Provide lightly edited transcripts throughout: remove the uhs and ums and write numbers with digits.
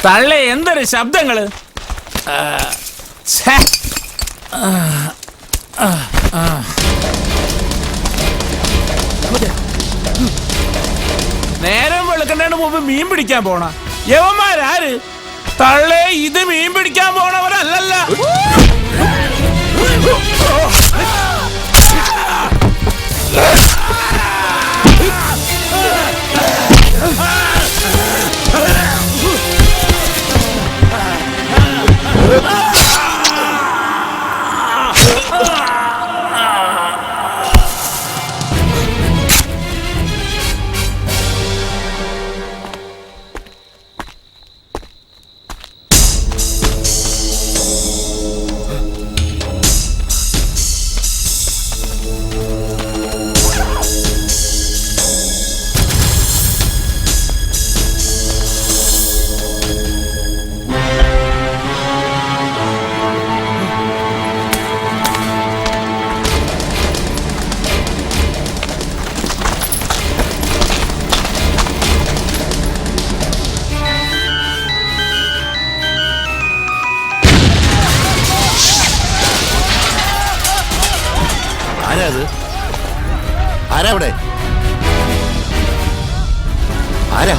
തള്ളേ എന്തൊരു ശബ്ദങ്ങള്. നേരം വെളുക്കണ്ടതിന് മുമ്പ് മീൻ പിടിക്കാൻ പോണ യവന്മാരാര്? തള്ളേ ഇത് മീൻ പിടിക്കാൻ പോണവരല്ലല്ല. ആരാ അവിടെ? ആരാ?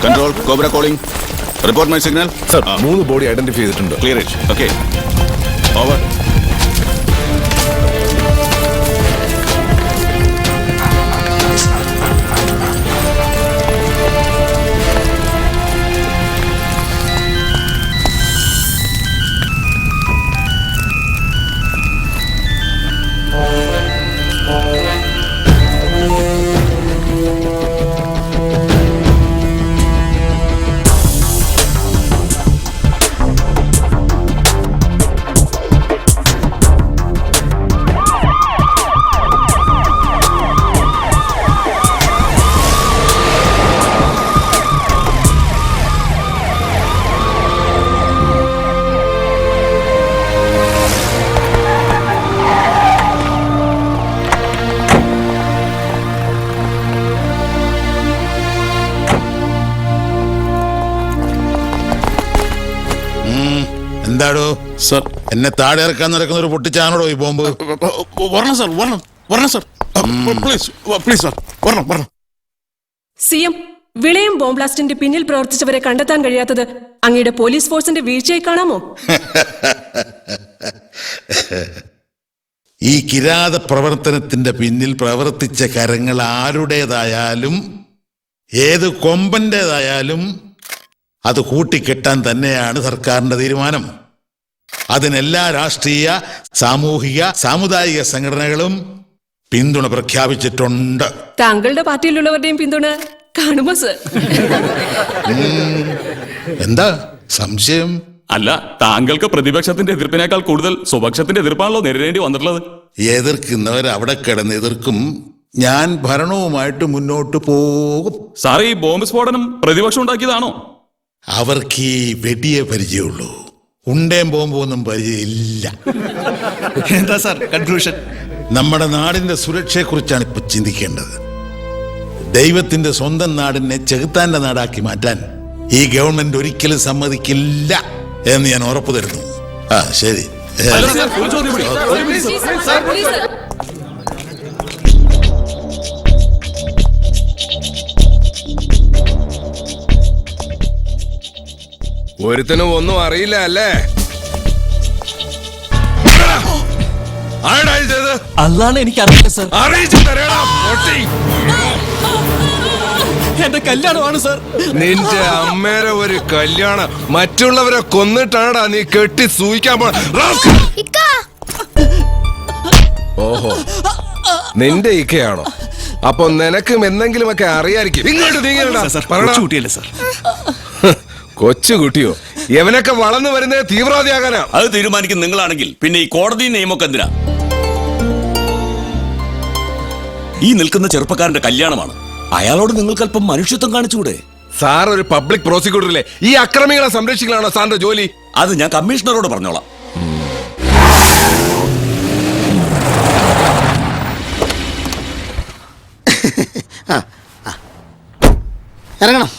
Control, Cobra calling. Report my signal. Sir, 3 body identify ചെയ്തിട്ടുണ്ട്. Clear it. Okay. Over. എന്താടോ സർ, എന്നെ താഴെ ഇറക്കാൻ നടക്കുന്ന ഒരു പൊട്ടിച്ചാണോടോ ഈ ബോംബ്? വരണം സർ, വരണം സർ. പ്ലീസ് സർ, വരണം. സിഎം, വിളയം ബോംബ് ബ്ലാസ്റ്റിന്റെ പിന്നിൽ പ്രവർത്തിച്ചവരെ കണ്ടെത്താൻ കഴിയാത്തത് അങ്ങയുടെ പോലീസ് ഫോഴ്സിന്റെ വീഴ്ചയായി കാണാമോ? ഈ കിരാത പ്രവർത്തനത്തിന്റെ പിന്നിൽ പ്രവർത്തിച്ച കരങ്ങൾ ആരുടേതായാലും ഏത് കൊമ്പന്റേതായാലും അത് കൂട്ടിക്കെട്ടാൻ തന്നെയാണ് സർക്കാരിന്റെ തീരുമാനം. അതിനെല്ലാ രാഷ്ട്രീയ, സാമൂഹിക, സാമുദായിക സംഘടനകളും പിന്തുണ പ്രഖ്യാപിച്ചിട്ടുണ്ട്. താങ്കളുടെ പാർട്ടിയിലുള്ളവരുടെയും പിന്തുണ കാണുമോ സർ? എന്താ സംശയം? അല്ല, താങ്കൾക്ക് പ്രതിപക്ഷത്തിന്റെ എതിർപ്പിനേക്കാൾ കൂടുതൽ സ്വപക്ഷത്തിന്റെ എതിർപ്പാണല്ലോ നേരിടേണ്ടി വന്നിട്ടുള്ളത്. എതിർക്കുന്നവർ അവിടെ കിടന്ന് എതിർക്കും, ഞാൻ ഭരണവുമായിട്ട് മുന്നോട്ട് പോകും. സാർ, ഈ ബോംബ് സ്ഫോടനം പ്രതിപക്ഷം ഉണ്ടാക്കിയതാണോ? അവർക്ക് ഈ വെടിയെ പരിചയമുള്ളൂ, ഉണ്ടേം ബോംബൊന്നും പരിചയമില്ല. എന്താ സാർ കൺക്ലൂഷൻ? നമ്മുടെ നാടിന്റെ സുരക്ഷയെക്കുറിച്ചാണ് ഇപ്പൊ ചിന്തിക്കേണ്ടത്. ദൈവത്തിന്റെ സ്വന്തം നാടിനെ ചെകുത്താന്റെ നാടാക്കി മാറ്റാൻ ഈ ഗവൺമെന്റ് ഒരിക്കലും സമ്മതിക്കില്ല എന്ന് ഞാൻ ഉറപ്പു തരുന്നു. ആ ശരി. ഒരുത്തനും ഒന്നും അറിയില്ല അല്ലേ? അതാണ് എനിക്ക് അറിയില്ല സർ. അറിയിച്ചു തരേടാ പൊട്ടി. എന്റെ കല്യാണമാണ് സർ. നിന്റെ അമ്മേരെ ഒരു കല്യാണം മറ്റുള്ളവരെ കൊന്നിട്ടാടാ നീ കെട്ടി സൂയിക്കാൻ പോ. ഓഹോ, നിന്റെ ഇക്കയാണോ? അപ്പൊ നിനക്കും എന്തെങ്കിലുമൊക്കെ അറിയായിരിക്കും. ഇങ്ങോട്ട് കുട്ടിയല്ലേ സർ? കൊച്ചുകുട്ടിയോ? എവനൊക്കെ വളർന്നു വരുന്നത് തീവ്രവാദിയാകാനാ. അത് തീരുമാനിക്കും നിങ്ങളാണെങ്കിൽ പിന്നെ ഈ കോടതി നിയമമൊക്കെ എന്തിനാ? ഈ നിൽക്കുന്ന ചെറുപ്പക്കാരന്റെ കല്യാണമാണ്. അയാളോട് നിങ്ങൾക്ക് അല്പം മനുഷ്യത്വം കാണിച്ചുകൂടെ? സാർ ഒരു പബ്ലിക് പ്രോസിക്യൂട്ടറല്ലേ? ഈ അക്രമികളെ സംരക്ഷിക്കലാണോ സാറിന്റെ ജോലി? അത് ഞാൻ കമ്മീഷണറോട് പറഞ്ഞോളാം. ഇറങ്ങണം.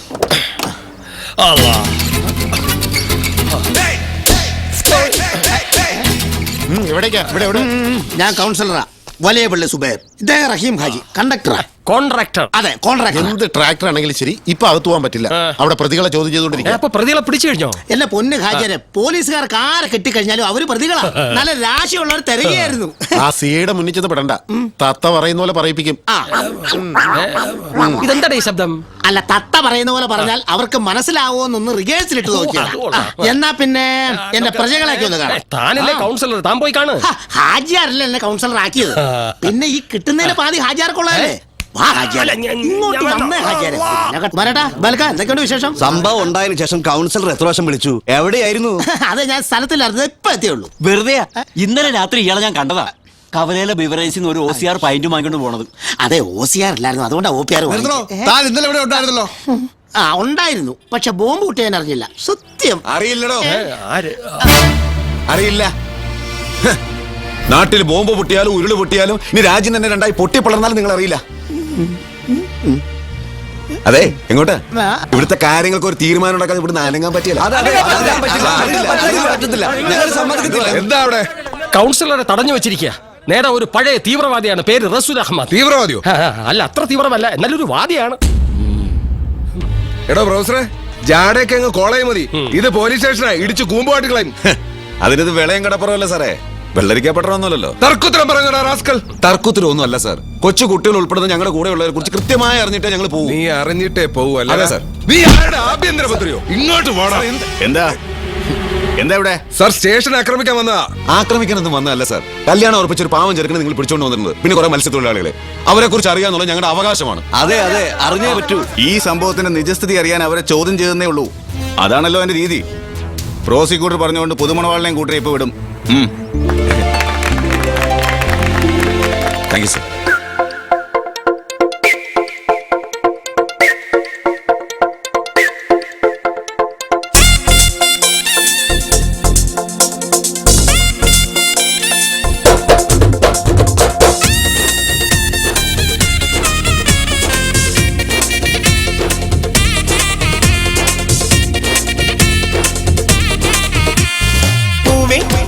ഞാൻ കൗൺസിലറാ, വലിയ പള്ളി സുബൈർ. ഇദ്ദേഹം റഹീം ഹാജി, കണ്ടക്ടറാ. കോൺട്രാക്ടർ. അതെ, കോൺട്രാക്ടർ. എന്ത് ട്രാക്ടർ ആണെങ്കിലും ശരി, ഇപ്പൊ അകത്ത് പോകാൻ പറ്റില്ല. അവിടെ പ്രതികളെ ചോദ്യം ചെയ്തുകൊണ്ടിരിക്കുക. അപ്പൊ പ്രതികളെ പിടിച്ചു കഴിഞ്ഞോ? എന്നെ പൊന്ന് ഹാജിയരെ, പോലീസുകാർക്ക് ആരെ കെട്ടിക്കഴിഞ്ഞാലും അവര് പ്രതികളാ. നല്ല രാശിയുള്ളവർ തിരകെയായിരുന്നു. ആ സിയുടെ മുന്നിൽ ചെന്ന് പെടണ്ട, തത്ത പറയുന്ന പോലെ പറയിപ്പിക്കും. ഇതെന്താ ഈ ശബ്ദം? അല്ല, തത്ത പറയുന്ന പോലെ പറഞ്ഞാൽ അവർക്ക് മനസ്സിലാവോന്നൊന്ന് റിഹേഴ്സൽ ഇട്ട് നോക്കിയാ. എന്നാ പിന്നെ എന്റെ പ്രജകളൊക്കെ ഒന്ന് കാണാം. താനല്ലേ കൗൺസിലർ, താൻ പോയി കാണും. ഹാജിയാരല്ലേ എന്നെ കൗൺസിലർ ആക്കിയത്. പിന്നെ ഈ കിട്ടുന്നതിന് പാതി ഹാജിയാർക്കുള്ളതല്ലേ. എന്തൊക്കെയുണ്ട് വിശേഷം? സംഭവം ഉണ്ടായതിനു ശേഷം കൗൺസിലർ എത്ര വർഷം വിളിച്ചു? എവിടെയായിരുന്നു? അതെ, ഞാൻ സ്ഥലത്തില്ലായിരുന്നു, ഇപ്പൊ എത്തിയുള്ളൂ. വെറുതെ ഇന്നലെ രാത്രി ഇയാളെ ഞാൻ കണ്ടതാ. കവലയിലെ ബിവറേജിൽ നിന്ന് ഒരു OCR പൈന്റ് വാങ്ങിക്കൊണ്ട് പോണത്. അതെ, OCR ഇല്ലായിരുന്നു, അതുകൊണ്ടാ OPR. ഉണ്ടായിരുന്നു, പക്ഷെ ബോംബ് പൊട്ടിയാൻ അറിഞ്ഞില്ല. സത്യം അറിയില്ലടോ. അറിയില്ല. നാട്ടിൽ ബോംബ് പൊട്ടിയാലും ഉരുള് പൊട്ടിയാലും ഇനി രാജ്യം തന്നെ രണ്ടായി പൊട്ടിപ്പിളർന്നാലും നിങ്ങൾ അറിയില്ല. അതെ, എങ്ങോട്ടാ? ഇവിടുത്തെ കാര്യങ്ങൾക്ക് ഒരു തീരുമാനം ഉണ്ടാക്കാൻ ഇവിടുന്ന് അനങ്ങാൻ പറ്റില്ല. എന്താ അവിടെ? കൗൺസിലറെ തടഞ്ഞു വെച്ചിരിക്കുക. നേരെ ഒരു പഴയ തീവ്രവാദിയാണ്, പേര് റസൂൽ അഹമ്മദ്. തീവ്രവാദിയോ? അല്ല, അത്ര തീവ്രമല്ല, എന്നാലൊരു വാദിയാണ്. എടോ പ്രൊഫസറെ, ജാടയൊക്കെ അങ്ങ് കോളേജ് മതി. ഇത് പോലീസ് സ്റ്റേഷനാ, ഇടിച്ച് കൂമ്പുമായിട്ട് കളയും. അതിനത് വിളയം കടപ്പുറമല്ല സാറേ, വെള്ളരിക്കപ്പെട്ടൊന്നുമല്ലോ. തർക്കുത്തരം പറയണ റാസ്കൽ. തർക്കുത്തരം ഒന്നും അല്ല സാർ. കൊച്ചു കുട്ടികൾ ഉൾപ്പെടുന്ന ഞങ്ങളുടെ കൂടെ ഉള്ളവരെ കുറിച്ച് കൃത്യമായി അറിഞ്ഞിട്ടേ ഞങ്ങൾ പോകും. നീ അറിഞ്ഞിട്ടേ പോവല്ലേ? അതെ സാർ. നീ ആരുടെ ആഭ്യന്തര മന്ത്രിയോ? ഇങ്ങോട്ട് പോടാ. എന്താ എന്താ ഇവിടെ? സാർ, സ്റ്റേഷൻ ആക്രമിക്കാൻ വന്നതാ. ആക്രമിക്കാനൊന്നും വന്നതല്ല സാർ. കല്യാണം ഉറപ്പിച്ചൊരു പാവം ചെറുക്കിനെ നിങ്ങൾ പിടിച്ചോണ്ട് വന്നിട്ടുണ്ട്. പിന്നെ കുറെ മത്സ്യത്തൊഴിലാളികളെ, അവരെ കുറിച്ച് അറിയാന്നുള്ള ഞങ്ങളുടെ അവകാശമാണ്. അതെ അതെ, അറിഞ്ഞേ പറ്റൂ. ഈ സംഭവത്തിന്റെ നിജസ്ഥിതി അറിയാൻ അവരെ ചോദ്യം ചെയ്യുന്നേ ഉള്ളൂ. അതാണല്ലോ എന്റെ രീതി. പ്രോസിക്യൂട്ടർ പറഞ്ഞുകൊണ്ട് പുതുമണവാളിനെയും കൂട്ടി ഇപ്പൊ വിടും. Thank you sir.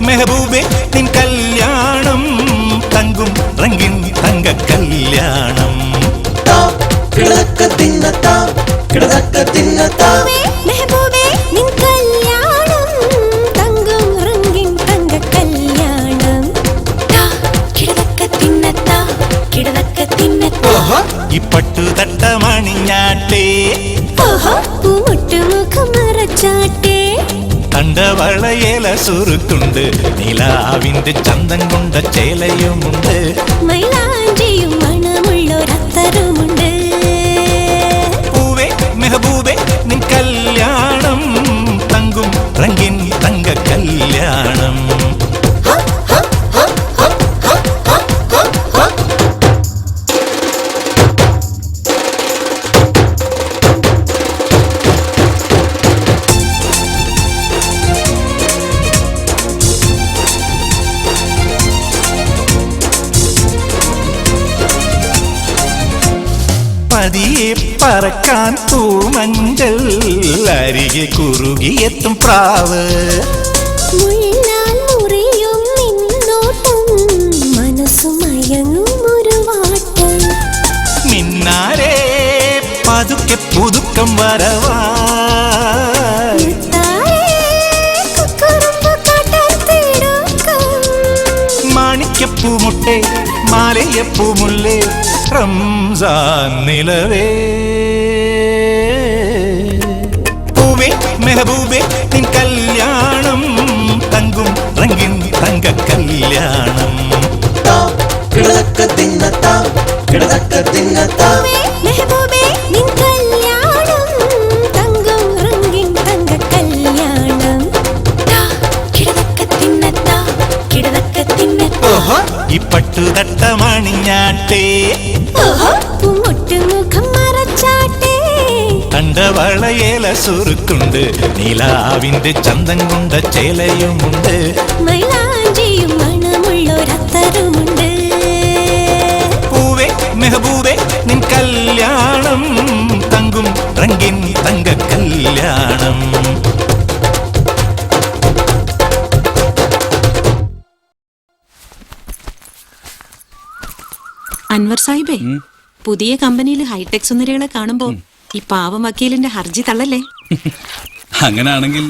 മെഹബൂബേ, നിൻ കല്യാണം തങ്കും റംഗിൻ തങ്ക കല്യാണം. മെഹബൂബേ, നിൻ കല്യാണം തങ്കും റംഗിൻ തങ്ക കല്യാണം. കിടതക്ക തിന്നത്താ ഇപ്പട്ടു തട്ടമണിഞ്ഞാട്ടേ, പൂമുട്ടുമുഖം മറച്ചാട്ടേ, കണ്ടവളയേല സുറുക്കുണ്ട്, നിലാവിന്റെ ചന്തം കൊണ്ട ചേലയുമുണ്ട്, മൈലാഞ്ചിയും മണമുള്ളൊരത്തരുമുണ്ട്. പൂവേ മെഹബൂബേ, നിൻ കല്യാണം തങ്കും റംഗിൻ തങ്ക കല്യാണം. പതിയെ പറക്കാൻ പൂമഞ്ചൽ അരികെ കുറുകിയെത്തും പ്രാവ് മുള്ളാൽ മുറിയും നിന്നോട്ടം മനസ്സുമയങ്ങും ഒരു വാട്ടം മിന്നാരെ പതുക്കെ പുതുക്കം വരവായി മാണിക്കപ്പൂമുട്ടെ മാലയപ്പൂമുല്ലേ റംസാൻ നിലവേ പൂവേ മെഹബൂബേ നിൻ കല്യാണം തങ്കും റംഗിൻ തങ്ക കല്യാണം മെഹബൂബേ നിൻ കല്യാണം തങ്കം റംഗിൻ തങ്ക കല്യാണം കിടതക്ക തിന്നത്താ ഈ പട്ടുതട്ട മണിഞ്ഞാട്ടേ മുഖം മറച്ചാട്ടേ കണ്ടവളയേല സുറുക്കുണ്ട് നീലാവിന്റെ ചന്തം കൊണ്ട ചേലയുമുണ്ട് മൈലാഞ്ചിയും മണമുള്ളൊരത്തരുമുണ്ട് പൂവേ മെഹബൂബേ നിൻ കല്യാണം തങ്കും റംഗിൻ തങ്ക കല്യാണം അൻവർ സാഹിബേ പുതിയ കമ്പനിയിൽ ഹൈടെക് സുന്ദരികളെ കാണുമ്പോ ഈ പാവം വക്കീലിന്റെ ഹർജി തള്ളല്ലേ? അങ്ങനാണെങ്കിൽ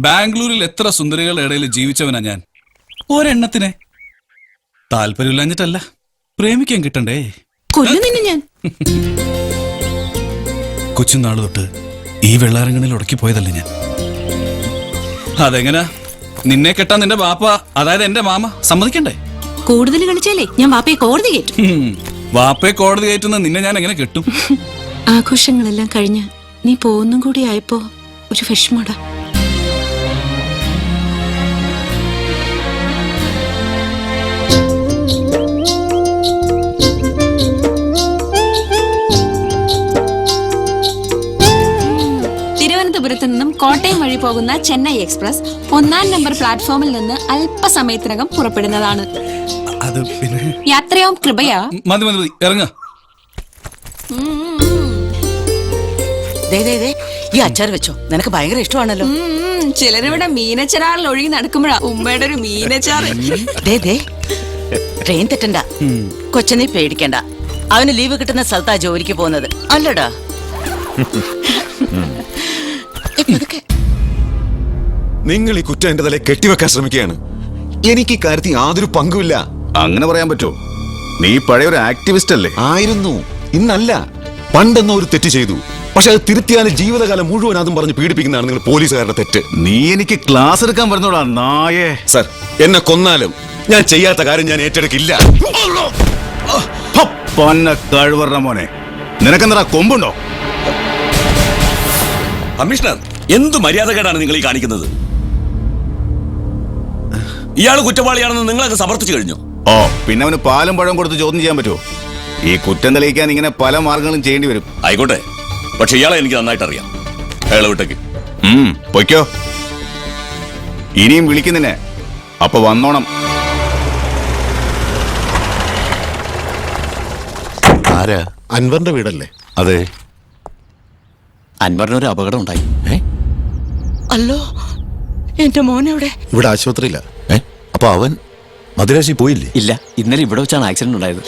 ബാംഗ്ലൂരിൽ എത്ര സുന്ദരികളുടെ ഇടയിൽ ജീവിച്ചവനാ ഞാൻ. ഒരെണ്ണത്തിനെ താല്പര്യമില്ലാഞ്ഞിട്ടല്ല, പ്രേമിക്കാൻ കിട്ടണ്ടേ. കൊല്ലുന്നില്ല ഞാൻ. കൊച്ചുനാള് തൊട്ട് ഈ വെള്ളാരങ്ങളിൽ ഉടക്കി പോയതല്ലേ ഞാൻ. അതെങ്ങനാ നിന്നെ കെട്ടാൻ നിന്റെ ബാപ്പ, അതായത് എന്റെ മാമ സമ്മതിക്കണ്ടേ? കൂടുതൽ കളിച്ചാലേ ഞാൻ വാപ്പയെ കോടതി കയറ്റും. വാപ്പയെ കോടതി കയറ്റുന്ന നിന്നെ ഞാൻ എങ്ങനെ കെട്ടും? ആഘോഷങ്ങളെല്ലാം കഴിഞ്ഞ് നീ പോകുന്നും കൂടി ആയപ്പോ ഒരു വിഷമടാ. തിരുവനന്തപുരത്ത് നിന്നും കോട്ടയം വഴി പോകുന്ന ചെന്നൈ എക്സ്പ്രസ് 1-ാം നമ്പർ പ്ലാറ്റ്ഫോമിൽ നിന്ന് അല്പസമയത്തിനകം പുറപ്പെടുന്നതാണ്. യാത്രയാവും കൃപയാ. മതി മതി മതി, ഇറങ്ങ. ഈ അച്ചാർ വെച്ചോ, നിനക്ക് ഭയങ്കര ഇഷ്ടമാണല്ലോ. ചിലരിവിടെ മീനച്ചാറിൽ ഒഴുകി നടക്കുമ്പോഴാ ഉമ്മയുടെ ഒരു മീനച്ചാറ്. ട്രെയിൻ തെറ്റണ്ട, കൊച്ചനെ പേടിക്കണ്ട. അവന് ലീവ് കിട്ടുന്ന സ്ഥലത്താ ജോലിക്ക് പോകുന്നത് അല്ലടാ. നിങ്ങൾ ഈ കുറ്റം എന്റെ തലേ കെട്ടിവെക്കാൻ ശ്രമിക്കുകയാണ്. എനിക്ക് ഈ കാര്യത്തിൽ യാതൊരു പങ്കുമില്ല. അങ്ങനെ പറയാൻ പറ്റുമോ? നീ പഴയൊരു ആക്ടിവിസ്റ്റ് അല്ലേ? ആയിരുന്നു, ഇന്നല്ല. പണ്ടെന്നോ ഒരു തെറ്റ് ചെയ്തു, പക്ഷെ അത് തിരുത്തിയാലും ജീവിതകാലം മുഴുവൻ അതും പറഞ്ഞ് പീഡിപ്പിക്കുന്നതാണ് നിങ്ങൾ പോലീസുകാരുടെ തെറ്റ്. നീ എനിക്ക് ക്ലാസ് എടുക്കാൻ പറഞ്ഞോടാ നായേ. സർ, എന്നെ കൊന്നാലും ഞാൻ ചെയ്യാത്ത കാര്യം ഞാൻ ഏറ്റെടുക്കില്ല. കഴിവറ മോനെ, നിനക്കെന്താ കൊമ്പുണ്ടോ? കമ്മീഷണർ, എന്ത് മര്യാദകേടാണ് നിങ്ങൾ ഈ കാണിക്കുന്നത്? ഇയാൾ കുറ്റവാളിയാണെന്ന് നിങ്ങളൊക്കെ സമർത്ഥിച്ചു കഴിഞ്ഞു. ഓ, പിന്നെ അവന് പാലും പഴം കൊടുത്ത് ചോദ്യം ചെയ്യാൻ പറ്റുമോ? ഈ കുറ്റം തെളിയിക്കാൻ ഇങ്ങനെ പല മാർഗങ്ങളും ചെയ്യേണ്ടി വരും. ആയിക്കോട്ടെ, പക്ഷെ ഇയാളെ എനിക്ക് നന്നായിട്ട് അറിയാം. അയാളെ വിട്ടേക്ക്. പൊയ്ക്കോ. ഇനിയും വിളിക്കുന്നിനെ, അപ്പൊ വന്നോണം. ആരാ? അൻവറിന്റെ വീടല്ലേ? അതെ. അൻവറിനൊരു അപകടം ഉണ്ടായി. അല്ലോ, എന്റെ മോനെവിടെ? ഇവിടെ ആശുപത്രിയില്ല. അപ്പൊ അവൻ മദിരാശി പോയില്ലേ? ഇല്ല, ഇന്നലെ ഇവിടെ വെച്ചാണ് ആക്സിഡന്റ് ഉണ്ടായത്.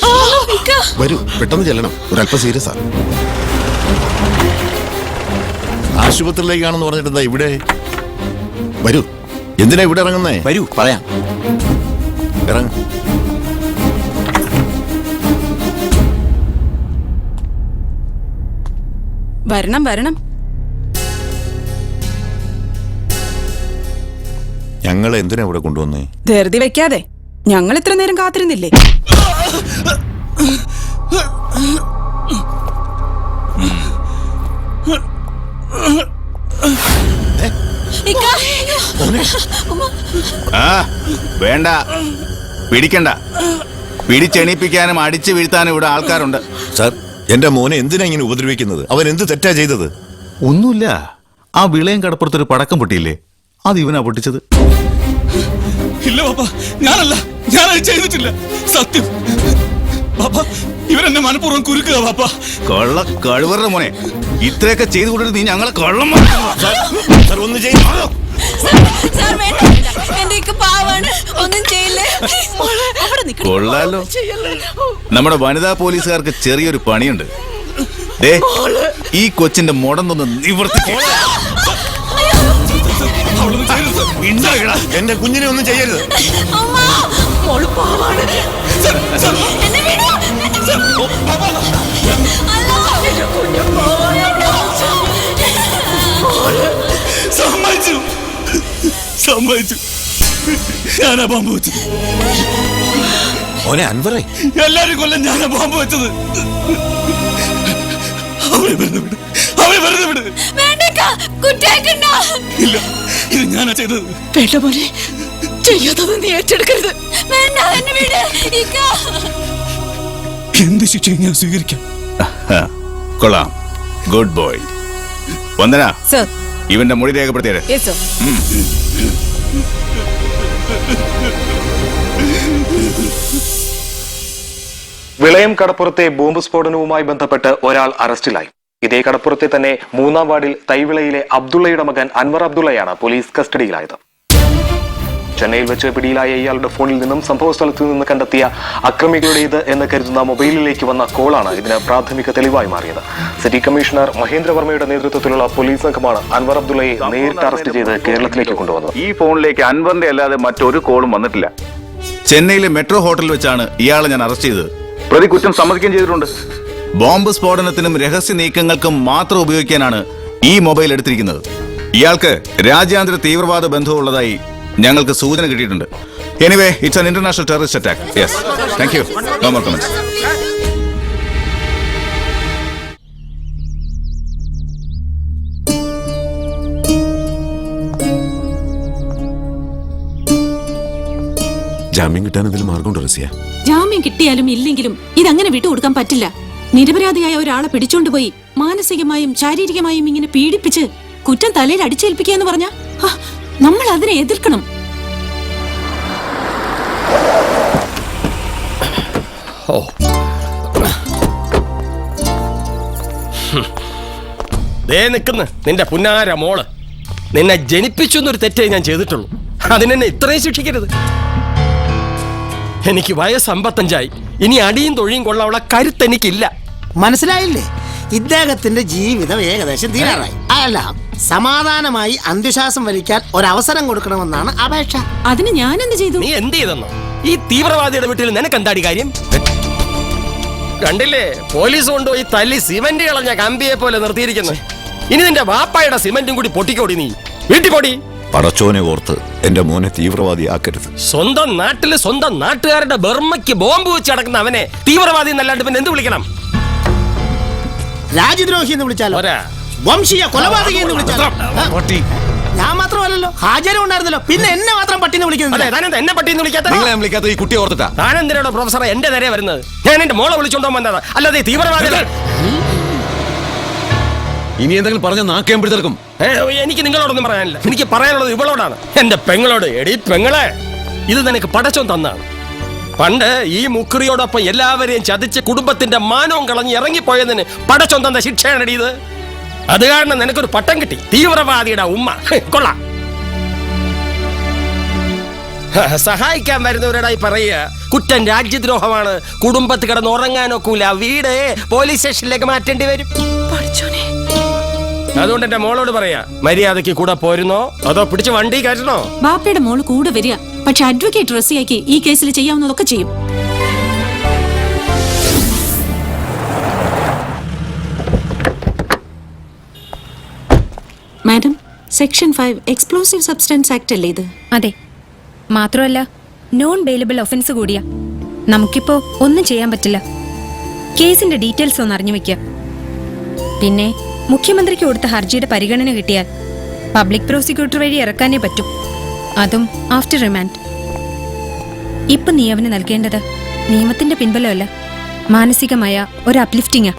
വരൂ, പെട്ടെന്ന് ചെല്ലണം, ഒരല്പം സീരിയസ് ആണ്. ആശുപത്രിയിലേക്കാണെന്ന് പറഞ്ഞിട്ട് എന്താ ഇവിടെ? വരൂ, എന്തിനാ ഇവിടെ ഇറങ്ങുന്നേ? വരൂ, പറയാം. ഇറങ്ങ. വരണം വരണം. ഞങ്ങളെ എന്തിനാ ഇവിടെ കൊണ്ടുവന്നേ? ധൃതി വെക്കാതെ, ഞങ്ങൾ ഇത്ര നേരം കാത്തിരുന്നില്ലേ? വേണ്ട, പിടിക്കണ്ട. പിടിച്ചെണീപ്പിക്കാനും അടിച്ചു വീഴ്ത്താനും ഇവിടെ ആൾക്കാരുണ്ട്. സാർ, എന്റെ മോനെ എന്തിനാ ഇങ്ങനെ ഉപദ്രവിക്കുന്നത്? അവൻ എന്ത് തെറ്റാ ചെയ്തത്? ഒന്നുമില്ല. ആ വിളയം കടപ്പുറത്തൊരു പടക്കം പൊട്ടിയില്ലേ, അത് ഇവനാ പൊട്ടിച്ചത്. ഇല്ല പാപ്പ, ഞാനല്ല, ഞാനത് ചെയ്തിട്ടില്ല. സത്യം. ഇവരെന്നെ മനഃപൂർവ്വം കുരുക്കുക പാപ്പ. കൊള്ള കഴിവറുടെ മോനെ, ഇത്രയൊക്കെ ചെയ്തു കൊടുത്ത് നീ ഞങ്ങളെ കൊള്ളം ഒന്ന് കൊള്ളാലോ. നമ്മുടെ വനിതാ പോലീസുകാർക്ക് ചെറിയൊരു പണിയുണ്ട്. ഈ കൊച്ചിന്റെ മുടന്നൊന്ന് നിവർത്തിക്കേ. എന്റെ കുഞ്ഞിനെ ഒന്നും ചെയ്യരുത്. സമ്മതിച്ചു. ഞാനാ ബോംബ് വെച്ചത്. മോനെ അൻവറേ, എല്ലാരും കൊല്ലം ഞാനാ ബോംബ് വെച്ചത്. അവരെ വെറുതെ വിട്, അവരെ വെറുതെ വിട്. ഇല്ല, ഇത് ഞാനാ ചെയ്തത്. വേണ്ട പോലെ ചെയ്യാത്തത് നീ ഏറ്റെടുക്കരുത്. വേണ്ട, എന്നെ വിട്. എന്ത് ശിക്ഷയും ഞാൻ സ്വീകരിക്കാം. കൊള്ളാം, ഗുഡ് ബോയ്. വന്ദന, ഇവന്റെ മൊഴി രേഖപ്പെടുത്തിയത്. വിളയം കടപ്പുറത്തെ ബോംബ് സ്ഫോടനവുമായി ബന്ധപ്പെട്ട് ഒരാൾ അറസ്റ്റിലായി. ഇതേ കടപ്പുറത്തെ തന്നെ 3-ാം വാർഡിൽ തൈവിളയിലെ അബ്ദുള്ളയുടെ മകൻ അൻവർ അബ്ദുള്ളയാണ് പോലീസ് കസ്റ്റഡിയിലായത്. ചെന്നൈയിൽ വെച്ച് പിടിയിലായ ഇയാളുടെ ഫോണിൽ നിന്നും സംഭവ സ്ഥലത്തു നിന്ന് കണ്ടെത്തിയ അക്രമികളുടേത് എന്ന് കരുതുന്ന മൊബൈലിലേക്ക് വന്ന കോളാണ് ഇതിന് പ്രാഥമിക തെളിവായി മാറിയത്. സിറ്റി കമ്മീഷണർ മഹേന്ദ്രവർമ്മയുടെ നേതൃത്വത്തിലുള്ള പോലീസ് സംഘമാണ് അൻവർ അബ്ദുള്ളയെ നേരിട്ട് അറസ്റ്റ് ചെയ്ത് കേരളത്തിലേക്ക് കൊണ്ടുവന്നത്. ഈ ഫോണിലേക്ക് അൻവറിന്റെ അല്ലാതെ മറ്റൊരു കോളും വന്നിട്ടില്ല. ചെന്നൈയിലെ മെട്രോ ഹോട്ടലിൽ വെച്ചാണ് ഇയാളെ ഞാൻ അറസ്റ്റ് ചെയ്തത്. പ്രതി കുറ്റം സമ്മതിക്കുകയും ചെയ്തിട്ടുണ്ട്. ബോംബ് സ്ഫോടനത്തിനും രഹസ്യ നീക്കങ്ങൾക്കും മാത്രം ഉപയോഗിക്കാനാണ് ഈ മൊബൈൽ എടുത്തിരിക്കുന്നത്. ഇയാൾക്ക് രാജ്യാന്തര തീവ്രവാദ ബന്ധമുള്ളതായി ഞങ്ങൾക്ക് സൂചന കിട്ടിയിട്ടുണ്ട്. Anyway, it's an international terrorist attack. Yes, thank you. No more comments. ജാമ്യം കിട്ടാൻ എന്തെങ്കിലും മാർഗമുണ്ടോ റസിയ? ജാമ്യം കിട്ടിയാലും ഇല്ലെങ്കിലും ഇതങ്ങനെ വിട്ടുകൊടുക്കാൻ പറ്റില്ല. നിരപരാധിയായ ഒരാളെ പിടിച്ചോണ്ടുപോയി മാനസികമായും ശാരീരികമായും ഇങ്ങനെ പീഡിപ്പിച്ച് കുറ്റം തലയിൽ അടിച്ചേൽപ്പിക്കുക എന്ന് പറഞ്ഞാ നമ്മൾ അതിനെ എതിർക്കണം. നിൽക്കുന്നു നിന്റെ പുന്നാര മോള്. നിന്നെ ജനിപ്പിച്ചു എന്നൊരു തെറ്റേ ഞാൻ ചെയ്തിട്ടുള്ളൂ. അതിനെന്നെ ഇത്രയും ശിക്ഷിക്കരുത്. എനിക്ക് വയസ്സ് 55. ഇനി അടിയും തൊഴിയും കൊള്ളാനുള്ള കരുത്തെനിക്കില്ല. മനസ്സിലായില്ലേ? ഇദ്ദേഹത്തിന്റെ ജീവിതം ഏകദേശം തീരാറായി. അല്ല, സമാധാനമായി അന്ത്യശ്വാസം വലിക്കാൻ ഒരവസരം കൊടുക്കണമെന്നാണ് അപേക്ഷ. അതിന് ഞാൻ എന്ത് ചെയ്തു? നീ എന്ത് ചെയ്തെന്നോ? ഈ തീവ്രവാദിയുടെ വീട്ടിൽ നിനക്ക് എന്താടി കാര്യം? കണ്ടില്ലേ, പോലീസ് കൊണ്ടുപോയി തല്ലി സിമന്റ് കളഞ്ഞ കമ്പിയെ പോലെ നിർത്തിയിരിക്കുന്നു. ഇനി നിന്റെ വാപ്പായുടെ സിമന്റും കൂടി പൊട്ടിക്കോടി. നീ വീട്ടിൽ പോടി. പടച്ചോനെ ഓർത്ത് എന്റെ മോനെ തീവ്രവാദിയാക്കരുത്. സ്വന്തം നാട്ടില് സ്വന്തം നാട്ടുകാരുടെ ബർമ്മയ്ക്ക് ബോംബ് വെച്ച് അടക്കുന്ന അവനെ തീവ്രവാദി എന്നല്ലാണ്ട് പിന്നെ എന്ത് വിളിക്കണം? രാജ്യദ്രോഹി എന്ന് വിളിച്ചാലോ? വംശീയ കൊലപാതകി എന്ന് വിളിച്ചാലോ? ഞാൻ മാത്രമല്ലല്ലോ, ഹാജരും ഉണ്ടായിരുന്നല്ലോ. പിന്നെ എന്നെ മാത്രം പട്ടിന്ന് വിളിക്കുന്നത്? എന്നെ പട്ടിന്ന് വിളിക്കാത്ത ഈ കുട്ടിയെ ഓർത്തിട്ടാ താനെന്തിനാണോ പ്രൊഫസറെ എന്റെ നേരെ വരുന്നത്? ഞാൻ എന്റെ മോളെ വിളിച്ചോണ്ടോ വന്നതാ, അല്ലാതെ തീവ്രവാദികൾ. ഇനി എന്തെങ്കിലും പറഞ്ഞ നാക്കേം പിടിച്ചെടുക്കും. എനിക്ക് നിങ്ങളോടൊന്നും പറയാനില്ല. എനിക്ക് പറയാനുള്ളത് ഇവളോടാണ്, എന്റെ പെങ്ങളോട്. എടി പെങ്ങളെ, ഇത് നിനക്ക് പടച്ചോൻ തന്നാണ്. പണ്ട് ഈ മുക്രിയോടൊപ്പം എല്ലാവരെയും ചതിച്ച് കുടുംബത്തിന്റെ മാനവും കളഞ്ഞ് ഇറങ്ങിപ്പോയതിന് പടച്ചോൻ തന്ന ശിക്ഷയാണ് ഇത്. അത് കാരണം നിനക്കൊരു പട്ടം കിട്ടി, തീവ്രവാദിയുടെ ഉമ്മ. കൊള്ളാം. സഹായിക്കാൻ വരുന്നവരോടായി പറയുക, കുറ്റം രാജ്യദ്രോഹമാണ്. കുടുംബത്തിൽ കിടന്ന് ഉറങ്ങാനൊക്കൂല. വീട് പോലീസ് സ്റ്റേഷനിലേക്ക് മാറ്റേണ്ടി വരും. അതുകൊണ്ട് എന്റെ മോളോട് പറയാ, മര്യാദയ്ക്ക് കൂടെ പോരുന്നോ അതോ പിടിച്ച് വണ്ടി കയറ്റണോ? ബാപ്പയുടെ മോള് കൂടെ വരിക. പക്ഷെ അഡ്വക്കേറ്റ് റസിയയ്ക്ക് ഈ കേസിൽ ചെയ്യാവുന്നതൊക്കെ ചെയ്യും. Madam, section 5 explosive substance act അല്ലേ ഇത്? അതെ. മാത്രമല്ല നോൺ ബെയിലബിൾ ഒഫൻസ് കൂടിയാ. നമുക്കിപ്പോ ഒന്നും ചെയ്യാൻ പറ്റില്ല. കേസിന്റെ ഡീറ്റെയിൽസ് ഒന്ന് അറിഞ്ഞു വെക്കുക. പിന്നെ മുഖ്യമന്ത്രിക്ക് കൊടുത്ത ഹർജിയുടെ പരിഗണന കിട്ടിയാൽ പബ്ലിക് പ്രോസിക്യൂട്ടർ വഴി ഇറക്കാനേ പറ്റൂ. അതും ആഫ്റ്റർ റിമാൻഡ്. ഇപ്പൊ നീ അവന് നൽകേണ്ടത് നിയമത്തിന്റെ പിൻബലമല്ല, മാനസികമായ ഒരു അപ്ലിഫ്റ്റിംഗാ.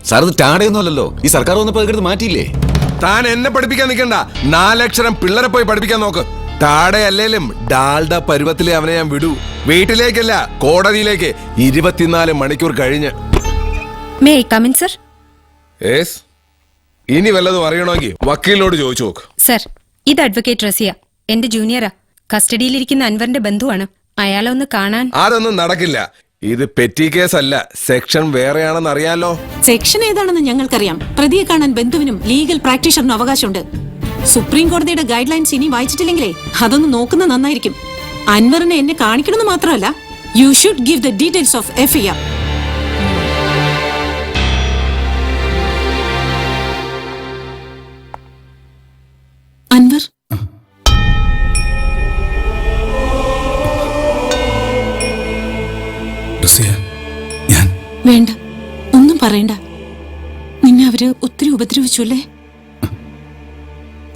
സാർ, ഇത് ടാടയൊന്നുമല്ലല്ലോ. ഈ സർക്കാർ വന്നപ്പോ മാറ്റിയില്ലേ? താൻ എന്നെ പഠിപ്പിക്കാൻ നിൽക്കണ്ട. 4 അക്ഷരം പിള്ളേരെ പോയി പഠിപ്പിക്കാൻ നോക്ക്. താടെ അല്ലേലും ഡാൽഡ പരുവത്തിലെ അവനെ ഞാൻ വിടൂ. വീട്ടിലേക്കല്ല, കോടതിയിലേക്ക്. 24 മണിക്കൂർ കഴിഞ്ഞ്. May I come in sir? Yes. ഇനി വല്ലതും അറിയണമെങ്കിൽ വക്കീലിനോട് ചോദിച്ചു നോക്ക്. സർ, ഇത് അഡ്വക്കേറ്റ് റസിയ, എന്റെ ജൂനിയറാ. കസ്റ്റഡിയിലിരിക്കുന്ന അൻവറിന്റെ ബന്ധുവാണ്. അയാളെ ഒന്ന് കാണാൻ. അതൊന്നും നടക്കില്ല. ഇത് പെറ്റി കേസല്ല, സെക്ഷൻ വേറെയാണെന്ന് അറിയാലോ. സെക്ഷൻ ഏതാണെന്ന് ഞങ്ങൾക്കറിയാം. പ്രതിയെ കാണാൻ ബന്ധുവിനും ലീഗൽ പ്രാക്ടീഷണറിനും അവകാശമുണ്ട്. സുപ്രീം കോടതിയുടെ ഗൈഡ് ലൈൻസ് ഇനി വായിച്ചിട്ടില്ലെങ്കിലേ അതൊന്ന് നോക്കുന്നത് നന്നായിരിക്കും. അൻവറിനെ എന്നെ കാണിക്കണമെന്ന് മാത്രമല്ല, you should give the details of FIR. Anwar, വേണ്ട, ഒന്നും പറയണ്ട. നിന്നെ അവര് ഒത്തിരി ഉപദ്രവിച്ചു അല്ലേ?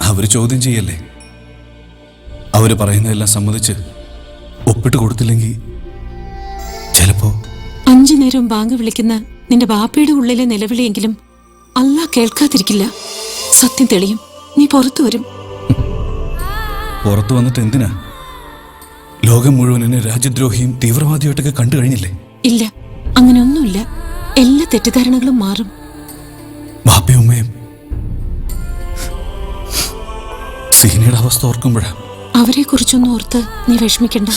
അവര് ചോദ്യം ചെയ്യല്ലേ? അവര് പറയുന്നതെല്ലാം സമ്മതിച്ച് ഒപ്പിട്ട് കൊടുത്തില്ലെങ്കിൽ ചിലപ്പോ 5 നേരം ബാങ്ക് വിളിക്കുന്ന നിന്റെ ബാപ്പയുടെ ഉള്ളിലെ നിലവിളിയെങ്കിലും അല്ലാഹ് കേൾക്കാതിരിക്കില്ല. സത്യം തെളിയും. നീ പുറത്തു വരും. പുറത്തു വന്നിട്ട് എന്തിനാ? ലോകം മുഴുവൻ എന്നെ രാജ്യദ്രോഹിയും തീവ്രവാദിയായിട്ടൊക്കെ കണ്ടു കഴിഞ്ഞില്ലേ? ഇല്ല, അങ്ങനെയൊന്നുമില്ല. എല്ലാ തെറ്റിദ്ധാരണകളും മാറും. ബാപ്പയും ഉമ്മയും സീനയുടെ അവസ്ഥ ഓർക്കുമ്പോഴാ. അവരെ കുറിച്ചൊന്നും ഓർത്ത് നീ വിഷമിക്കണ്ട.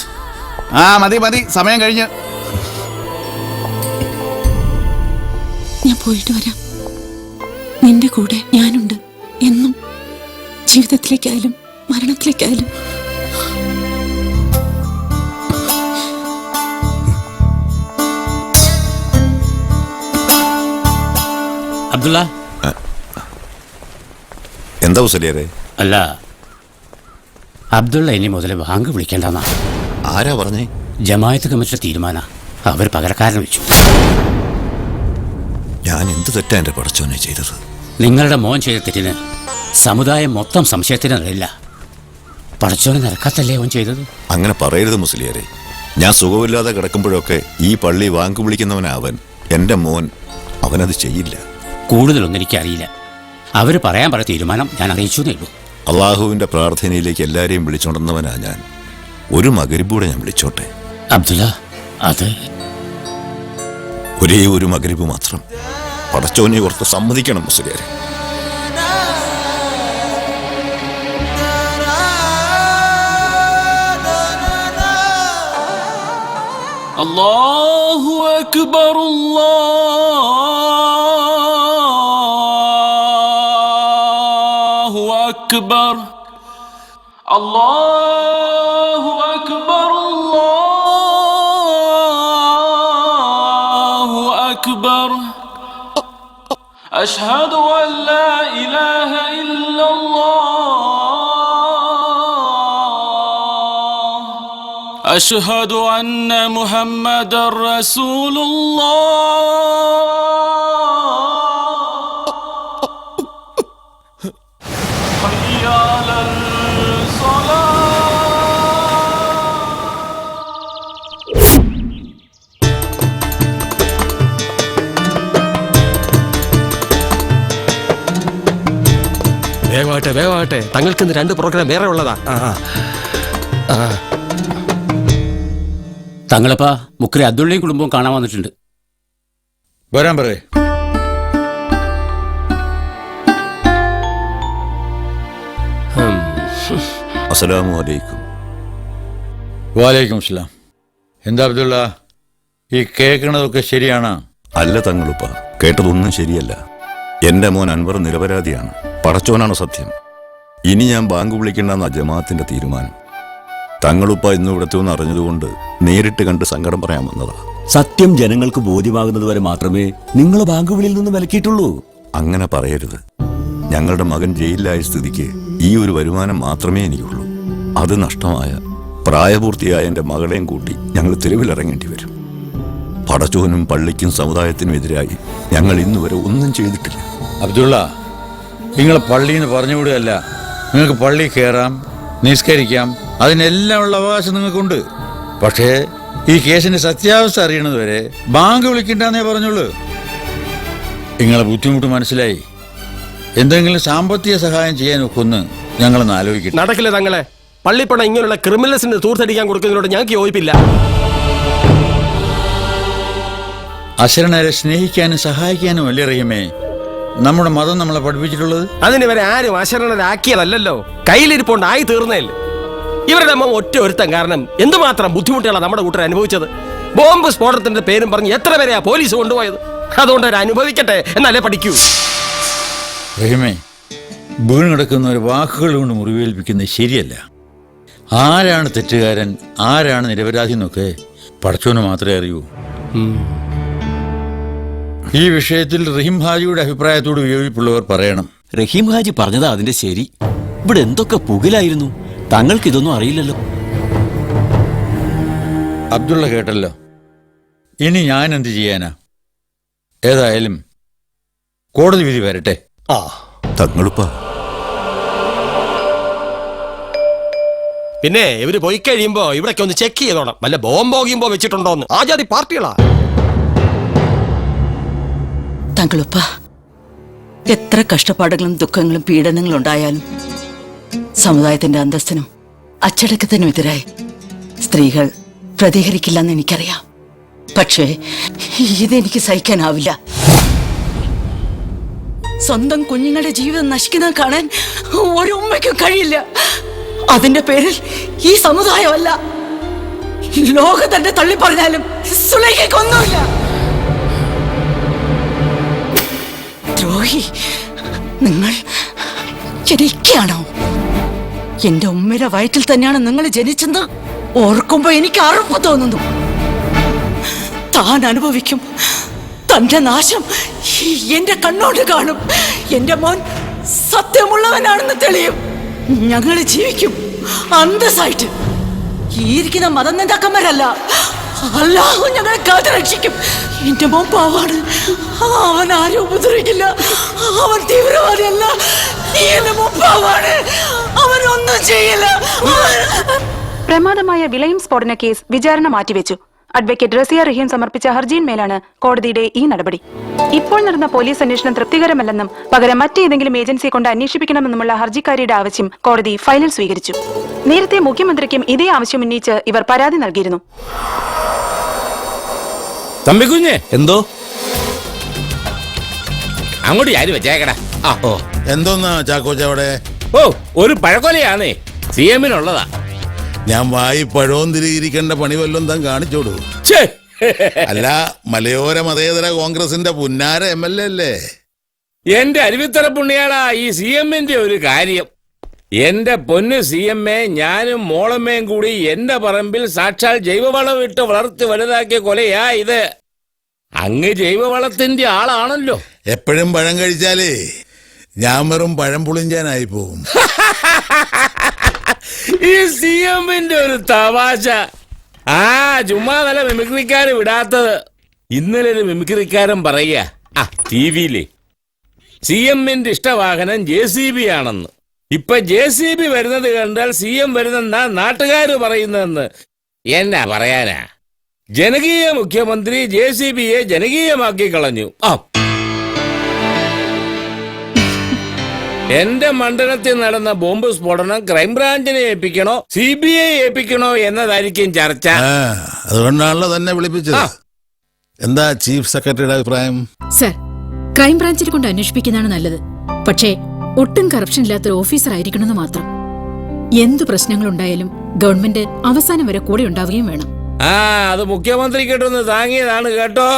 മതി മതി, സമയം കഴിഞ്ഞ്. ഞാൻ പോയിട്ട് വരാം. നിന്റെ കൂടെ ഞാനുണ്ട് എന്നും, ജീവിതത്തിലേക്കായാലും മരണത്തിലേക്കായാലും. അബ്ദുള്ള, എന്താ മുസലിയാരെ? അല്ല, അബ്ദുള്ള ഇനി മുതൽ ബാങ്ക് വിളിക്കേണ്ടെന്നാ. ആരാ പറഞ്ഞേ? ജമായത്ത് കമ്മിറ്റിയുടെ തീരുമാനം. അവർ പകരക്കാരനെ വെച്ചു. ഞാൻ എന്ത് തെറ്റാ എന്റെ പടച്ചോനെ ചെയ്തത്? നിങ്ങളുടെ മോൻ ചെയ്ത തെറ്റിന് സമുദായം മൊത്തം സംശയത്തിന് നിലയില്ല. പടച്ചോനെ നിരക്കാത്തല്ലേ അവൻ ചെയ്തത്? അങ്ങനെ പറയരുത് മുസ്ലിയാരെ. ഞാൻ സുഖമില്ലാതെ കിടക്കുമ്പോഴൊക്കെ ഈ പള്ളി വാങ്കു വിളിക്കുന്നവനാവൻ. എന്റെ മോൻ അവനത് ചെയ്യില്ല. കൂടുതലൊന്നും എനിക്കറിയില്ല. അവർ പറയാൻ പറയ തീരുമാനം ഞാൻ അറിയിച്ചു എന്നേ ഉള്ളൂ. അള്ളാഹുവിന്റെ പ്രാർത്ഥനയിലേക്ക് എല്ലാരെയും വിളിച്ചുകൊണ്ടുവന്നവനാ ഞാൻ. ഒരു മകരിബൂടെ ഞാൻ വിളിച്ചോട്ടെ? അബ്ദുള്ള, അത് ഒരേ ഒരു മകരിബ് മാത്രം. പടച്ചോനെ ഓർത്ത് സമ്മതിക്കണം മുസ്ലിയാരെ. അല്ലാഹു അക്ബർ, അല്ലാഹു അക്ബർ, അല്ലാഹു അക്ബർ, അല്ലാഹു അക്ബർ. അശ്ഹദു അൻ ലാ ഇലാഹ ഇല്ലല്ലാഹ്, അശ്ഹദു അന്ന മുഹമ്മദർ റസൂലുള്ളാഹ്. ഹയ്യ അലൽ സ്വലാത്ത്. വേഗമാകട്ടെ, വേഗമാകട്ടെ. തങ്ങൾക്കിന്ന് 2 പ്രോഗ്രാം വേറെ ഉള്ളതാ. തങ്ങളപ്പ മുക്കരി അബ്ദുള്ളയും കുടുംബവും കാണാൻ വന്നിട്ടുണ്ട്. വരാൻ പറയേ. അസ്സലാമു അലൈക്കും. വാലൈക്കും അസ്സലാം. എന്താ അബ്ദുള്ള, ഈ കേൾക്കണതൊക്കെ ശരിയാണോ? അല്ല തങ്ങളുപ്പ, കേട്ടതൊന്നും ശരിയല്ല. എന്റെ മോൻ അൻവർ നിരപരാധിയാണ്. പടച്ചോനാണ് സത്യം. ഇനി ഞാൻ ബാങ്ക് വിളിക്കണ്ടെന്ന ജമാഅത്തിന്റെ തീരുമാനം. തങ്ങളുപ്പ ഇന്ന് ഇവിടത്തെന്ന് അറിഞ്ഞതുകൊണ്ട് നേരിട്ട് കണ്ട് സങ്കടം പറയാൻ വന്നതാ. സത്യം ജനങ്ങൾക്ക് ബോധ്യമാകുന്നത് വരെ മാത്രമേ നിങ്ങൾ ബാങ്ക് വിളിയിൽ നിന്ന് വിലക്കിയിട്ടുള്ളൂ. അങ്ങനെ പറയരുത്. ഞങ്ങളുടെ മകൻ ജയിലിലായ സ്ഥിതിക്ക് ഈ ഒരു വരുമാനം മാത്രമേ എനിക്കുള്ളൂ. അത് നഷ്ടമായ പ്രായപൂർത്തിയായ എൻ്റെ മകളെയും കൂട്ടി ഞങ്ങൾ തെരുവിലിറങ്ങേണ്ടി വരും. പടച്ചോനും പള്ളിക്കും സമുദായത്തിനും എതിരായി ഞങ്ങൾ ഇന്നുവരെ ഒന്നും ചെയ്തിട്ടില്ല. അബ്ദുള്ള, നിങ്ങളെ പള്ളിന്ന് പറഞ്ഞുവിടുകയല്ല. നിങ്ങൾക്ക് പള്ളി കയറാം, നിസ്കരിക്കാം, അതിനെല്ലാം ഉള്ള അവകാശം നിങ്ങൾക്കുണ്ട്. പക്ഷേ ഈ കേസിന്റെ സത്യാവസ്ഥ അറിയണത് വരെ ബാങ്ക് വിളിക്കണ്ടെന്നേ പറഞ്ഞോളൂ. നിങ്ങളെ ബുദ്ധിമുട്ട് മനസ്സിലായി. എന്തെങ്കിലും സാമ്പത്തിക സഹായം ചെയ്യാൻ ഒക്കൊന്ന് ഞങ്ങളൊന്ന് ആലോചിക്കട്ടെ. നടക്കില്ല തങ്ങളെ. പള്ളിപ്പണം ഇങ്ങനെയുള്ള ക്രിമിനൽസിന് തൂർത്തടിക്കാൻ കൊടുക്കുന്നതിനോട് ഞങ്ങൾക്ക് യോജിപ്പില്ല. അശരണരെ സ്നേഹിക്കാനും സഹായിക്കാനും അല്ലേ റഹീമേ നമ്മുടെ മതം നമ്മളെ പഠിപ്പിച്ചിട്ടുള്ളത്? അതിന് ഇവരെ ആരും അശരണരാക്കിയതല്ലോ, കയ്യിലിരിപ്പുണ്ടായി തീർന്നേല്. ഇവരുടെ അമ്മ ഒറ്റ ഒരുത്തൻ കാരണം എന്തുമാത്രം ബുദ്ധിമുട്ടുകളാണ് നമ്മുടെ കൂട്ടർ അനുഭവിച്ചത്. ബോംബ് സ്ഫോടനത്തിന്റെ പേരും പറഞ്ഞ് എത്ര പേരെയാ പോലീസ് കൊണ്ടുപോയത്. അതുകൊണ്ട് അവർ അനുഭവിക്കട്ടെ, എന്നാലേ പഠിക്കൂ. റഹീമേ, വീണ് കിടക്കുന്ന ഒരു വാക്കുകൾ കൊണ്ട് മുറിവേൽപ്പിക്കുന്നത് ശരിയല്ല. ആരാണ് തെറ്റുകാരൻ, ആരാണ് നിരപരാധി എന്നൊക്കെ പടച്ചോന് മാത്രമേ അറിയൂ. ഈ വിഷയത്തിൽ റഹീം ഹാജിയുടെ അഭിപ്രായത്തോട് വിയോജിപ്പുള്ളവർ പറയണം. റഹീം ഹാജി പറഞ്ഞതാ അതിന്റെ ശരി. ഇവിടെ എന്തൊക്കെ പുകിലായിരുന്നു, തങ്ങൾക്ക് ഇതൊന്നും അറിയില്ലല്ലോ. അബ്ദുള്ള കേട്ടല്ലോ, ഇനി ഞാൻ എന്ത് ചെയ്യാനാ? ഏതായാലും കോടതി വിധി വരട്ടെ. തങ്ങളുപ്പാ, പിന്നെ ഇവര് പോയി കഴിയുമ്പോ ഇവിടൊക്കെ ഒന്ന് ചെക്ക് ചെയ്തോണം, വല്ല ബോംബോഗിയുമ്പോ വെച്ചിട്ടുണ്ടോന്ന്. ആജാതി പാർട്ടികളാ. തങ്ങളുപ്പ, എത്ര കഷ്ടപ്പാടുകളും ദുഃഖങ്ങളും പീഡനങ്ങളും ഉണ്ടായാലും സമുദായത്തിന്റെ അന്തസ്സിനും അച്ചടക്കത്തിനും എതിരായി സ്ത്രീകൾ പ്രതികരിക്കില്ലെന്ന് എനിക്കറിയാം. പക്ഷേ ഇതെനിക്ക് സഹിക്കാനാവില്ല. സ്വന്തം കുഞ്ഞുങ്ങളുടെ ജീവിതം നശിക്കുന്നത് കാണാൻ ഒരു ഉമ്മയ്ക്കും കഴിയില്ല. അതിന്റെ പേരിൽ ഈ സമുദായമല്ല, ലോകം തന്നെ തള്ളി പറഞ്ഞാലും സുലൈഖയ്ക്കൊന്നുമില്ല. ദ്രോഹി, നിങ്ങൾ ജനിക്കാണോ? എന്റെ ഉമ്മയുടെ വയറ്റിൽ തന്നെയാണ് നിങ്ങൾ ജനിച്ചെന്ന് ഓർക്കുമ്പോ എനിക്ക് അറുപ്പ് തോന്നുന്നു. താൻ അനുഭവിക്കും, തന്റെ നാശം എന്റെ കണ്ണോട് കാണും. എന്റെ മോൻ സത്യമുള്ളവനാണെന്ന് തെളിയും. ഞങ്ങൾ ജീവിക്കും അന്തസ്സായിട്ട്. ഈ ഇരിക്കുന്ന മതം നേതാക്കന്മാരല്ല, അല്ലാഹു ഞങ്ങളെ കാത്തു രക്ഷിക്കും. എന്റെ മോൻ പാവാണ്, അവൻ ആരും ഉപദ്രവിക്കില്ല. അവൻ തീവ്രവാദിയല്ല. എന്റെ മോൻ പാവാണ്, അവനൊന്നും ചെയ്യില്ല. പ്രമാദമായ വിളയും സ്ഫോടന കേസ് വിചാരണ മാറ്റിവെച്ചു. അഡ്വക്കേറ്റ് റസിയ റഹീം സമർപ്പിച്ച ഹർജിയിന്മേലാണ് കോടതിയുടെ ഈ നടപടി. ഇപ്പോൾ നടന്ന പോലീസ് അന്വേഷണം തൃപ്തികരമല്ലെന്നും പകരം മറ്റേതെങ്കിലും ഏജൻസിയെ കൊണ്ട് അന്വേഷിപ്പിക്കണമെന്നുമുള്ള ഹർജിക്കാരിയുടെ ആവശ്യം കോടതി ഫയലിൽ സ്വീകരിച്ചു. നേരത്തെ മുഖ്യമന്ത്രിക്കും ഇതേ ആവശ്യം ഉന്നയിച്ച് ഇവർ പരാതി നൽകിയിരുന്നു. തമ്പിക്കുഞ്ഞെ, എന്തോ അങ്ങോട്ട് ആര് വെച്ചേക്കടാ. എന്തോന്നാ ചാക്കോച്ചവിടെ? ഒരു പഴക്കൊലയാണേ, CM-നുള്ളതാ. ഞാൻ വായി പഴവും തിരിയിരിക്കേണ്ട പണി വല്ലതും താൻ കാണിച്ചോടൂ. അല്ല, മലയോര മതേതര കോൺഗ്രസിന്റെ പുന്നാര MLA അല്ലേ? എന്റെ അരുവിത്തറ പുണ്യാടാ ഈ CM-ന്റെ ഒരു കാര്യം. എന്റെ പൊന്ന് CM-എ, ഞാനും മോളമ്മയും കൂടി എന്റെ പറമ്പിൽ സാക്ഷാൽ ജൈവവളം ഇട്ട് വളർത്തി വലുതാക്കിയ കൊലയാ ഇത്. അങ്ങ് ജൈവവളത്തിന്റെ ആളാണല്ലോ. എപ്പോഴും പഴം കഴിച്ചാലേ ഞാൻ വെറും പഴം പുളിഞ്ചാനായി പോവും. ഈ CM-ന്റെ ഒരു തമാശ. ചുമ്മാ നല്ല മിമിക്രിക്കാര് വിടാത്തത്. ഇന്നലെ ഒരു മിമിക്രിക്കാരൻ പറയുക TV-യില് CM-ന്റെ ഇഷ്ടവാഹനം JCB ആണെന്ന്. ഇപ്പൊ JCB വരുന്നത് കണ്ടാൽ CM വരുന്നെന്നാ നാട്ടുകാര് പറയുന്നതെന്ന്. എന്നാ പറയാനാ? ജനകീയ മുഖ്യമന്ത്രി JCB-യെ ജനകീയമാക്കി കളഞ്ഞു. എന്റെ മണ്ഡലത്തിൽ നടന്ന ബോംബ് സ്ഫോടനം ക്രൈംബ്രാഞ്ചിനെ ഏൽപ്പിക്കണോ CBI ഏൽപ്പിക്കണോ എന്നതായിരിക്കും ചർച്ച. അതുകൊണ്ടാണല്ലോ തന്നെ വിളിപ്പിച്ചത്. എന്താ ചീഫ് സെക്രട്ടറിയുടെ അഭിപ്രായം? സർ, ക്രൈംബ്രാഞ്ചിനെ കൊണ്ട് അന്വേഷിപ്പിക്കുന്നതാണ് നല്ലത്. പക്ഷേ ഒട്ടും കറപ്ഷൻ ഇല്ലാത്തൊരു ഓഫീസർ ആയിരിക്കണമെന്ന് മാത്രം. എന്തു പ്രശ്നങ്ങളുണ്ടായാലും ഗവൺമെന്റ് അവസാനം വരെ കൂടെ ഉണ്ടാവുകയും വേണം. അത് മുഖ്യമന്ത്രി കേട്ടൊന്ന് താങ്ങിയതാണ് കേട്ടോ.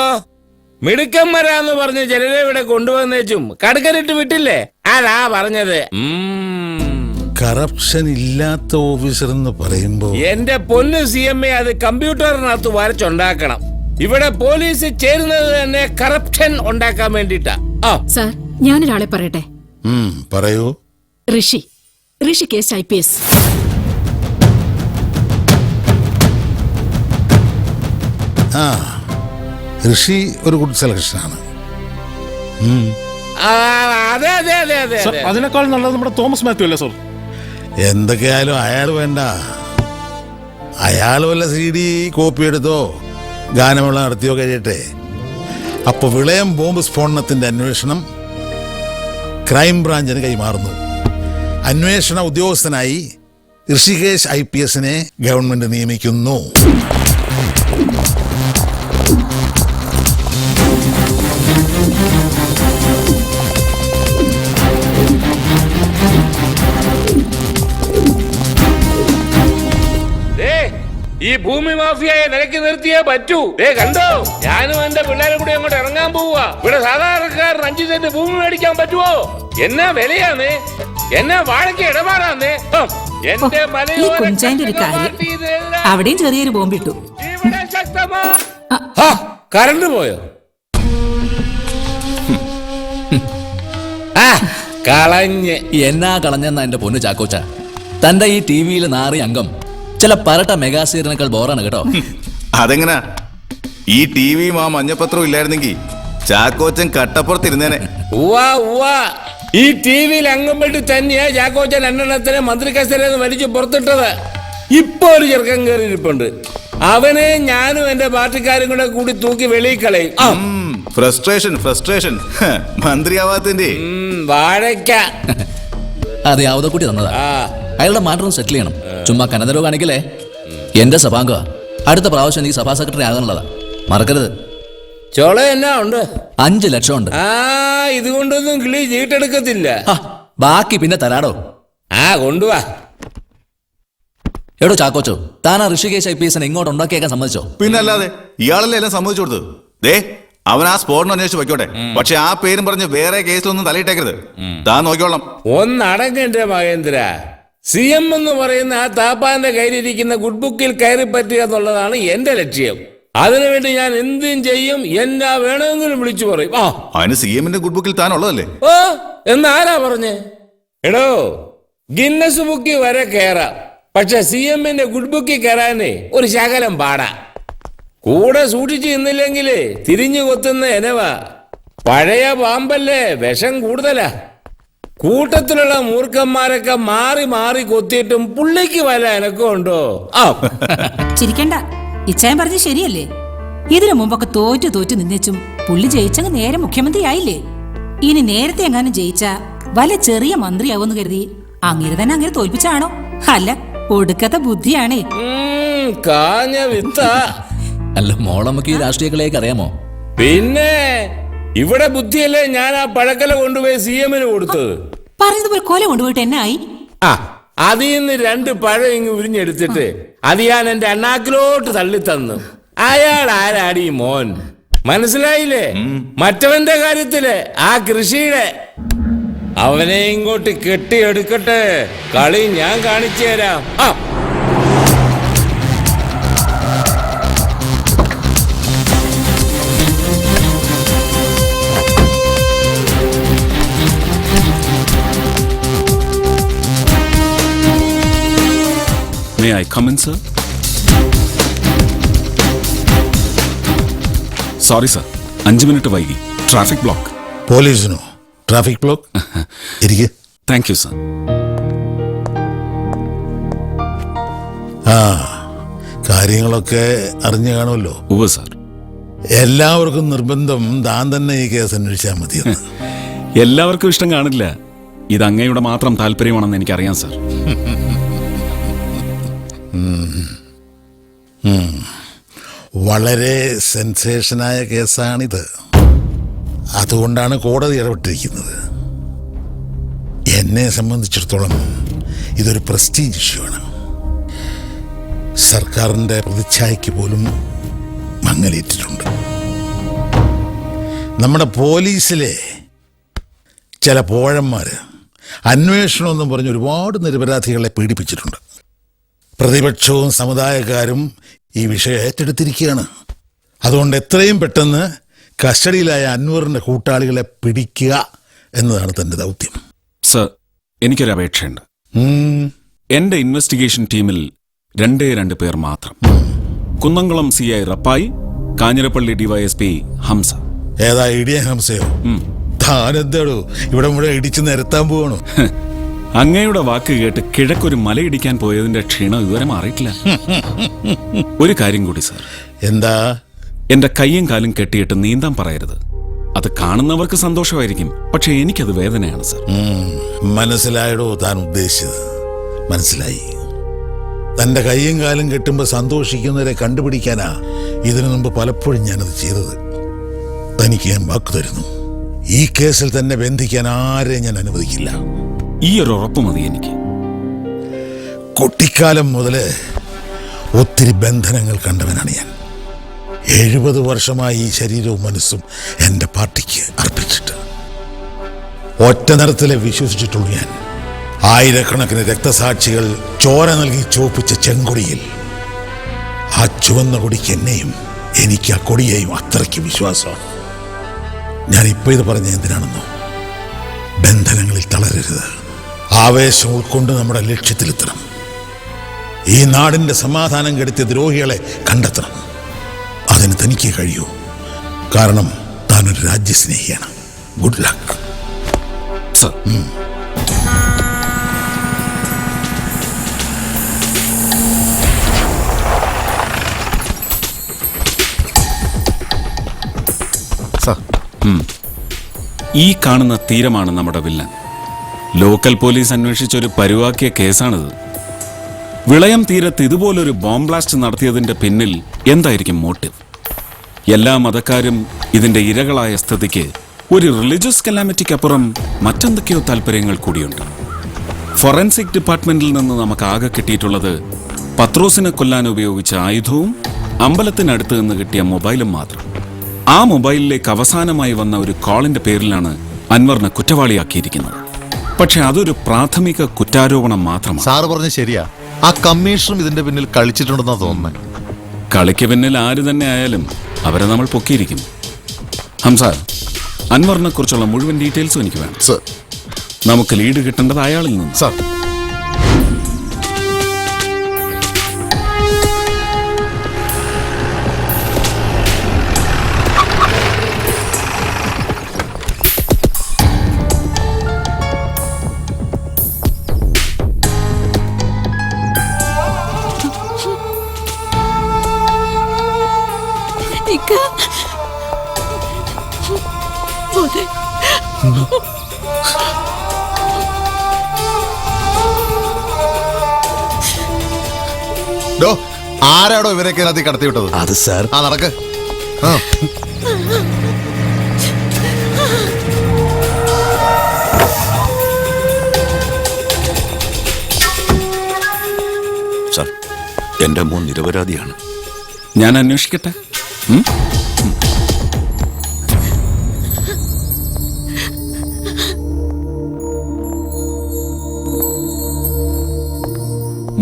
മിടുക്കന്മാരാന്ന് പറഞ്ഞ് ചിലരെ ഇവിടെ കൊണ്ടുവന്നേച്ചും കടുക്കനിട്ട് വിട്ടില്ലേ? അതാ പറഞ്ഞത്. കറപ്ഷൻ ഇല്ലാത്ത ഓഫീസർ എന്ന് പറയുമ്പോ എന്റെ പൊന്ന് CM-എ, അത് കമ്പ്യൂട്ടറിനകത്ത് വരച്ചുണ്ടാക്കണം. ഇവിടെ പോലീസ് ചേരുന്നത് തന്നെ കറപ്ഷൻ ഉണ്ടാക്കാൻ വേണ്ടിട്ടാ. സർ, ഞാനൊരാളെ പറയട്ടെ. പറയൂ. ഋഷികേശ് IPS. ഋഷി ഒരു ഗുഡ് സെലക്ഷനാണ്. അതിനേക്കാൾ നല്ലത് നമ്മുടെ തോമസ് മാത്യു അല്ലേ സർ? എന്തൊക്കെയായാലും അയാൾ വേണ്ട. അയാൾ വല്ല CD കോപ്പി എടുത്തോ ഗാനമേള നടത്തിയോ കഴിയട്ടെ. അപ്പൊ വിളയം ബോംബ് സ്ഫോടനത്തിന്റെ അന്വേഷണം ക്രൈംബ്രാഞ്ചിന് കൈമാറുന്നു. അന്വേഷണ ഉദ്യോഗസ്ഥനായി ഋഷികേശ് IPSനെ ഗവൺമെന്റ് നിയമിക്കുന്നു. ഈ ഭൂമി മാഫിയയെ നിലയ്ക്ക് നിർത്തിയേ പറ്റൂ. കണ്ടോ, ഞാനും എന്റെ പിള്ളേരും കൂടി അങ്ങോട്ട് ഇറങ്ങാൻ പോവുക. ഇവിടെ സാധാരണക്കാരൻ 5 സെന്റ് ഭൂമി മേടിക്കാൻ പറ്റുമോ? എന്നാ വിലയാന്ന്, എന്നാ വാഴയ്ക്ക് ഇടപാടാന്ന്. എന്റെ അവിടെയും ചെറിയൊരു ബോംബിട്ടു. കറണ്ട് പോയോ? കളഞ്ഞ് എന്നാ കളഞ്ഞെന്നാ എന്റെ പൊന്നു ചാക്കോച്ച. തന്റെ ഈ TV-യിൽ നാറി അംഗം ചില പരട്ട മെഗാസീരിനേക്കാൾ ബോറാണ് കേട്ടോ. അതെങ്ങനാ? ഈ ടിവിയും ആ മഞ്ഞപ്പത്രവും ഇല്ലായിരുന്നെങ്കിൽ ചാക്കോച്ചൻ കട്ടപ്പുറത്തിരുന്നേനെ. ഈ TV-യിൽ അംഗം പെട്ടി തന്നെയാ ചാക്കോച്ചൻ രണ്ടെണ്ണത്തിന് മന്ത്രി കസേരന്ന് വലിച്ചു പുറത്തിട്ടത്. ഇപ്പൊ ഒരു ചെറുക്കൻ കയറിയിരിപ്പുണ്ട്. അവനെ ഞാനും എന്റെ പാർട്ടിക്കാരും കൂടി തൂക്കി വെളിയിൽ കളയും. ഫ്രസ്ട്രേഷൻ മന്ത്രിയാവാത്തിന്റെ വാഴയ്ക്ക അതെ യാവതക്കുട്ടി തന്നതാ. അയാളുടെ മാറ്റം സെറ്റിൽ ചെയ്യണം. ചുമ്മാ കനതരോ കാണിക്കലേ. എന്റെ സഭാംഗ അടുത്ത പ്രാവശ്യം എനിക്ക് സഭാ സെക്രട്ടറി ആകാനുള്ളതാ, മറക്കരുത്. ചോള എന്നാ ഉണ്ട്? 5 ലക്ഷം ഉണ്ട്. ഇതുകൊണ്ടൊന്നും കിളി ചീട്ടെടുക്കത്തില്ല. ബാക്കി പിന്നെ തരാടോ. കൊണ്ടുവാ. എടോ ചാക്കോച്ചോ, താനാ ഋഷികേശ് IPSനെ ഇങ്ങോട്ട് ഉണ്ടാക്കിയേക്കാൻ സമ്മതിച്ചോ? പിന്നെ അല്ലാതെ ഇയാളല്ലേ എല്ലാം സമ്മതിച്ചു കൊടുത്തത്. ദേ അവൻ ആ സ്പോട്ടിന് അന്വേഷിച്ച് വെക്കോട്ടെ. പക്ഷെ ആ പേരും പറഞ്ഞ് വേറെ കേസിലൊന്നും തലയിട്ടേക്കരുത്. താൻ നോക്കിക്കോളാം. ഒന്നടങ്ങന്റെ മഹേന്ദ്ര. CM എന്ന് പറയുന്ന ആ താപ്പാന്റെ കയ്യിലിരിക്കുന്ന ഗുഡ് ബുക്കിൽ കയറി പറ്റുക എന്നുള്ളതാണ് എന്റെ ലക്ഷ്യം. അതിനുവേണ്ടി ഞാൻ എന്തും ചെയ്യും. എന്നാ വേണമെങ്കിലും വിളിച്ചു പറയും. അതിന് CM-ന്റെ ഗുഡ് ബുക്കിൽ താൻ ഉള്ളതല്ലേ? എന്നാരാ പറഞ്ഞേ? എടോ, ഗിന്നസ് ബുക്കിൽ വരെ കയറാം. പക്ഷെ CM-ന്റെ ഗുഡ് ബുക്കിൽ കയറാനേ ഒരു ശകലം പാടാ. കൂടെ സൂക്ഷിച്ചു നിന്നില്ലെങ്കിലേ തിരിഞ്ഞു കൊത്തുന്ന എനവാ. പഴയ പാമ്പല്ലേ, വിഷം കൂടുതലാ. കൂട്ടത്തിലുള്ള മൂർഖന്മാരൊക്കെ മാറി മാറി കൊത്തിയിട്ടും പുള്ളിക്ക് വല്ല എനക്കും ഉണ്ടോ? ചിരിക്കണ്ട, ഇച്ചായം പറഞ്ഞ ശരിയല്ലേ. ഇതിനു മുമ്പൊക്കെ തോറ്റു നിന്നേച്ചും പുള്ളി ജയിച്ചങ്ങ് നേരെ മുഖ്യമന്ത്രി ആയില്ലേ. ഇനി നേരത്തെ എങ്ങാനും ജയിച്ച വല്ല ചെറിയ മന്ത്രിയാവെന്ന് കരുതി അങ്ങനെ തന്നെ അങ്ങനെ തോൽപ്പിച്ചാണോ? അല്ല, ഒടുക്കത്തെ ബുദ്ധിയാണേ. കാഞ്ഞ വിത്ത. അല്ല മോളമ്മക്ക് ഈ രാഷ്ട്രീയ കളിയൊക്കെ അറിയാമോ? പിന്നെ ഇവിടെ ബുദ്ധിയല്ലേ ഞാൻ ആ പഴക്കല കൊണ്ടുപോയി CM-ന് കൊടുത്തത്. പറഞ്ഞതുപോലെ കൊല കൊണ്ടുപോയിട്ട് എന്നായി? അതിൽ നിന്ന് 2 പഴം ഇങ്ങ് ഉരിഞ്ഞെടുത്തിട്ട് അത് ഞാൻ എന്റെ അണ്ണാക്കിലോട്ട് തള്ളിത്തന്നു. അയാൾ ആരാടി മോൻ? മനസ്സിലായില്ലേ? മറ്റവന്റെ കാര്യത്തില് ആ കൃഷിയുടെ. അവനെ ഇങ്ങോട്ട് കെട്ടിയെടുക്കട്ടെ, കളി ഞാൻ കാണിച്ചു തരാം. May I come in, sir? Sorry, sir. 5 minute വൈകി. Traffic block. പോലീസിനോ? Traffic block? ഇരിക്കെ. Thank you, sir. കാര്യങ്ങളൊക്കെ അറിഞ്ഞു കാണുമല്ലോ. ഉവ്വ് സർ. എല്ലാവർക്കും നിർബന്ധം താൻ തന്നെ ഈ കേസ് അന്വേഷിച്ചാൽ മതിയെന്ന്. എല്ലാവർക്കും ഇഷ്ടം കാണില്ല. ഇത് അങ്ങയുടെ മാത്രം താല്പര്യമാണെന്ന് എനിക്കറിയാം, സർ. വളരെ സെൻസേഷനായ കേസാണിത്. അതുകൊണ്ടാണ് കോടതി ഇടപെട്ടിരിക്കുന്നത്. എന്നെ സംബന്ധിച്ചിടത്തോളം ഇതൊരു പ്രസ്റ്റീജ് ഇഷ്യൂ ആണ്. സർക്കാരിൻ്റെ പ്രതിച്ഛായയ്ക്ക് പോലും മങ്ങലേറ്റിട്ടുണ്ട്. നമ്മുടെ പോലീസിലെ ചില പോഴന്മാർ അന്വേഷണമെന്നും പറഞ്ഞ് ഒരുപാട് നിരപരാധികളെ പീഡിപ്പിച്ചിട്ടുണ്ട്. പ്രതിപക്ഷവും സമുദായക്കാരും ഈ വിഷയം ഏറ്റെടുത്തിരിക്കുകയാണ്. അതുകൊണ്ട് എത്രയും പെട്ടെന്ന് കസ്റ്റഡിയിലായ അൻവറിന്റെ കൂട്ടാളികളെ പിടിക്കുക എന്നതാണ് തന്റെ ദൗത്യം. സർ, എനിക്കൊരു അപേക്ഷയുണ്ട്. എന്റെ ഇൻവെസ്റ്റിഗേഷൻ ടീമിൽ 2 പേർ മാത്രം. Kunnamkulam CI Rappai, Kanjirappally DYSP Hamza. ഏതാ ഇടിയൻ ഹംസയോ? താനെന്താടോ ഇവിടെ മുഴുവൻ ഇടിച്ചു നിരത്താൻ പോവാണോ? അങ്ങയുടെ വാക്ക് കേട്ട് കിഴക്കൊരു മലയിടിക്കാൻ പോയതിന്റെ ക്ഷീണം ഇതുവരെ മാറിയിട്ടില്ല. ഒരു കാര്യം കൂടി സർ. എന്താ? എന്റെ കയ്യും കാലും കെട്ടിയിട്ട് നീന്താൻ പറയരുത്. അത് കാണുന്നവർക്ക് സന്തോഷമായിരിക്കും, പക്ഷെ എനിക്കത് വേദനയാണ് സർ. മനസ്സിലായടോ താൻ ഉദ്ദേശിച്ചത്. മനസ്സിലായി. തൻ്റെ കൈയും കാലും കെട്ടുമ്പോൾ സന്തോഷിക്കുന്നവരെ കണ്ടുപിടിക്കാനാ ഇതിനു മുമ്പ് പലപ്പോഴും ഞാനത് ചെയ്തത്. തനിക്ക് ഞാൻ വാക്ക് തരുന്നു, ഈ കേസിൽ തന്നെ ബന്ധിക്കാൻ ആരെയും ഞാൻ അനുവദിക്കില്ല. ഈ ഒരു ഉറപ്പ് മതി എനിക്ക്. കുട്ടിക്കാലം മുതല് ഒത്തിരി ബന്ധനങ്ങൾ കണ്ടവനാണ് ഞാൻ. 70 വർഷമായി ഈ ശരീരവും മനസ്സും എൻ്റെ പാർട്ടിക്ക് അർപ്പിച്ചിട്ട് ഒറ്റ നിറത്തിലെ വിശ്വസിച്ചിട്ടുള്ളൂ ഞാൻ. ആയിരക്കണക്കിന് രക്തസാക്ഷികൾ ചോര നൽകി ചോപ്പിച്ച ചെങ്കൊടിയിൽ ആ ചുവന്ന കൊടിക്ക് എന്നെയും എനിക്ക് ആ കൊടിയെയും അത്രയ്ക്ക് വിശ്വാസമാണ്. ഞാനിപ്പോൾ ഇത് പറഞ്ഞ എന്തിനാണെന്നോ, ബന്ധനങ്ങളിൽ തളരരുത്, ആവേശം ഉൾക്കൊണ്ട് നമ്മുടെ ലക്ഷ്യത്തിലെത്തണം. ഈ നാടിൻ്റെ സമാധാനം കെടുത്തിയ ദ്രോഹികളെ കണ്ടെത്തണം. അതിന് തനിക്ക് കഴിയൂ, കാരണം താനൊരു രാജ്യസ്നേഹിയാണ്. Good luck sir. ഈ കാണുന്ന തീരമാണ് നമ്മുടെ വില്ലൻ. ലോക്കൽ പോലീസ് അന്വേഷിച്ചൊരു പരുവാക്കിയ കേസാണിത്. വിളയം തീരത്ത് ഇതുപോലൊരു ബോംബ് ബ്ലാസ്റ്റ് നടത്തിയതിന്റെ പിന്നിൽ എന്തായിരിക്കും മോട്ടീവ്? എല്ലാ മതക്കാരും ഇതിന്റെ ഇരകളായ സ്ഥിതിക്ക് ഒരു റിലീജിയസ് കലാമിറ്റിക്കപ്പുറം മറ്റെന്തൊക്കെയോ താല്പര്യങ്ങൾ കൂടിയുണ്ട്. ഫോറൻസിക് ഡിപ്പാർട്ട്മെന്റിൽ നിന്ന് നമുക്ക് ആകെ കിട്ടിയിട്ടുള്ളത് പത്രോസിനെ കൊല്ലാൻ ഉപയോഗിച്ച ആയുധവും അമ്പലത്തിനടുത്ത് നിന്ന് കിട്ടിയ മൊബൈലും മാത്രം. ആ മൊബൈലിലേക്ക് അവസാനമായി വന്ന ഒരു കോളിന്റെ പേരിലാണ് അൻവറിനെ കുറ്റവാളിയാക്കിയിരിക്കുന്നത്. പക്ഷെ അതൊരു പ്രാഥമിക കുറ്റാരോപണം മാത്രമാണ്. സാറ് പറഞ്ഞ ശരിയാ, ആ കമ്മീഷണറും ഇതിന്റെ പിന്നിൽ കളിച്ചിട്ടുണ്ടെന്നാ തോന്നുന്നത്. കളിക്ക് പിന്നിൽ ആര് തന്നെ ആയാലും അവരെ നമ്മൾ പൊക്കിയിരിക്കും. ഹംസ, അൻവറിനെ കുറിച്ചുള്ള മുഴുവൻ ഡീറ്റെയിൽസും എനിക്ക് വേണം. സർ, നമുക്ക് ലീഡ് കിട്ടേണ്ടത് അയാളിൽ നിന്ന്. സാർ, ആരാടോ ഇവരൊക്കെ അതിനകത്ത് കടത്തി വിട്ടത്? അത് സാർ. ആ നടക്ക്. സാർ, എന്റെ മോൻ നിരപരാധിയാണ്. ഞാൻ അന്വേഷിക്കട്ടെ.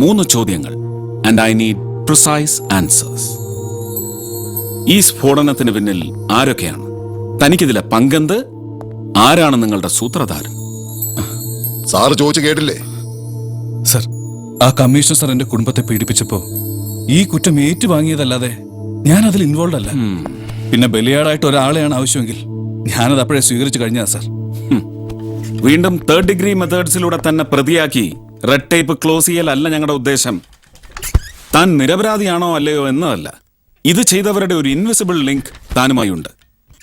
മൂന്ന് ചോദ്യങ്ങൾ, and I need precise answers. ഈ സ്ഫോടനത്തിന് പിന്നിൽ ആരൊക്കെയാണ്? തനിക്കിതിലെ പങ്കെന്ത്? ആരാണ് നിങ്ങളുടെ സൂത്രധാരൻ? സാറ് ചോദിച്ചു കേട്ടില്ലേ? സർ, ആ കമ്മീഷണർ സാർ എന്റെ കുടുംബത്തെ പീഡിപ്പിച്ചപ്പോ ഈ കുറ്റം ഏറ്റുവാങ്ങിയതല്ലാതെ ഞാൻ അതിൽ ഇൻവോൾവ് അല്ല. പിന്നെ ബലിയാടായിട്ട് ഒരാളെയാണ് ആവശ്യമെങ്കിൽ ഞാനത് അപ്പോഴേ സ്വീകരിച്ചു കഴിഞ്ഞാ സർ. വീണ്ടും 3rd ഡിഗ്രി മെത്തേഡ്സിലൂടെ തന്നെ പ്രതിയാക്കി റെഡ് ടേപ്പ് ക്ലോസ് ചെയ്യലല്ല ഞങ്ങളുടെ ഉദ്ദേശം. താൻ നിരപരാധിയാണോ അല്ലയോ എന്നതല്ല, ഇത് ചെയ്തവരുടെ ഒരു ഇൻവിസിബിൾ ലിങ്ക് താനുമായി ഉണ്ട്.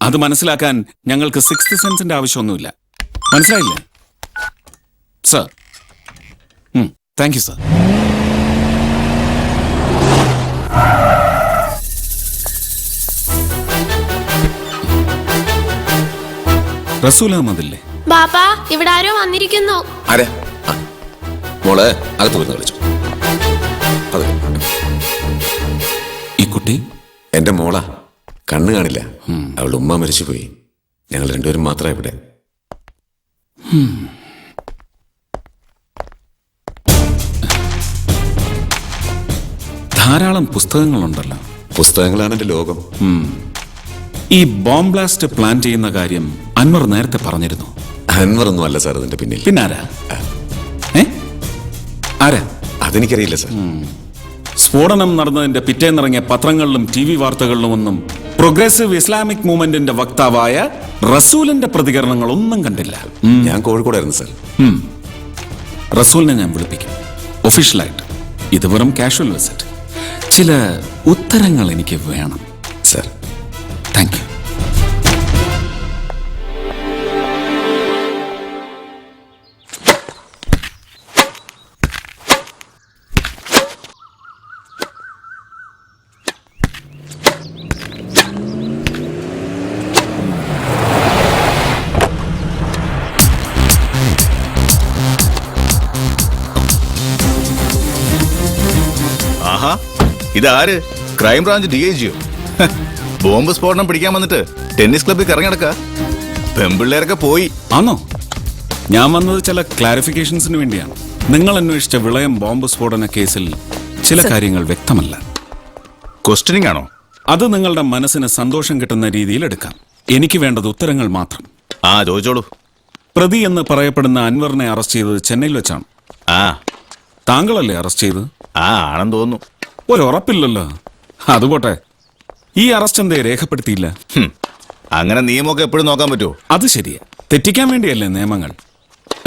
അത് മനസ്സിലാക്കാൻ ഞങ്ങൾക്ക് 6th സെൻസിന്റെ ആവശ്യമൊന്നുമില്ല. മനസ്സിലായില്ലേ സർ? Thank you sir. റസൂൽ അഹമ്മദില്ലേ? ബാപ്പാ, ഇവിടെ ആരോ വന്നിരിക്കുന്നു. ആരെ? മോളെ അകത്ത് വന്ന് കളിച്ചു. ഈ കുട്ടി എന്റെ മോളാ, കണ്ണ് കാണില്ല. അവളുടെ ഉമ്മ മരിച്ചുപോയി. ഞങ്ങൾ രണ്ടുപേരും മാത്രമേ ഇവിടെ. ധാരാളം പുസ്തകങ്ങളുണ്ടല്ലോ. പുസ്തകങ്ങളാണ് എന്റെ ലോകം. ഈ ബോംബ് ബ്ലാസ്റ്റ് പ്ലാൻ ചെയ്യുന്ന കാര്യം അൻവർ നേരത്തെ പറഞ്ഞിരുന്നു. അൻവർ ഒന്നും അല്ല സാർ അതിന്റെ പിന്നിൽ. പിന്നെ ആരാ? ആരാ? അതെനിക്കറിയില്ല സാർ. സ്ഫോടനം നടന്നതിന്റെ പിറ്റേന്നിറങ്ങിയ പത്രങ്ങളിലും TV വാർത്തകളിലും ഒന്നും പ്രോഗ്രസീവ് ഇസ്ലാമിക് മൂവ്മെന്റിന്റെ വക്താവായ റസൂലിന്റെ പ്രതികരണങ്ങളൊന്നും കണ്ടില്ല. ഞാൻ കോഴിക്കോടായിരുന്നു സാർ. റസൂലിനെ ഞാൻ വിളിപ്പിക്കും ഒഫീഷ്യലായിട്ട്. ഇത് വെറും കാഷ്വൽ വിസിറ്റ്. ചില ഉത്തരങ്ങൾ എനിക്ക് വേണം സാർ. Thank you. ഇതാര്? ക്രൈംബ്രാഞ്ച് DIGയോ? ബോംബ് സ്ഫോടനം പിടിക്കാൻ വന്നിട്ട് ടെന്നീസ് ക്ലബ്ബിൽ ഇറങ്ങി നടക്ക. പെമ്പിള്ളേരൊക്കെ പോയി. ആണോ? ഞാൻ വന്നത് ചില ക്ലാരിഫിക്കേഷൻസിന് വേണ്ടിയാണ്. നിങ്ങൾ അന്വേഷിച്ച വിളയം ബോംബ് സ്ഫോടന കേസിൽ ചില കാര്യങ്ങൾ വ്യക്തമല്ല. ക്വസ്റ്റ്യനിങ് ആണോ? അത് നിങ്ങളുടെ മനസ്സിന് സന്തോഷം കിട്ടുന്ന രീതിയിൽ എടുക്കാം. എനിക്ക് വേണ്ടത് ഉത്തരങ്ങൾ മാത്രം. ചോദിച്ചോളൂ. പ്രതി എന്ന് പറയപ്പെടുന്ന അൻവറിനെ അറസ്റ്റ് ചെയ്തത് ചെന്നൈയിൽ വെച്ചാണ്. താങ്കളല്ലേ അറസ്റ്റ് ചെയ്തത്? ആണെന്ന് തോന്നുന്നു. ഒരു ഉറപ്പില്ലല്ലോ. അതുപോട്ടെ, ഈ അറസ്റ്റ് എന്തേ രേഖപ്പെടുത്തിയില്ല? അങ്ങനെ നിയമമൊക്കെ എപ്പോഴും നോക്കാൻ പറ്റുമോ? അത് ശരിയാ. തെറ്റിക്കാൻ വേണ്ടിയല്ലേ നിയമങ്ങൾ.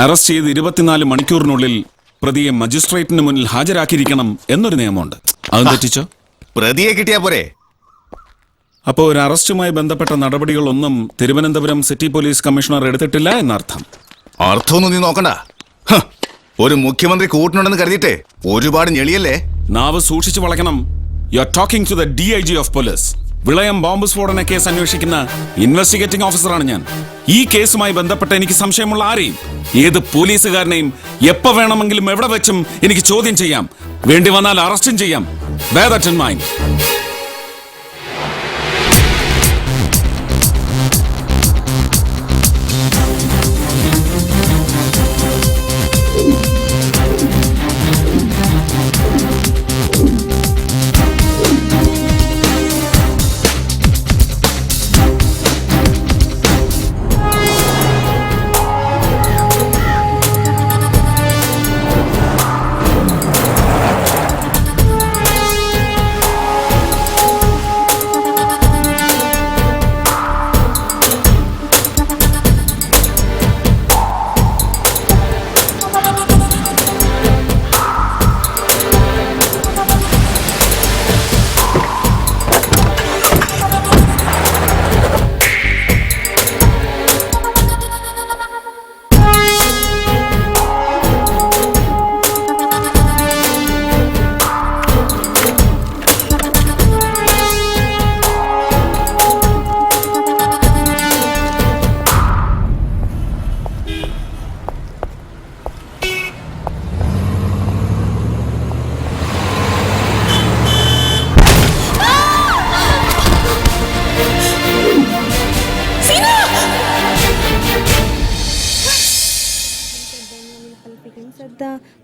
അറസ്റ്റ് ചെയ്ത് 24 മണിക്കൂറിനുള്ളിൽ പ്രതിയെ മജിസ്ട്രേറ്റിന് മുന്നിൽ ഹാജരാക്കിയിരിക്കണം എന്നൊരു നിയമമുണ്ട്. അത് തെറ്റിച്ചോ? പ്രതിയെ കിട്ടിയാ പോരെ? അപ്പോൾ ഒരു അറസ്റ്റുമായി ബന്ധപ്പെട്ട നടപടികളൊന്നും തിരുവനന്തപുരം സിറ്റി പോലീസ് കമ്മീഷണർ എടുത്തിട്ടില്ല എന്നർത്ഥം. അർത്ഥമൊന്നും നീ നോക്കണ്ട. ഒരു മുഖ്യമന്ത്രി കൂട്ടിനുണ്ടെന്ന് കരുതിയിട്ടേ ഒരുപാട് ഞെളിയല്ലേ. നാവ് സൂക്ഷിച്ചു വളയ്ക്കണം. You are talking to the DIG of police. വിളയം ബോംബ് സ്ഫോടന കേസ് അന്വേഷിക്കുന്ന ഇൻവെസ്റ്റിഗേറ്റിംഗ് ഓഫീസറാണ് ഞാൻ. ഈ കേസുമായി ബന്ധപ്പെട്ട് എനിക്ക് സംശയമുള്ള ആരെയും, ഏത് പോലീസുകാരനെയും എപ്പോ വേണമെങ്കിലും എവിടെ വെച്ചും എനിക്ക് ചോദ്യം ചെയ്യാം. വേണ്ടി വന്നാൽ അറസ്റ്റും ചെയ്യാം. Bear that in mind.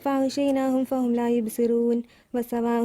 فأغشيناهم فهم لا يبصرون وسواء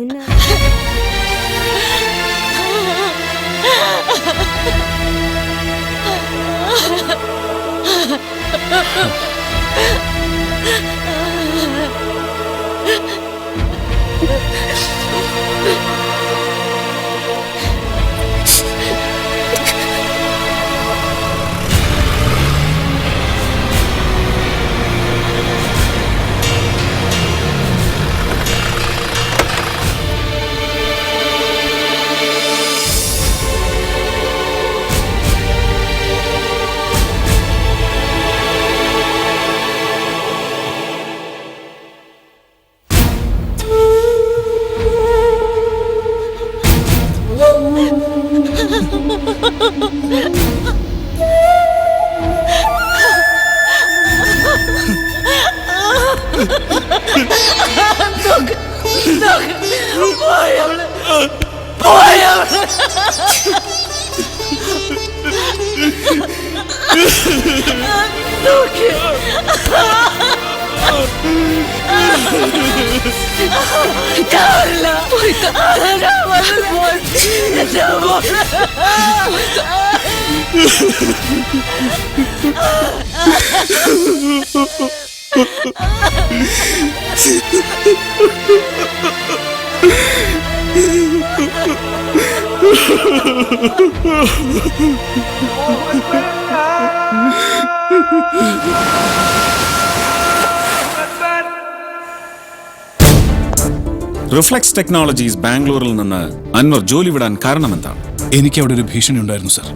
reflex technologies ബാംഗ്ലൂരിൽ നിന്ന് അൻവർ ജോലി വിടാൻ കാരണമെന്താണ്? എനിക്ക് അവിടെ ഒരു ഭീഷണി ഉണ്ടായിരുന്നു സർ.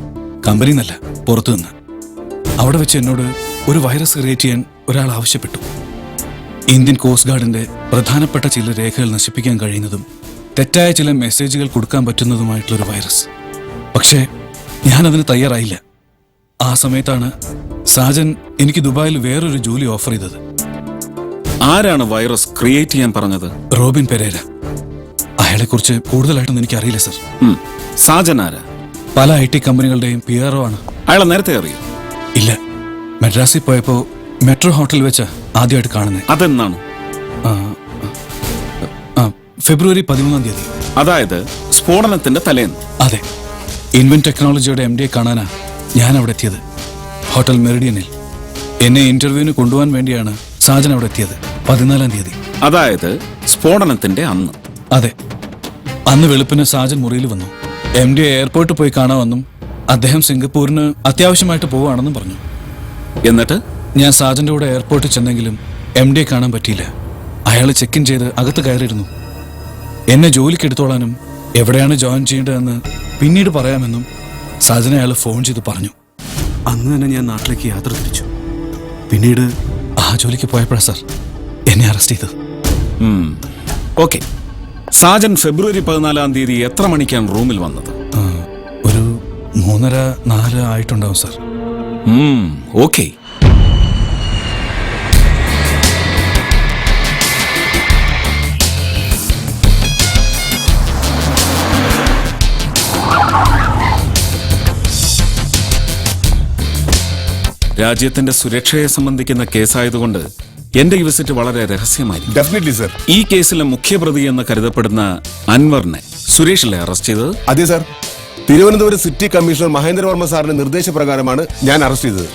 കമ്പനി എന്നല്ല, പുറത്തുനിന്ന്. അവിടെ വെച്ച് എന്നോട് ഒരു വൈറസ് ക്രിയേറ്റ് ചെയ്യാൻ ഒരാൾ ആവശ്യപ്പെട്ടു. ഇന്ത്യൻ കോസ്റ്റ് ഗാർഡിന്റെ പ്രധാനപ്പെട്ട ചില രേഖകൾ നശിപ്പിക്കാൻ കഴിയുന്നതും തെറ്റായ ചില മെസ്സേജുകൾ കൊടുക്കാൻ പറ്റുന്നതുമായിട്ടുള്ളൊരു വൈറസ്. പക്ഷേ ഞാനതിന് തയ്യാറായില്ല. ആ സമയത്താണ് സാജൻ എനിക്ക് ദുബായിൽ വേറൊരു ജോലി ഓഫർ ചെയ്തത്. ആരാണ് വൈറസ് ക്രിയേറ്റ് ചെയ്യാൻ പറഞ്ഞത്? Robin Pereira. അയാളെക്കുറിച്ച് കൂടുതലായിട്ടൊന്നും എനിക്കറിയില്ല സർ. സാജൻ ആരാ? പല IT കമ്പനികളുടെയും PRO ആണ്. അയാളെ നേരത്തെ അറിയാം? ഇല്ല, മദ്രാസിൽ പോയപ്പോൾ മെട്രോ ഹോട്ടൽ വെച്ച് ആദ്യമായിട്ട് കാണുന്നത്. അതെന്നാണ്? ഫെബ്രുവരി 13 അതായത് സ്ഫോടനത്തിന്റെ തലേന്ന്. അതെ, ഇൻവെൻ ടെക്നോളജിയുടെ MD കാണാനാ ഞാൻ അവിടെ എത്തിയത്. ഹോട്ടൽ മെറിഡിയനിൽ എന്നെ ഇന്റർവ്യൂവിന് കൊണ്ടുപോകാൻ വേണ്ടിയാണ് സാജൻ അവിടെ എത്തിയത്. 14 അതായത് സ്ഫോടനത്തിന്റെ അന്ന്. അതെ, അന്ന് വെളുപ്പിന് സാജൻ മുറിയിൽ വന്നു. MD എയർപോർട്ടിൽ പോയി കാണാമെന്നും അദ്ദേഹം സിംഗപ്പൂരിന് അത്യാവശ്യമായിട്ട് പോവുകയാണെന്നും പറഞ്ഞു. എന്നിട്ട് ഞാൻ സാജന്റെ കൂടെ എയർപോർട്ടിൽ ചെന്നെങ്കിലും MD കാണാൻ പറ്റിയില്ല. അയാൾ ചെക്ക് ഇൻ ചെയ്ത് അകത്ത് കയറിയിരുന്നു. എന്നെ ജോലിക്ക് എടുത്തോളാനും എവിടെയാണ് ജോയിൻ ചെയ്യേണ്ടതെന്ന് പിന്നീട് പറയാമെന്നും സാജനെ അയാൾ ഫോൺ ചെയ്ത് പറഞ്ഞു. അന്ന് തന്നെ ഞാൻ നാട്ടിലേക്ക് യാത്ര തിരിച്ചു. പിന്നീട് ആ ജോലിക്ക് പോയപ്പോഴാണ് സാർ എന്നെ അറസ്റ്റ് ചെയ്തത്. ഓക്കെ, സാജൻ ഫെബ്രുവരി 14 എത്ര മണിക്കാണ് റൂമിൽ വന്നത്? ഒരു 3:30-4 ആയിട്ടുണ്ടാവും സാർ. ഓക്കെ. രാജ്യത്തിന്റെ സുരക്ഷയെ സംബന്ധിക്കുന്ന കേസായതുകൊണ്ട് എന്റെ ഈ വിസിറ്റ് വളരെ രഹസ്യമായിരിക്കും. Definitely sir. ഈ കേസിലെ മുഖ്യപ്രതി എന്ന് കരുതപ്പെടുന്ന അൻവറിനെ സുരേഷിലെ അറസ്റ്റ് ചെയ്തത്? അതെ sir. Thiruvananthapuram city commissioner Mahendra Varma സാറിന്റെ നിർദ്ദേശപ്രകാരമാണ് ഞാൻ അറസ്റ്റ് ചെയ്തത്.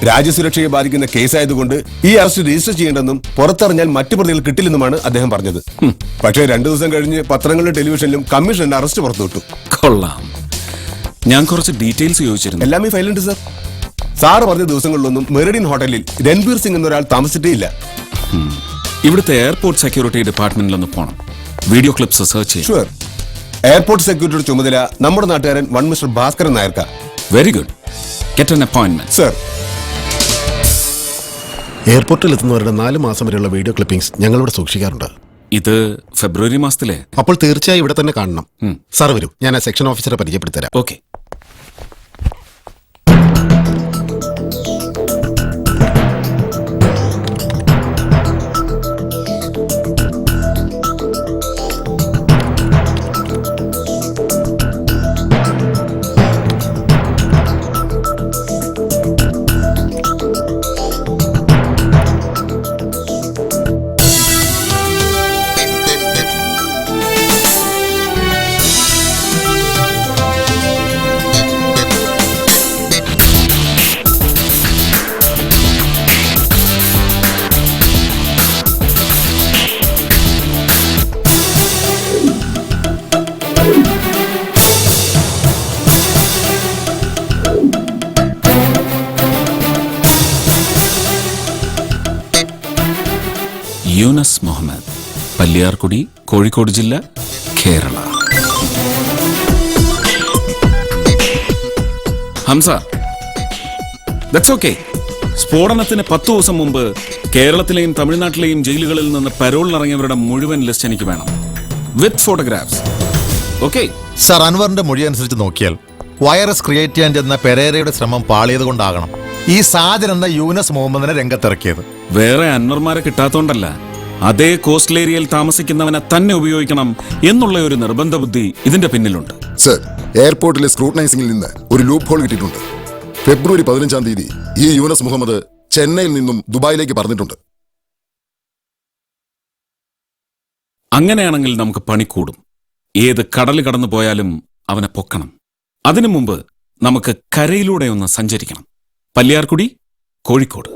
രാജ്യസുരക്ഷയെ ബാധിക്കുന്ന കേസായതുകൊണ്ട് ഈ അറസ്റ്റ് രജിസ്റ്റർ ചെയ്യേണ്ടെന്നും പുറത്തറിഞ്ഞാൽ മറ്റു പ്രതികൾ കിട്ടില്ലെന്നുമാണ് അദ്ദേഹം പറഞ്ഞത്. പക്ഷേ 2 ദിവസം കഴിഞ്ഞ് പത്രങ്ങളിലും ടെലിവിഷനിലും കമ്മീഷണറുടെ അറസ്റ്റ് പുറത്തുവിട്ടു. കൊള്ളാം. ഞാൻ കുറച്ച് ഡീറ്റെയിൽസ് ചോദിച്ചിരുന്നു. എല്ലാം ഈ ഫയലുണ്ട് സർ. സാറ് പറഞ്ഞ ദിവസങ്ങളിലൊന്നും മെറിഡിയൻ ഹോട്ടലിൽ രൺബീർ സിംഗ് എന്നൊരാൾ താമസിച്ചിട്ടേ ഇല്ല. ഇവിടുത്തെ എയർപോർട്ട് സെക്യൂരിറ്റി ഡിപ്പാർട്ട്മെന്റിലൊന്ന് പോണം. വീഡിയോ ക്ലിപ്സ് സെർച്ച് ചെയ്യും. ഷുവർ. എയർപോർട്ട് സെക്യൂരിറ്റിയുടെ ചുമതല നമ്മുടെ നാട്ടുകാരൻ മിസ്റ്റർ ഭാസ്കരൻ നായർക്ക. Very good. Get an appointment. Sir. എയർപോർട്ടിൽ എത്തുന്നവരുടെ 4 മാസം വരെയുള്ള വീഡിയോ ക്ലിപ്പിംഗ്സ് ഞങ്ങളിവിടെ സൂക്ഷിക്കാറുണ്ട്. ഇത് ഫെബ്രുവരി മാസത്തിലെ? അപ്പോൾ തീർച്ചയായും ഇവിടെ തന്നെ കാണണം. സാർ വരൂ, ഞാൻ ആ സെക്ഷൻ ഓഫീസറെ പരിചയപ്പെടുത്തരാം. ഓക്കെ. യൂനസ് മുഹമ്മദ്, പല്ലിയാർകുടി, കോഴിക്കോട് ജില്ല, കേരള. Hamza, that's okay. സ്ഫോടനത്തിന് 10 ദിവസം മുമ്പ് കേരളത്തിലെയും തമിഴ്നാട്ടിലെയും ജയിലുകളിൽ നിന്ന് പരോളിനിറങ്ങിയവരുടെ മുഴുവൻ ലിസ്റ്റ് എനിക്ക് വേണം, വിത്ത് ഫോട്ടോഗ്രാഫ്സ്. Okay sir. അൻവറിന്റെ മൊഴി അനുസരിച്ച് നോക്കിയാൽ വൈറസ് ക്രിയേറ്റ് ചെയ്യാൻ ചെന്ന പെരേരയുടെ ശ്രമം പാളിയത് കൊണ്ടാകണം ഈ സാജൻ എന്ന യൂനസ് മുഹമ്മദിനെ രംഗത്തിറക്കിയത്. വേറെ അൻവർമാരെ കിട്ടാത്തോണ്ടല്ല, അതേ കോസ്റ്റൽ ഏരിയയിൽ താമസിക്കുന്നവനെ തന്നെ ഉപയോഗിക്കണം എന്നുള്ള ഒരു നിർബന്ധ ബുദ്ധി ഇതിന്റെ പിന്നിലുണ്ട്. സർ, എയർപോർട്ടിലെ സ്ക്രൂട്ടനൈസിംഗിൽ നിന്ന് ഒരു ലൂപ്പ് ഹോൾ കിട്ടിയിട്ടുണ്ട്. ഫെബ്രുവരി 15 ഈ യൂനസ് മുഹമ്മദ് ചെന്നൈയിൽ നിന്നും ദുബായിലേക്ക് പറഞ്ഞിട്ടുണ്ട്. അങ്ങനെയാണെങ്കിൽ നമുക്ക് പണി കൂടും. ഏത് കടൽ കടന്നു പോയാലും അവനെ പൊക്കണം. അതിനു മുമ്പ് നമുക്ക് കരയിലൂടെ ഒന്ന് സഞ്ചരിക്കണം. പല്ലിയാർകുടി, കോഴിക്കോട്.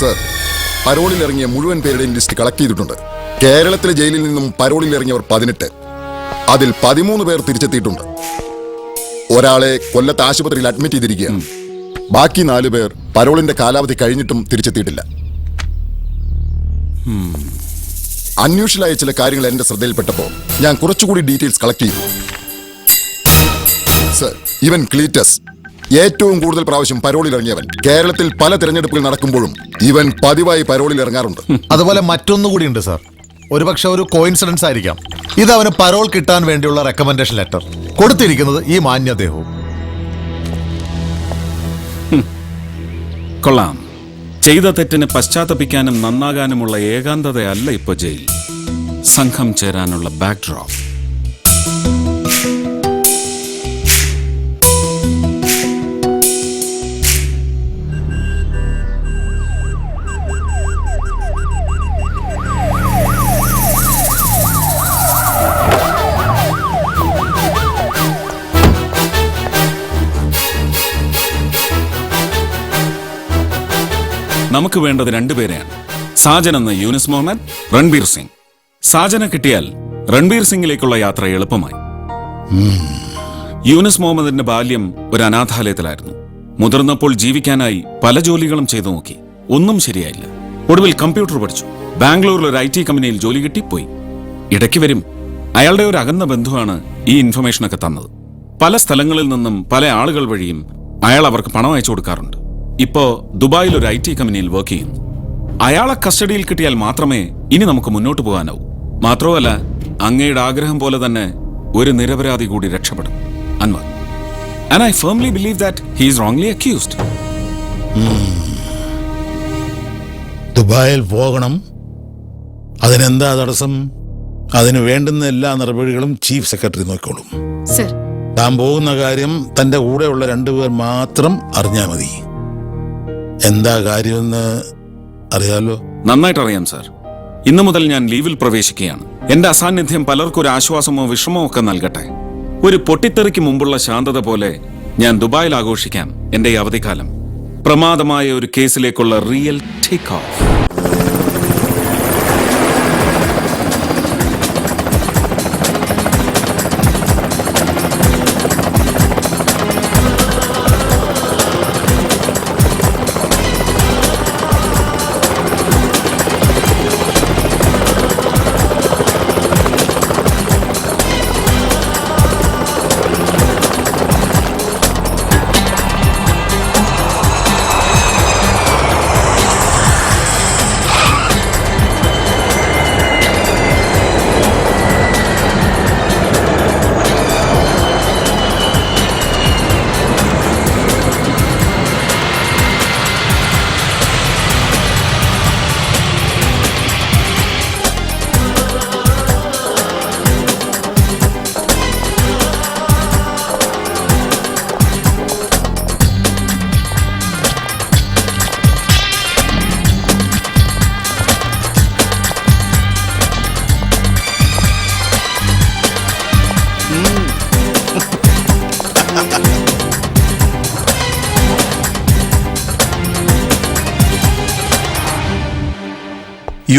സർ, പരോളിൽ ഇറങ്ങിയ മുഴുവൻ പേരുടെയും ലിസ്റ്റ് കളക്ട് ചെയ്തിട്ടുണ്ട്. കേരളത്തിലെ ജയിലിൽ നിന്നും പരോളിൽ ഇറങ്ങിയവർ 18, അതിൽ 13 പേർ തിരിച്ചെത്തിയിട്ടുണ്ട്. ഒരാളെ കൊല്ലത്ത് ആശുപത്രിയിൽ അഡ്മിറ്റ് ചെയ്തിരിക്കുകയാണ്. ബാക്കി 4 പേർ പരോളിന്റെ കാലാവധി കഴിഞ്ഞിട്ടും തിരിച്ചെത്തിയിട്ടില്ല. അൺയൂഷ്വലായ ചില കാര്യങ്ങൾ എന്റെ ശ്രദ്ധയിൽപ്പെട്ടപ്പോ ഞാൻ കുറച്ചുകൂടി ഡീറ്റെയിൽസ് കളക്ട് ചെയ്തു. സർ, ഇവൻ ക്ലീറ്റസ് ഏറ്റവും കൂടുതൽ പ്രാവശ്യം പരോളിൽ ഇറങ്ങിയവൻ. കേരളത്തിൽ പല തിരഞ്ഞെടുപ്പുകൾ നടക്കുമ്പോഴും ഇവൻ പതിവായി പരോളിൽ ഇറങ്ങാറുണ്ട്. അതുപോലെ മറ്റൊന്നുകൂടി ഉണ്ട് സാർ. ഒരുപക്ഷെ ഒരു കോയിൻസിഡൻസ് ആയിരിക്കാം. ഇത് അവന് പരോൾ കിട്ടാൻ വേണ്ടിയുള്ള റെക്കമെൻഡേഷൻ ലെറ്റർ കൊടുത്തിരിക്കുന്നത് ഈ മാന്യദേഹവും. കൊള്ളാം. ചെയ്ത തെറ്റിന് പശ്ചാത്തപിക്കാനും നന്നാകാനുമുള്ള ഏകാന്തതയല്ല ഇപ്പൊ ജയിൽ. സംഘം ചേരാനുള്ള ബാക്ക്ഡ്രോപ്പ്. നമുക്ക് വേണ്ടത് 2 പേരെയാണ്. സാജൻ എന്ന യൂനിസ് മുഹമ്മദ്, രൺബീർ സിംഗ്. സാജനെ കിട്ടിയാൽ രൺബീർ സിംഗിലേക്കുള്ള യാത്ര എളുപ്പമായി. യൂനിസ് മുഹമ്മദിന്റെ ബാല്യം ഒരു അനാഥാലയത്തിലായിരുന്നു. മുതിർന്നപ്പോൾ ജീവിക്കാനായി പല ജോലികളും ചെയ്തു നോക്കി. ഒന്നും ശരിയായില്ല. ഒടുവിൽ കമ്പ്യൂട്ടർ പഠിച്ചു. ബാംഗ്ലൂരിൽ ഒരു IT കമ്പനിയിൽ ജോലി കിട്ടി പോയി. ഇടയ്ക്ക് വരും. അയാളുടെ ഒരു അകന്ന ബന്ധുവാണ് ഈ ഇൻഫർമേഷനൊക്കെ തന്നത്. പല സ്ഥലങ്ങളിൽ നിന്നും പല ആളുകൾ വഴിയും അയാൾ അവർക്ക് പണം അയച്ചു കൊടുക്കാറുണ്ട്. ഇപ്പോ ദുബായിൽ ഒരു IT കമ്പനിയിൽ വർക്ക് ചെയ്യുന്നു. അയാളെ കസ്റ്റഡിയിൽ കിട്ടിയാൽ മാത്രമേ ഇനി നമുക്ക് മുന്നോട്ട് പോകാനാവൂ. മാത്രമല്ല, അങ്ങയുടെ ആഗ്രഹം പോലെ തന്നെ ഒരു നിരപരാധി കൂടി രക്ഷപ്പെടും, Anwar. And I firmly believe that he is wrongly accused. ദുബായിൽ പോകണം. അതിനെന്താ തടസ്സം? അതിന് വേണ്ടുന്ന എല്ലാ നടപടികളും ചീഫ് സെക്രട്ടറി നോക്കിക്കോളും. താൻ പോകുന്ന കാര്യം തന്റെ കൂടെയുള്ള 2 പേർ മാത്രം അറിഞ്ഞാൽ മതി. എന്താ കാര്യമെന്ന് അറിയാലോ? നന്നായിട്ട് അറിയാം സാർ. ഇന്നു മുതൽ ഞാൻ ലീവിൽ പ്രവേശിക്കുകയാണ്. എന്റെ അസാന്നിധ്യം പലർക്കും ഒരു ആശ്വാസമോ വിഷമോ ഒക്കെ നൽകട്ടെ. ഒരു പൊട്ടിത്തെറിക്ക് മുമ്പുള്ള ശാന്തത പോലെ ഞാൻ ദുബായിൽ ആഘോഷിക്കാം എന്റെ ഈ അവധിക്കാലം. പ്രമാദമായ ഒരു കേസിലേക്കുള്ള റിയൽ ടേക്ക് ഓഫ്.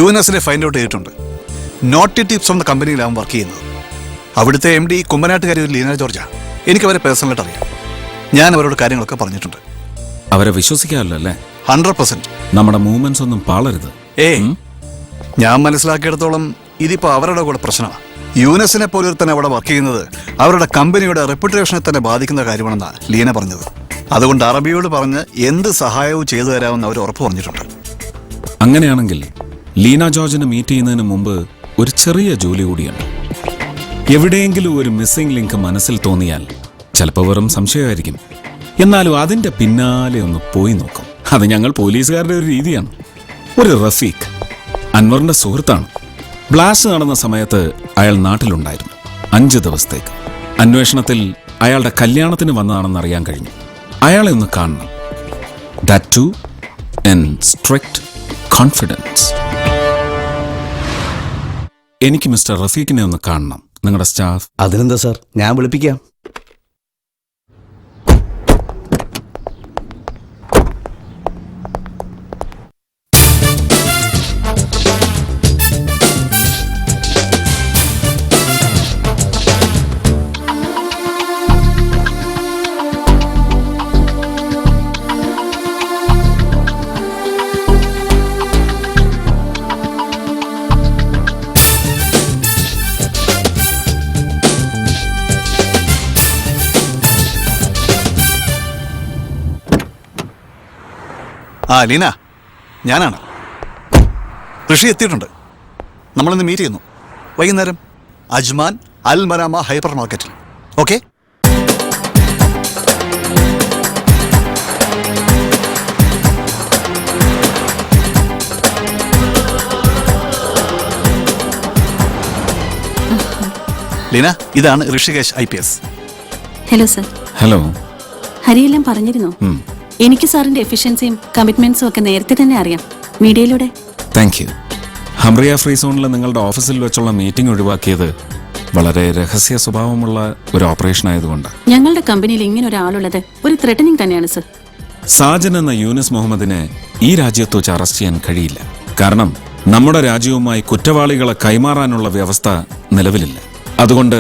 UNSനെ ഫൈൻഡ് ഔട്ട് ചെയ്തിട്ടുണ്ട്. നോട്ടി ടിപ്സ് എന്ന കമ്പനിയിലാണ് വർക്ക് ചെയ്യുന്നത്. അവിടുത്തെ MD കുമ്മനാട്ടുകാരി ഒരു ലീന ജോർജാ. എനിക്ക് അവരെ പേഴ്സണലായിട്ട് അറിയാം. ഞാൻ അവരോട് കാര്യങ്ങളൊക്കെ പറഞ്ഞിട്ടുണ്ട്. അവരെ വിശ്വസിക്കാമല്ലോ അല്ലേ? 100%. നമ്മുടെ മൂവ്മെന്റ്സ് ഒന്നും പാളരുത്. ഞാൻ മനസ്സിലാക്കിയിടത്തോളം ഇതിപ്പോ അവരുടെ കൂടെ പ്രശ്നമാണ്. UNSനെ പോലെ തന്നെ അവിടെ വർക്ക് ചെയ്യുന്നത് അവരുടെ കമ്പനിയുടെ റെപ്യൂട്ടേഷനെ തന്നെ ബാധിക്കുന്ന കാര്യമാണെന്നാണ് ലീന പറഞ്ഞത്. അതുകൊണ്ട് അറബിയോട് പറഞ്ഞ് എന്ത് സഹായവും ചെയ്തു തരാമെന്ന് അവർ ഉറപ്പ് പറഞ്ഞിട്ടുണ്ട്. അങ്ങനെയാണെങ്കിൽ ലീന ജോർജിനെ മീറ്റ് ചെയ്യുന്നതിന് മുമ്പ് ഒരു ചെറിയ ജോലി കൂടിയുണ്ട്. എവിടെയെങ്കിലും ഒരു മിസ്സിംഗ് ലിങ്ക് മനസ്സിൽ തോന്നിയാൽ ചിലപ്പോൾ വെറും സംശയമായിരിക്കും. എന്നാലും അതിന്റെ പിന്നാലെ ഒന്ന് പോയി നോക്കും. അത് ഞങ്ങൾ പോലീസുകാരുടെ ഒരു രീതിയാണ്. ഒരു റഫീഖ് അൻവറിന്റെ സുഹൃത്താണ്. ബ്ലാസ്റ്റ് നടന്ന സമയത്ത് അയാൾ നാട്ടിലുണ്ടായിരുന്നു 5 ദിവസത്തേക്ക്. അന്വേഷണത്തിൽ അയാളുടെ കല്യാണത്തിന് വന്നതാണെന്ന് അറിയാൻ കഴിഞ്ഞു. അയാളെ ഒന്ന് കാണണം. That too in strict confidence. എനിക്ക് മിസ്റ്റർ റഫീഖിനെ ഒന്ന് കാണണം. നിങ്ങളുടെ സ്റ്റാഫ്. അതിനെന്താ സാർ, ഞാൻ വിളിപ്പിക്കാം. ആ ലീന, ഞാനാണ്. ഋഷി എത്തിയിട്ടുണ്ട്. നമ്മളിന്ന് മീറ്റ് ചെയ്യുന്നു വൈകുന്നേരം അജ്മാൻ അൽ മനാമ ഹൈപ്പർ മാർക്കറ്റിൽ. ഓക്കെ? ലീന, ഇതാണ് Rishikesh IPS. Hello sir. Hello. ഹരിയെല്ലാം പറഞ്ഞിരുന്നു. എനിക്ക് സാറിന്റെ എഫിഷ്യൻസിയും കമ്മിറ്റ്മെന്റ്സും ഒക്കെ നേരത്തെ തന്നെ അറിയാം, മീഡിയയിലൂടെ. Thank you. ഹംറിയ ഫ്രീ സോണിൽ നിങ്ങളുടെ ഓഫീസിൽ വെച്ചുള്ള മീറ്റിംഗ് ഒഴിവാക്കിയത് വളരെ രഹസ്യ സ്വഭാവമുള്ള ഒരു ഓപ്പറേഷൻ ആയതുകൊണ്ട്. ഞങ്ങളുടെ കമ്പനിയിൽ ഇങ്ങനെ ഒരാളുള്ളത് ഒരു ത്രെറ്റനിങ് തന്നെയാണ് സർ. സാജൻ എന്ന യൂനിസ് മുഹമ്മദിനെ ഈ രാജ്യത്ത് വെച്ച് അറസ്റ്റ് ചെയ്യാൻ കഴിയില്ല. കാരണം നമ്മുടെ രാജ്യവുമായി കുറ്റവാളികളെ കൈമാറാനുള്ള വ്യവസ്ഥ നിലവിലില്ല. അതുകൊണ്ട്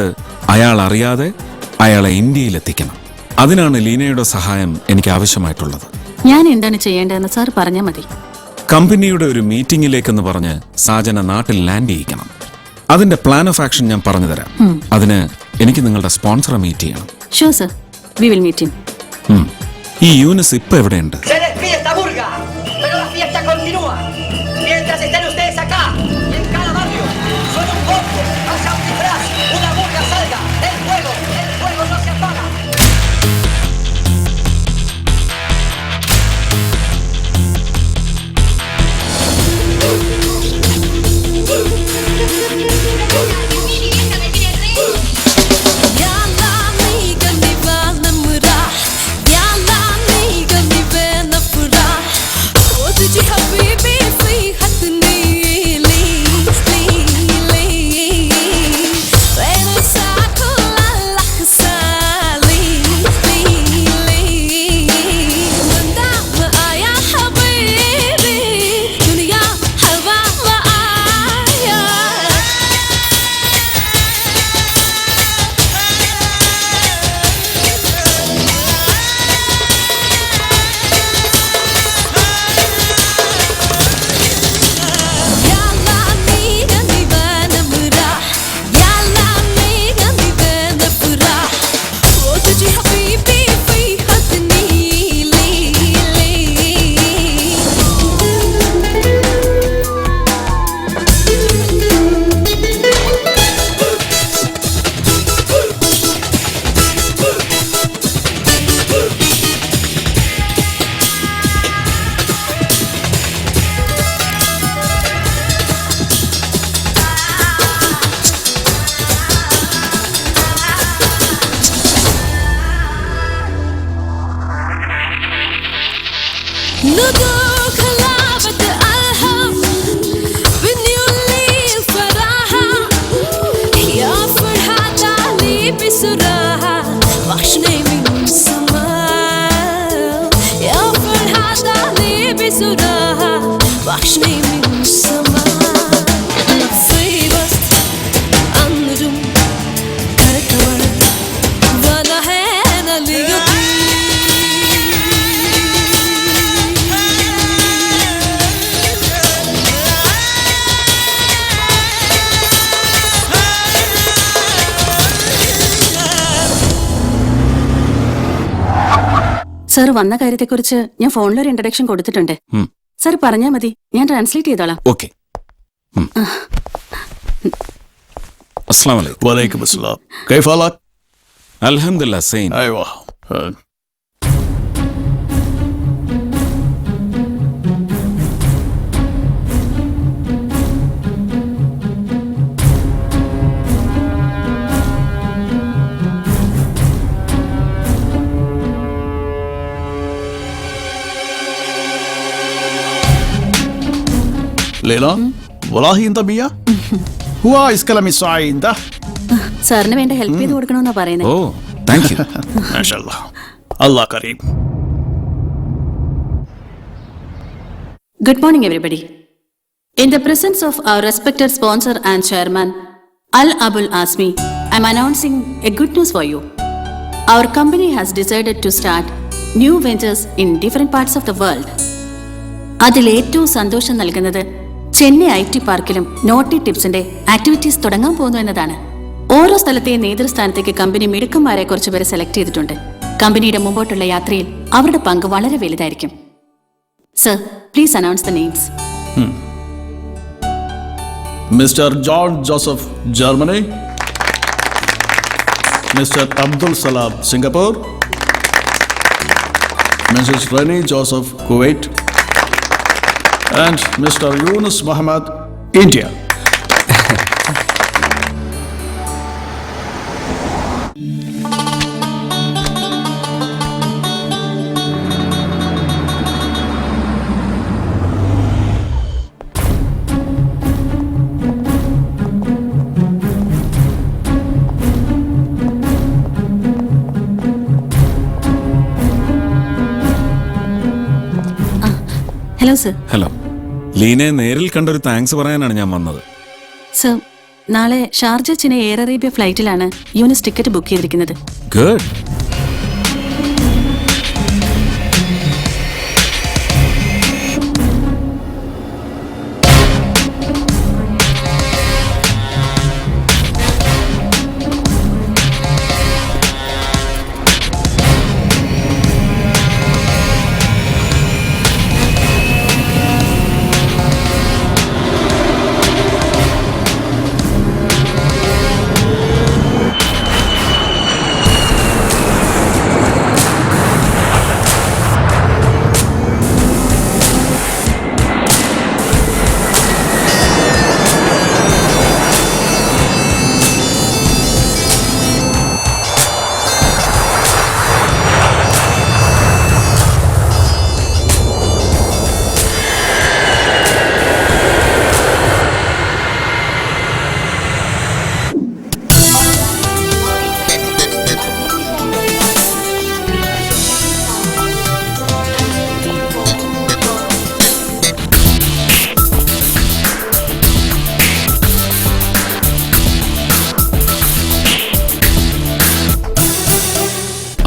അയാൾ അറിയാതെ അയാളെ ഇന്ത്യയിലെത്തിക്കണം. അതിനാണ് ലീനയുടെ സഹായം എനിക്ക് ആവശ്യമായിട്ടുള്ളത്. ഞാൻ എന്താണ് ചെയ്യേണ്ടതെന്ന് സാർ പറഞ്ഞാൽ മതി. കമ്പനിയുടെ ഒരു മീറ്റിംഗിലേക്കെന്ന് പറഞ്ഞ് സാജന നാട്ടിൽ ലാൻഡ് ചെയ്യിക്കണം. അതിന്റെ പ്ലാൻ ഓഫ് ആക്ഷൻ ഞാൻ പറഞ്ഞു തരാം. അതിന് എനിക്ക് നിങ്ങളുടെ സ്പോൺസറെ മീറ്റ് ചെയ്യണം. Sure sir, we will meet him. ഈ യൂനിസ് ഇപ്പൊ എവിടെയുണ്ട്? സർ വന്ന കാര്യത്തെക്കുറിച്ച് ഞാൻ ഫോണിലൊരു ഇൻട്രഡക്ഷൻ കൊടുത്തിട്ടുണ്ട്. സർ പറഞ്ഞാൽ മതി, ഞാൻ ട്രാൻസ്ലേറ്റ് ചെയ്തോളാം. ഓക്കെ. അസ്സലാമു അലൈക്കും. വലൈക്കും അസ്സലാം. കൈഫ ഹാലക്? അൽഹംദുലില്ലാഹ് സൈൻ. അയ്യോ. ലീല, വലാഹി എന്താ മിയ? ഹുവാ ഇസ്കലമി സായിന്ദ. സാറിന് വേണ്ട ഹെൽപ്പ് ചെയ്ത് കൊടുക്കണമെന്നാ പറയുന്നത്. ഓ, താങ്ക് യു. മാഷാഅല്ലാഹ്. അല്ലാഹ് കരീം. Good morning, everybody. In the presence of our respected sponsor and chairman, Al Abul Asmi, I'm announcing a good news for you. Our company has decided to start new ventures in different parts of the world. അതിൽ ഏറ്റവും സന്തോഷം നൽകുന്നത് Chennai IT പാർക്കിലും naughty ടിപ്സിന്റെ activities തുടങ്ങാൻ പോകുന്നു എന്നതാണ്. ഓരോ സ്ഥലത്തെയും നേതൃസ്ഥാനത്തേക്ക് company മിടുക്കന്മാരെ കുറച്ചുപേരെ select ചെയ്തിട്ടുണ്ട്. കമ്പനിയുടെ മുമ്പോട്ടുള്ള യാത്രയിൽ അവരുടെ പങ്ക് വളരെ വലുതായിരിക്കും. Sir, please announce the names. Mr. John Joseph, Germany. Mr. Abdul Salam, Singapore. Mrs. Rani Joseph, Kuwait. And Mr. Yunus Muhammad, India. Hello sir. Hello. ലീനയെ നേരിൽ കണ്ടൊരു താങ്ക്സ് പറയാനാണ് ഞാൻ വന്നത്. സർ, നാളെ ഷാർജ ചെന്നൈ എയർ അറേബ്യ ഫ്ലൈറ്റിലാണ് യൂനിസ് ടിക്കറ്റ് ബുക്ക് ചെയ്തിരിക്കുന്നത്. Good.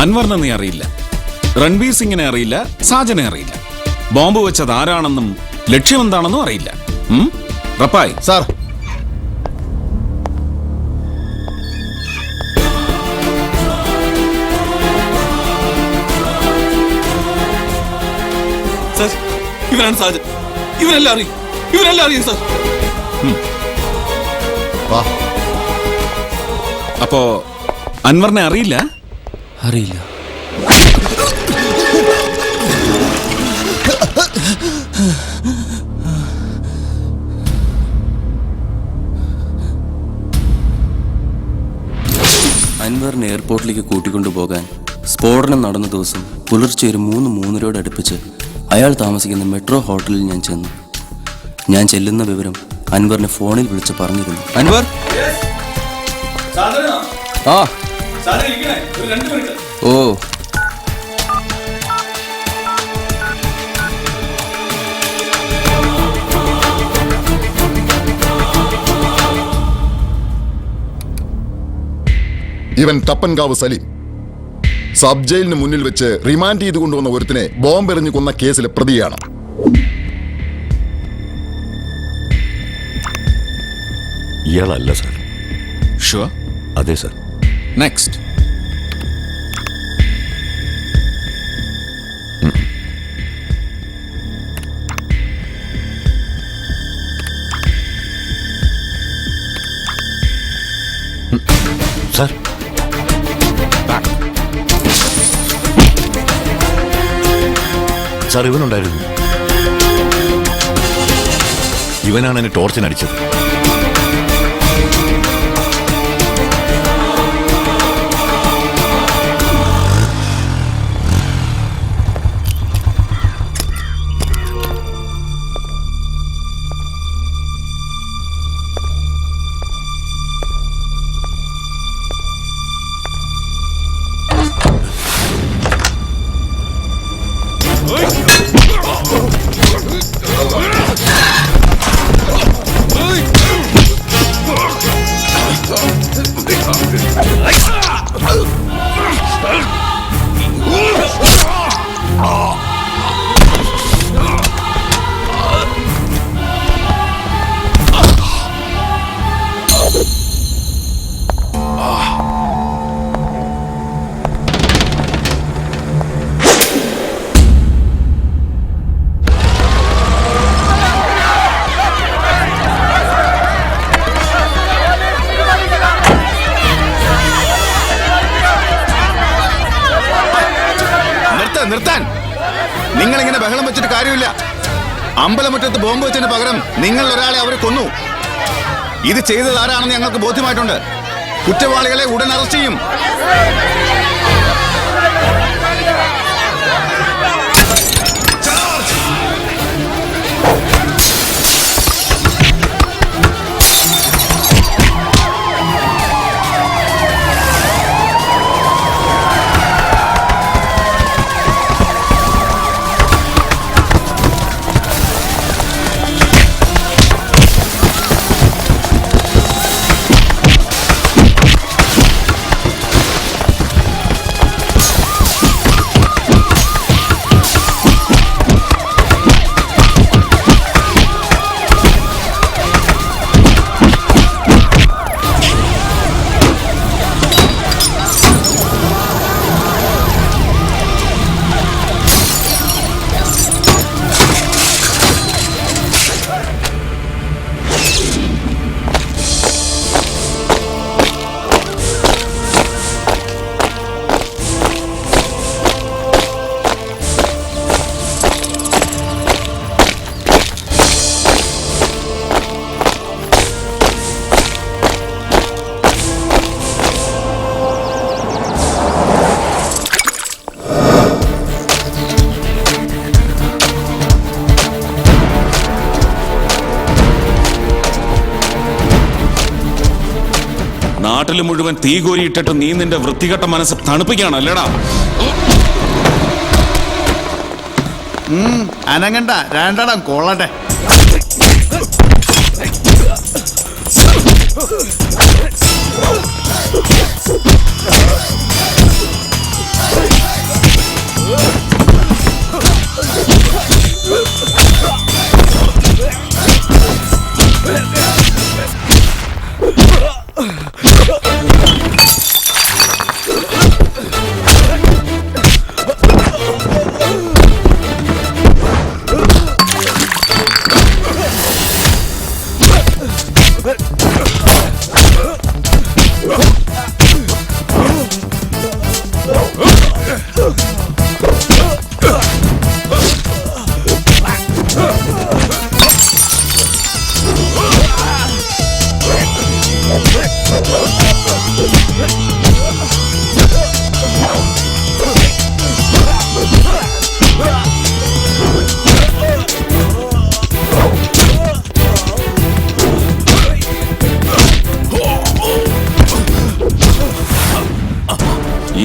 അൻവറിനെ നീ അറിയില്ല, രൺവീർ സിംഗിനെ അറിയില്ല, സാജനെ അറിയില്ല. ബോംബ് വെച്ചത് ആരാണെന്നും ലക്ഷ്യമെന്താണെന്നും അറിയില്ല. റപ്പായ് സാർ, ഇവരാണ് സാജൻ. ഇവരെല്ലാം അറിയും സാർ. അപ്പോ അൻവറിനെ അറിയില്ല? അറിയില്ല. അൻവറിനെ എയർപോർട്ടിലേക്ക് കൂട്ടിക്കൊണ്ടുപോകാൻ സ്ഫോടനം നടന്ന ദിവസം പുലർച്ചെ ഒരു 3:03 അടുപ്പിച്ച് അയാൾ താമസിക്കുന്ന മെട്രോ ഹോട്ടലിൽ ഞാൻ ചെന്നു. ഞാൻ ചെല്ലുന്ന വിവരം അൻവറിനെ ഫോണിൽ വിളിച്ച് പറഞ്ഞിരുന്നു. അൻവർ, ആ ഓ ഇവൻ തപ്പൻകാവ് സലീം സബ് ജയിലിന് മുന്നിൽ വെച്ച് റിമാൻഡ് ചെയ്ത് കൊണ്ടുവന്ന ഒരുത്തിനെ ബോംബെറിഞ്ഞു കൊന്ന കേസിലെ പ്രതിയാണ്. ഇയാളല്ല സാർ. ഷുവർ? അതെ സാർ. നെക്സ്റ്റ്. സാർ, സാർ ഇവനുണ്ടായിരുന്നു. ഇവനാണ് എന്നെ ടോർച്ചിനടിച്ചത്. Hey! നിർത്താൻ. നിങ്ങളിങ്ങനെ ബഹളം വെച്ചിട്ട് കാര്യമില്ല. അമ്പലമുറ്റത്ത് ബോംബ് വെച്ചതിന് പകരം നിങ്ങൾ ഒരാളെ അവരെ കൊന്നു. ഇത് ചെയ്തത് ആരാണെന്ന് ഞങ്ങൾക്ക് ബോധ്യമായിട്ടുണ്ട്. കുറ്റവാളികളെ ഉടൻ അറസ്റ്റ് ചെയ്യും. നാട്ടിൽ മുഴുവൻ തീ കോരിയിട്ടിട്ട് നീ നിന്റെ വൃത്തികെട്ട മനസ്സ് തണുപ്പിക്കുകയാണ് അല്ലേടാ? അനങ്ങണ്ട, രണ്ടെണ്ണം കൊള്ളട്ടെ.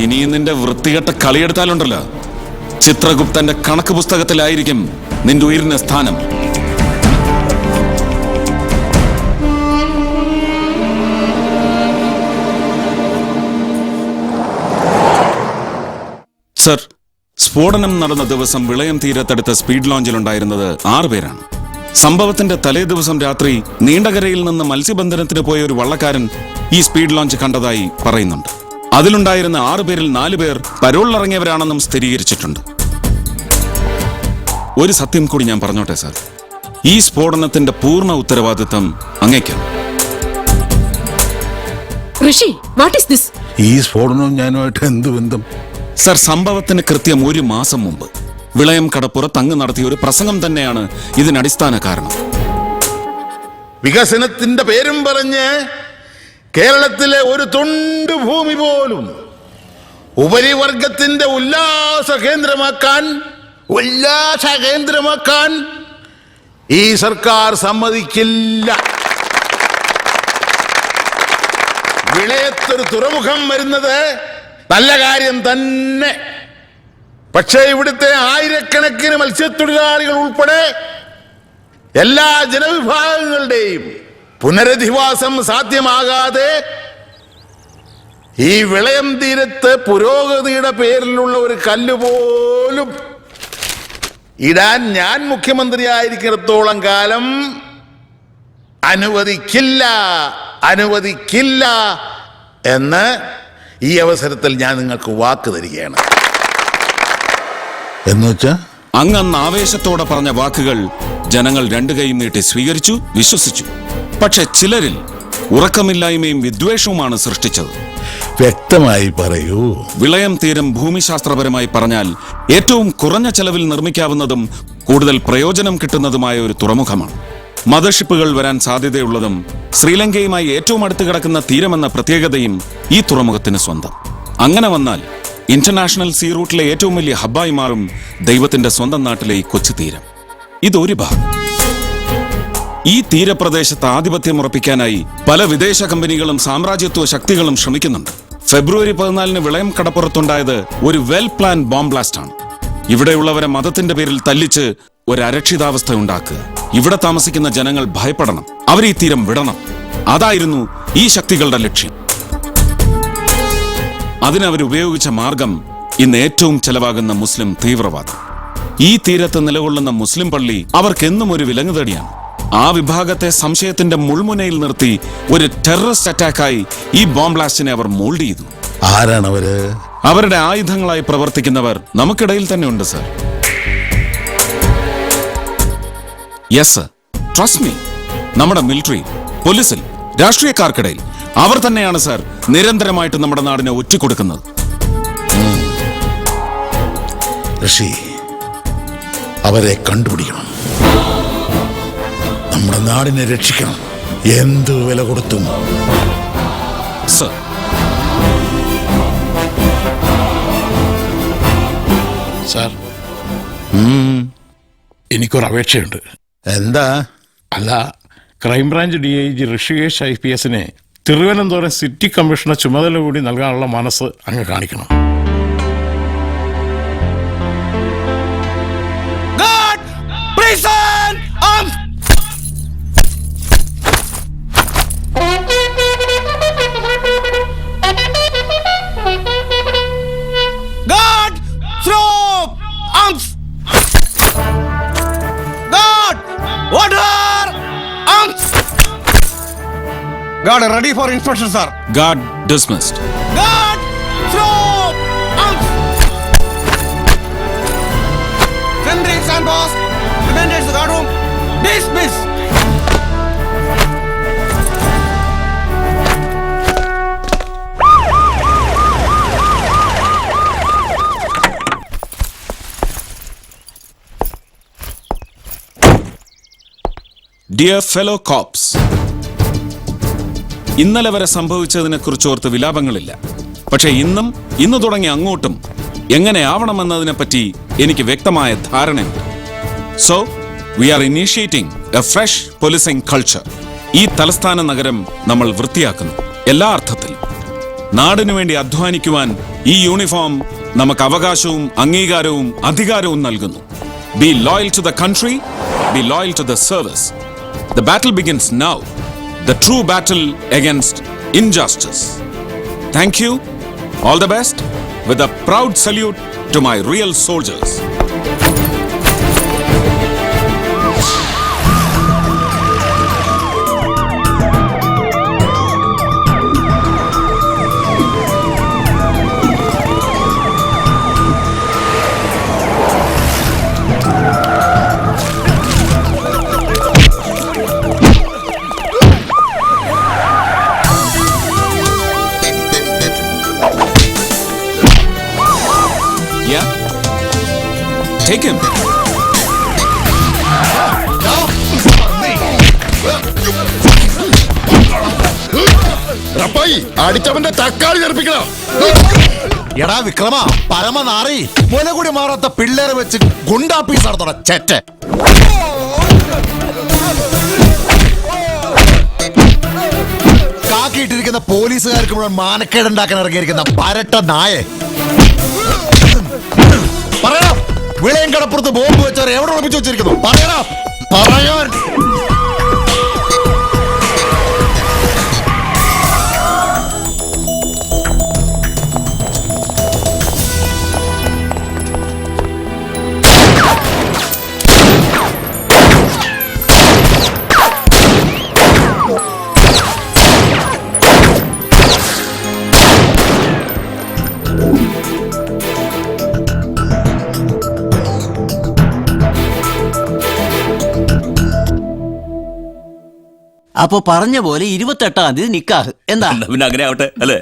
ഇനിയും നിന്റെ വൃത്തികെട്ട കളിയെടുത്താലുണ്ടല്ലോ, ചിത്രഗുപ്തന്റെ കണക്ക് പുസ്തകത്തിലായിരിക്കും നിന്റെ ഉയർന്ന സ്ഥാനം. സർ, സ്ഫോടനം നടന്ന ദിവസം വിളയം തീരത്തടുത്ത സ്പീഡ് ലോഞ്ചിലുണ്ടായിരുന്നത് 6 പേരാണ്. സംഭവത്തിന്റെ തലേ ദിവസം രാത്രി നീണ്ടകരയിൽ നിന്ന് മത്സ്യബന്ധനത്തിന് പോയ ഒരു വള്ളക്കാരൻ ഈ സ്പീഡ് ലോഞ്ച് കണ്ടതായി പറയുന്നുണ്ട്. അതിലുണ്ടായിരുന്ന 6 പേരിൽ 4 പേർ പരോളിലിറങ്ങിയവരാണെന്നും സ്ഥിരീകരിച്ചിട്ടുണ്ട്. ഒരു സത്യം കൂടി ഞാൻ പറഞ്ഞോട്ടെ സാർ, ഈ സ്ഫോടനത്തിന്റെ പൂർണ്ണ ഉത്തരവാദിത്വം അങ്ങേക്കാണ്. ഈ സ്ഫോടനവും ഞാനുമായിട്ട് എന്ത് ബന്ധം? സർ, സംഭവത്തിന് കൃത്യം 1 മാസം മുമ്പ് വിളയം കടപ്പുറത്ത് അങ്ങ് നടത്തിയ ഒരു പ്രസംഗം തന്നെയാണ് ഇതിനടിസ്ഥാന കാരണം. വികസനത്തിന്റെ പേരും പറഞ്ഞ് കേരളത്തിലെ ഒരു തുണ്ട് ഭൂമി പോലും ഉപരിവർഗത്തിന്റെ ഉല്ലാസ കേന്ദ്രമാക്കാൻ ഈ സർക്കാർ സമ്മതിക്കില്ല. വിളയത്തൊരു തുറമുഖം വരുന്നത് നല്ല കാര്യം തന്നെ. പക്ഷേ ഇവിടുത്തെ ആയിരക്കണക്കിന് മത്സ്യത്തൊഴിലാളികൾ ഉൾപ്പെടെ എല്ലാ ജനവിഭാഗങ്ങളുടെയും പുനരധിവാസം സാധ്യമാകാതെ ഈ വിളയം തീരത്ത് പുരോഗതിയുടെ പേരിലുള്ള ഒരു കല്ല് പോലും ഇടാൻ ഞാൻ മുഖ്യമന്ത്രിയായിരിക്കുന്നിടത്തോളം കാലം അനുവദിക്കില്ല എന്ന് ഈ അവസരത്തിൽ ഞാൻ നിങ്ങൾക്ക് വാക്ക് തരികയാണ്. എന്നുവെച്ചാ അങ്ങ് ആവേശത്തോടെ പറഞ്ഞ വാക്കുകൾ ജനങ്ങൾ 2 കൈയും നീട്ടി സ്വീകരിച്ചു, വിശ്വസിച്ചു. പക്ഷെ ചിലരിൽ ഉറക്കമില്ലായ്മയും വിദ്വേഷവുമാണ് സൃഷ്ടിച്ചത്. വ്യക്തമായി പറയൂ. വിളയം തീരം ഭൂമിശാസ്ത്രപരമായി പറഞ്ഞാൽ ഏറ്റവും കുറഞ്ഞ ചെലവിൽ നിർമ്മിക്കാവുന്നതും കൂടുതൽ പ്രയോജനം കിട്ടുന്നതുമായ ഒരു തുറമുഖമാണ്. മദർഷിപ്പുകൾ വരാൻ സാധ്യതയുള്ളതും ശ്രീലങ്കയുമായി ഏറ്റവും അടുത്ത് കിടക്കുന്ന തീരമെന്ന പ്രത്യേകതയും ഈ തുറമുഖത്തിന് സ്വന്തം. അങ്ങനെ വന്നാൽ ഇന്റർനാഷണൽ സീ റൂട്ടിലെ ഏറ്റവും വലിയ ഹബ്ബായി മാറും ദൈവത്തിന്റെ സ്വന്തം നാട്ടിലെ ഈ കൊച്ചു തീരം. ഇതൊരു ഭാഗം. ഈ തീരപ്രദേശത്ത് ആധിപത്യം ഉറപ്പിക്കാനായി പല വിദേശ കമ്പനികളും സാമ്രാജ്യത്വ ശക്തികളും ശ്രമിക്കുന്നുണ്ട്. ഫെബ്രുവരി 14 വിളയം കടപ്പുറത്തുണ്ടായത് ഒരു വെൽ പ്ലാൻ ബോംബ് ബ്ലാസ്റ്റ് ആണ്. ഇവിടെയുള്ളവരെ മതത്തിന്റെ പേരിൽ തല്ലിച്ച് ഒരു അരക്ഷിതാവസ്ഥ ഉണ്ടാക്കുക. ഇവിടെ താമസിക്കുന്ന ജനങ്ങൾ ഭയപ്പെടണം, അവർ ഈ തീരം വിടണം. അതായിരുന്നു ഈ ശക്തികളുടെ ലക്ഷ്യം. അതിനവരുപയോഗിച്ച മാർഗം ഇന്ന് ഏറ്റവും ചെലവാകുന്ന മുസ്ലിം തീവ്രവാദം. ഈ തീരത്ത് നിലകൊള്ളുന്ന മുസ്ലിം പള്ളി അവർക്കെന്നും ഒരു വിലങ്ങുതടിയാണ്. ആ വിഭാഗത്തെ സംശയത്തിന്റെ മുൾമുനയിൽ നിർത്തി ഒരു ടെററിസ്റ്റ് അറ്റാക്കായി ഈ ബോംബ് ബ്ലാസ്റ്റിനെ അവർ മോൾഡ് ചെയ്തു. ആരാണവര്? അവരുടെ ആയുധങ്ങളായി പ്രവർത്തിക്കുന്നവർ നമുക്കിടയിൽ തന്നെ ഉണ്ട് sir. Yes sir, trust me. നമ്മുടെ മിലിറ്ററി, പോലീസിൽ, രാഷ്ട്രീയക്കാർക്കിടയിൽ അവർ തന്നെയാണ് സർ നിരന്തരമായിട്ട് നമ്മുടെ നാടിനെ ഒറ്റിക്കൊടുക്കുന്നത്. ഋഷി, അവരെ കണ്ടുപിടിക്കണം. നമ്മുടെ നാടിനെ രക്ഷിക്കണം, എന്ത് വില കൊടുത്തും. സർ, സാർ, എനിക്കൊരു അപേക്ഷയുണ്ട്. എന്താ? അല്ല, ക്രൈംബ്രാഞ്ച് DIG ഋഷികേഷ് IPSനെ തിരുവനന്തപുരം സിറ്റി കമ്മീഷണർ ചുമതല കൂടി നൽകാനുള്ള മനസ്സ് അങ്ങ് കാണിക്കണം. Guard ready for inspection, sir. Guard dismissed. Guard throw arms. Sentries and boss. Defenders the guard room. Dismiss. Dear fellow cops, ഇന്നലെ വരെ സംഭവിച്ചതിനെക്കുറിച്ചോർത്ത് വിലാപങ്ങളില്ല. പക്ഷേ ഇന്ന് തുടങ്ങി അങ്ങോട്ടും എങ്ങനെയാവണമെന്നതിനെപ്പറ്റി എനിക്ക് വ്യക്തമായ ധാരണയുണ്ട്. So we are initiating a fresh policing culture. ഈ തലസ്ഥാന നഗരം നമ്മൾ വൃത്തിയാക്കുന്നു, എല്ലാ അർത്ഥത്തിലും. നാടിനു വേണ്ടി അധ്വാനിക്കുവാൻ ഈ യൂണിഫോം നമുക്ക് അവകാശവും അംഗീകാരവും അധികാരവും നൽകുന്നു. Be loyal to the country, be loyal to the service. The battle begins now. The true battle against injustice. Thank you. All the best. With a proud salute to my real soldiers. Take him. അടിച്ചവന്റെ തക്കാളി തെറിപ്പിക്കണം. എടാ വിക്രമ, പരമനാറി, മുല കൂടി മാറാത്ത പിള്ളേരെ വെച്ച് ഗുണ്ടാപ്പീസ് നടത്തണ ചെറ്റ. കാക്കിയിട്ടിരിക്കുന്ന പോലീസുകാർക്ക് മുഴുവൻ മാനക്കേടുണ്ടാക്കാൻ ഇറങ്ങിയിരിക്കുന്ന പരട്ട നായെ. പറയണം, വിളയം കടപ്പുറത്ത് ബോംബ് വെച്ചവർ എവിടെ ഉറപ്പിച്ചു വെച്ചിരിക്കുന്നു? പറയണം, പറയാൻ. അപ്പൊ പറഞ്ഞ പോലെ 28-ാം തീയതി നിക്കാഹ് എന്താ? പിന്നെ അങ്ങനെ ആവട്ടെ അല്ലേ?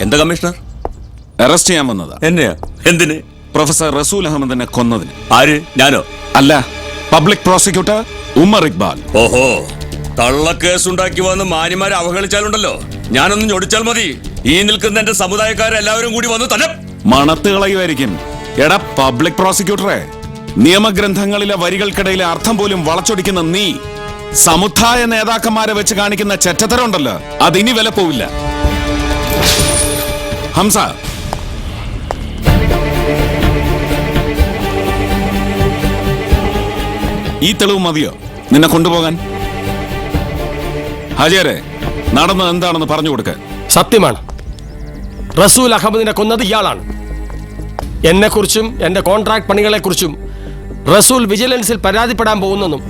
എന്താ കമ്മീഷണർ? അറസ്റ്റ് ചെയ്യാൻ വന്നതാ. എന്നെയാ? എന്തിന്? പ്രൊഫസർ റസൂൽ അഹമ്മദിനെ കൊന്നതിന്. ആര്? ഞാനോ? അല്ല, പബ്ലിക് പ്രോസിക്യൂട്ടർ ഉമർ ഇക്ബാൽ. ഓഹോ, കള്ളക്കേസുണ്ടാക്കി വന്ന് മാന്യമാരെ അവഹേളിച്ചാലുണ്ടല്ലോ, ഞാനൊന്ന് ഞൊടിച്ചാൽ മതി, ഈ നിൽക്കുന്ന എന്റെ സമുദായക്കാരെല്ലാവരും കൂടി വന്ന് തന്നെ മണത്ത് കളയുമായിരിക്കും. എടാ പബ്ലിക് പ്രോസിക്യൂട്ടറെ, നിയമഗ്രന്ഥങ്ങളിലെ വരികൾക്കിടയിലെ അർത്ഥം പോലും വളച്ചൊടിക്കുന്ന നീ സമുദായ നേതാക്കന്മാരെ വെച്ച് കാണിക്കുന്ന ചെറ്റത്തരം ഉണ്ടല്ലോ, അതിനി വില പോവില്ല. ഹംസ, ഈ തെളിവ് മതിയോ നിന്നെ കൊണ്ടുപോകാൻ? ഹാജിയാരെ, നടന്നത് എന്താണെന്ന് പറഞ്ഞു കൊടുക്ക. സത്യമാണ്, റസൂൽ അഹമ്മദിനെ കൊന്നത് ഇയാളാണ്. എന്നെക്കുറിച്ചും എന്റെ കോൺട്രാക്ട് പണികളെക്കുറിച്ചും റസൂൽ വിജിലൻസിൽ പരാതിപ്പെടാൻ പോകുന്നെന്നും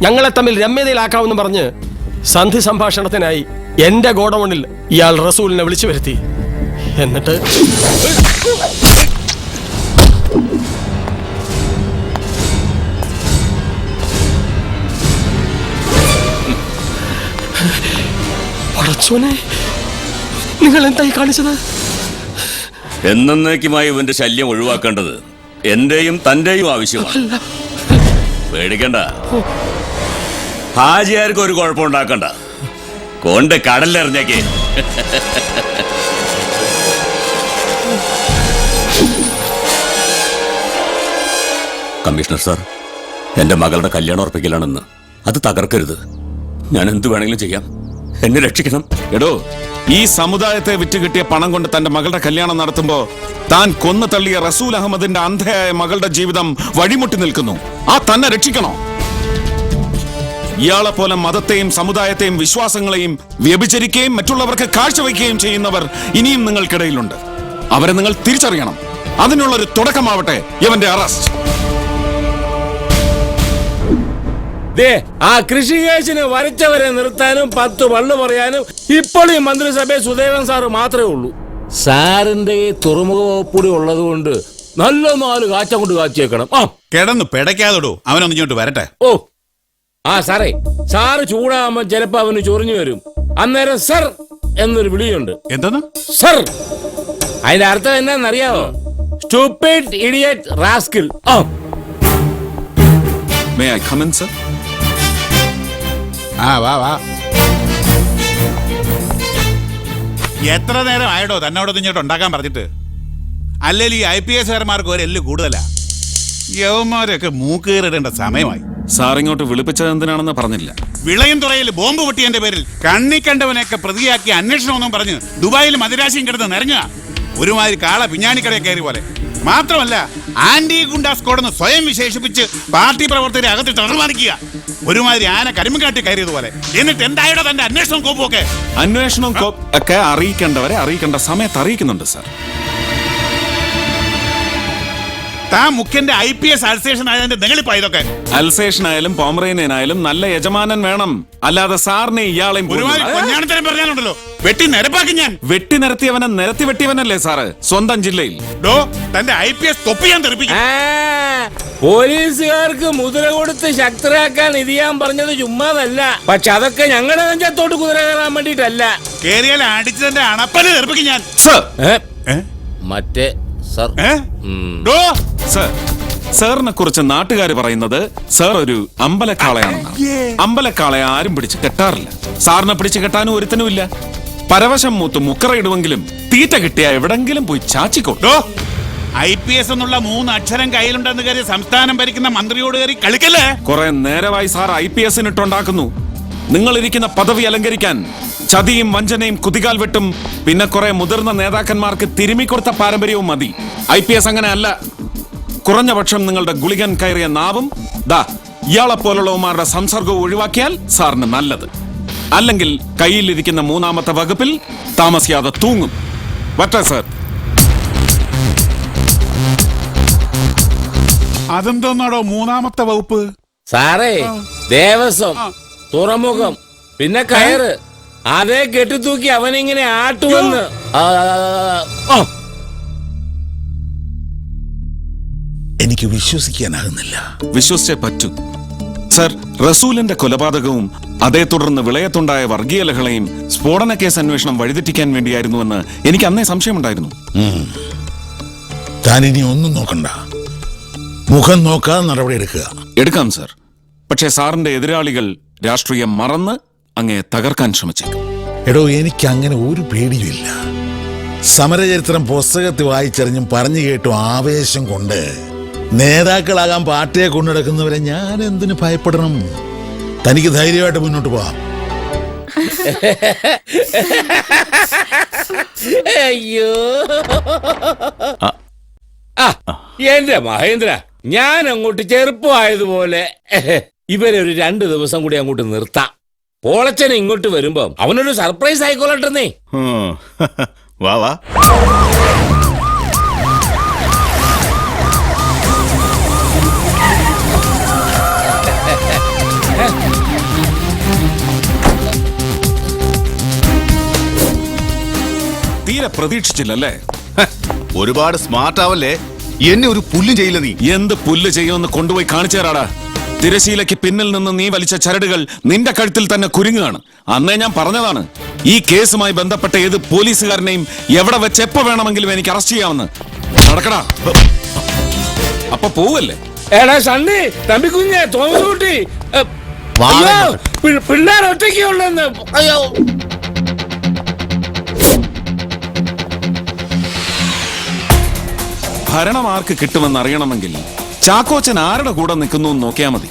ഞങ്ങളെ തമ്മിൽ രമ്യതയിലാക്കാമെന്നും പറഞ്ഞ് സന്ധി സംഭാഷണത്തിനായി എന്റെ ഗോഡൌണിൽ ഇയാൾ റസൂലിനെ വിളിച്ചു വരുത്തി. എന്നിട്ട് നിങ്ങൾ എന്തായി കാണിച്ചത്? എന്നേക്കുമായി ഇവന്റെ ശല്യം ഒഴിവാക്കേണ്ടത് എന്റെയും തന്റെയും ആവശ്യമാണ്. പേടിക്കണ്ട, ഹാജിയാർക്ക് ഒരു കുഴപ്പമുണ്ടാക്കണ്ട, കൊണ്ട് കടലിലെറിഞ്ഞേക്കേ. കമ്മീഷണർ സാർ, എന്റെ മകളുടെ കല്യാണം ഉറപ്പിക്കലാണെന്ന്, അത് തകർക്കരുത്. ഞാൻ എന്ത് വേണമെങ്കിലും ചെയ്യാം, എന്നെ രക്ഷിക്കണം. എടോ, ഈ സമുദായത്തെ വിറ്റുകിട്ടിയ പണം കൊണ്ട് തന്റെ മകളുടെ കല്യാണം നടത്തുമ്പോ താൻ കൊന്നു തള്ളിയ റസൂൽ അഹമ്മദിന്റെ അന്ധയായ മകളുടെ ജീവിതം വഴിമുട്ടി നിൽക്കുന്നു. ആ തന്നെ രക്ഷിക്കണോ? ഇയാളെ പോലെ മതത്തെയും സമുദായത്തെയും വിശ്വാസങ്ങളെയും വ്യഭിചരിക്കുകയും മറ്റുള്ളവർക്ക് കാഴ്ചവെക്കുകയും ചെയ്യുന്നവർ ഇനിയും നിങ്ങൾക്കിടയിലുണ്ട്. അവരെ നിങ്ങൾ തിരിച്ചറിയണം. അതിനുള്ളൊരു തുടക്കമാവട്ടെ ഇവന്റെ അറസ്റ്റ്. ആ കൃഷികേശിന് വരച്ചവരെ നിർത്താനും 10 പള്ളു പറയാനും ഇപ്പോൾ ഈ മന്ത്രിസഭയിൽ സുദേവൻ സാറ് മാത്രമേ ഉള്ളൂ. സാറിന്റെ ഈ തുറമുഖ വകുപ്പൂടി ഉള്ളത് കൊണ്ട് നല്ല 4 കാച്ച കൊണ്ട് കാച്ചേക്കണം. കിടന്നു പെടയ്ക്കാതോടോ, അവനൊന്ന് ഇങ്ങോട്ട് വരട്ടെ. ഓ സാറേ, സാറ് ചൂടാകുമ്പോ ചിലപ്പോ അവന് ചൊറിഞ്ഞു വരും. അന്നേരം സർ എന്നൊരു വിളിയുണ്ട്. എന്തെന്ന്? സർ. അതിന്റെ അർത്ഥം എന്നാന്നറിയാവോ? Stupid idiot rascal. May I come in, sir? വാ. എത്ര നേരം ആയിടോ തന്നോടൊന്നും ഇങ്ങോട്ട് ഉണ്ടാക്കാൻ പറഞ്ഞിട്ട്? അല്ലെങ്കിൽ ഈ IPS-കാരന്മാർക്ക് ഒരു എല്ല് കൂടുതലാ. യവന്മാരൊക്കെ മൂക്കേറിടേണ്ട സമയമായി. സാർ ഇങ്ങോട്ട് വിളിപ്പിച്ചത് എന്തിനാണെന്ന് പറഞ്ഞില്ല. വിളയും തുറയിൽ ബോംബ് പൊട്ടിയതിന്റെ പേരിൽ കണ്ണി കണ്ടവനെയൊക്കെ പ്രതിയാക്കി അന്വേഷണമെന്നും പറഞ്ഞ് ദുബായിൽ മദിരാശിയും കിടന്ന് നിരങ്ങുക. ഒരുമാതിരി കാള പിഞ്ഞാണിക്കടയെ കയറി പോലെ. മാത്രമല്ല, ആന്റി ഗുണ്ടാ സ്ക്വാഡെന്ന് സ്വയം വിശേഷിപ്പിച്ച് പാർട്ടി പ്രവർത്തകരെ അകത്തിട്ട് അറുമാനിക്കുക. ഒരുമാതിരി ആന കരിമ്പ് കാട്ടി കയറിയതുപോലെ. എന്നിട്ട് എന്തായോ തന്റെ അന്വേഷണം കോപ്പൊക്കെ? അന്വേഷണം ഒക്കെ അറിയിക്കേണ്ടവരെ അറിയിക്കേണ്ട സമയത്ത് അറിയിക്കുന്നുണ്ട് സാർ. താൻ മുഖ്യന്റെ IPS അൽസേഷൻ ആയതിന്റെ നിങ്ങളിപ്പോയതൊക്കെ. അൽസേഷൻ ആയാലും പോമറേനിയനായാലും നല്ല യജമാനൻ വേണം. അല്ലാതെ സാറിനെ ഇയാളെയും പൊന്നാണിത്തരം പറഞ്ഞാലുണ്ടല്ലോ വെട്ടി നിരപ്പാക്കി ഞാൻ. വെട്ടി നിരത്തിയവനെ നിരത്തി വെട്ടിയവനല്ലേ സാറ് സ്വന്തം ജില്ലയിൽ? തന്റെ IPS തൊപ്പി ഞാൻ തെറിപ്പിക്കും. പോലീസുകാർക്ക് മുദ്ര കൊടുത്ത് ശക്തരാക്കാൻ ഇത് ഞാൻ പറഞ്ഞത് ചുമ്മാതല്ല. പക്ഷെ അതൊക്കെ ഞങ്ങളുടെ നെഞ്ചത്തോട്ട് കുതിര കയറാൻ വേണ്ടിട്ടല്ല. കേറിയാൽ അടിച്ചതിന്റെ അണപ്പല് തെറിപ്പിക്കും ഞാൻ. മറ്റേ സർ, സാറിനെ കുറിച്ച് നാട്ടുകാർ പറയുന്നത് സാർ ഒരു അമ്പലക്കാളയാണെന്നാണ്. അമ്പലക്കാളയെ ആരും പിടിച്ച് കെട്ടാറില്ല. സാറിനെ പിടിച്ച് കെട്ടാനും ഒരുത്തനുമില്ല. പരവശം മൂത്ത് മുക്കറയിടുമെങ്കിലും തീറ്റ കിട്ടിയ എവിടെങ്കിലും പോയി ചാച്ചിക്കോട്ടോ. IPS എന്നുള്ള 3 അക്ഷരം കയ്യിലുണ്ടെന്ന് കയറി സംസ്ഥാനം ഭരിക്കുന്ന മന്ത്രിയോട് കയറി കളിക്കല്ലേ? കുറെ നേരമായി സാർ IPS-ന് ഇട്ടുണ്ടാക്കുന്നു. നിങ്ങൾ ഇരിക്കുന്ന പദവി അലങ്കരിക്കാൻ ചതിയും വഞ്ചനയും കുതികാൽ വെട്ടും പിന്നെ കുറെ മുതിർന്ന നേതാക്കന്മാർക്ക് തിരുമിക്കൊടുത്ത പാരമ്പര്യവും മതി. IPS അങ്ങനെ അല്ല. കുറഞ്ഞ പക്ഷം നിങ്ങളുടെ ഗുളികൻ കയറിയ നാവും ഇയാളെ പോലുള്ളവന്മാരുടെ സംസർഗവും ഒഴിവാക്കിയാൽ സാറിന് നല്ലത്. അല്ലെങ്കിൽ കയ്യിലിരിക്കുന്ന 3-ാമത്തെ വകുപ്പിൽ താമസിയാതെ തൂങ്ങും. വട്ടെ സാർ. അതെന്തോന്നാടോ 3-ാമത്തെ വകുപ്പ്? സാറേ, ദേവസ്വം, തുറമുഖം, പിന്നെ കയറ്, അതേ കെട്ടിത്തൂക്കി അവനിങ്ങനെ ആട്ടുവെന്ന്. എനിക്ക് വിശ്വസിക്കാനാകുന്നില്ല. വിശ്വസിച്ചേ പറ്റൂ സർ. റസൂലിന്റെ കൊലപാതകവും അതേ തുടർന്ന് വിളയത്തുണ്ടായ വർഗീയ ലഹളയും സ്ഫോടന കേസ് അന്വേഷണം വഴിതെറ്റിക്കാൻ വേണ്ടിയായിരുന്നുവെന്ന് എനിക്ക് അന്നേ സംശയമുണ്ടായിരുന്നു. താനിനി ഒന്നും നോക്കണ്ട, മുഖം നോക്കാതെ നടപടി എടുക്കാം സർ. പക്ഷേ സാറിന്റെ എതിരാളികൾ രാഷ്ട്രീയം മറന്ന് അങ്ങേ തകർക്കാൻ ശ്രമിച്ചേക്കും. എടോ, എനിക്ക് അങ്ങനെ ഒരു പേടിയുമില്ല. സമരചരിത്രം പുസ്തകത്തിൽ വായിച്ചറിഞ്ഞും പറഞ്ഞു കേട്ടും ആവേശം കൊണ്ട് നേതാക്കളാകാൻ പാർട്ടിയെ കൊണ്ടുനടക്കുന്നവരെ ഞാൻ എന്തിനു ഭയപ്പെടണം? തനിക്ക് ധൈര്യമായിട്ട് മുന്നോട്ട് പോവാം. അയ്യോ, എന്റെ മഹേന്ദ്ര, ഞാൻ അങ്ങോട്ട് ചെറുപ്പമായതുപോലെ ഇവരെ ഒരു 2 ദിവസം കൂടി അങ്ങോട്ട് നിർത്താം. പോളച്ചനെ ഇങ്ങോട്ട് വരുമ്പോ അവനൊരു സർപ്രൈസ് ആയിക്കോളട്ടെന്നേ. വാ വാ. തീരെ പ്രതീക്ഷിച്ചില്ലല്ലേ? ഒരുപാട് സ്മാർട്ട് ആവല്ലേ. എന്നെ ഒരു പുല്ലും ചെയ്യില്ല നീ. എന്ത് പുല്ല് ചെയ്യുമെന്ന് കൊണ്ടുപോയി കാണിച്ചു തരാടാ. തിരശീലയ്ക്ക് പിന്നിൽ നിന്ന് നീ വലിച്ച ചരടുകൾ നിന്റെ കഴുത്തിൽ തന്നെ കുരുങ്ങുകയാണ്. അന്നേ ഞാൻ പറഞ്ഞതാണ്, ഈ കേസുമായി ബന്ധപ്പെട്ട ഏത് പോലീസുകാരനെയും എവിടെ വെച്ച് എപ്പോ വേണമെങ്കിലും എനിക്ക് അറസ്റ്റ് ചെയ്യാമെന്ന്. നടക്കടാ. അപ്പൊ പോവല്ലേ? എടാ സണ്ണി, തമ്പി കുഞ്ഞെ, തോമസ് കുട്ടി, പിള്ളേർ ഒറ്റയ്ക്കുള്ളെന്ന്. അയ്യോ, ഭരണം ആർക്ക് കിട്ടുമെന്ന് അറിയണമെങ്കിൽ ചാക്കോച്ചൻ ആരുടെ കൂടെ നിൽക്കുന്നു നോക്കിയാൽ മതി.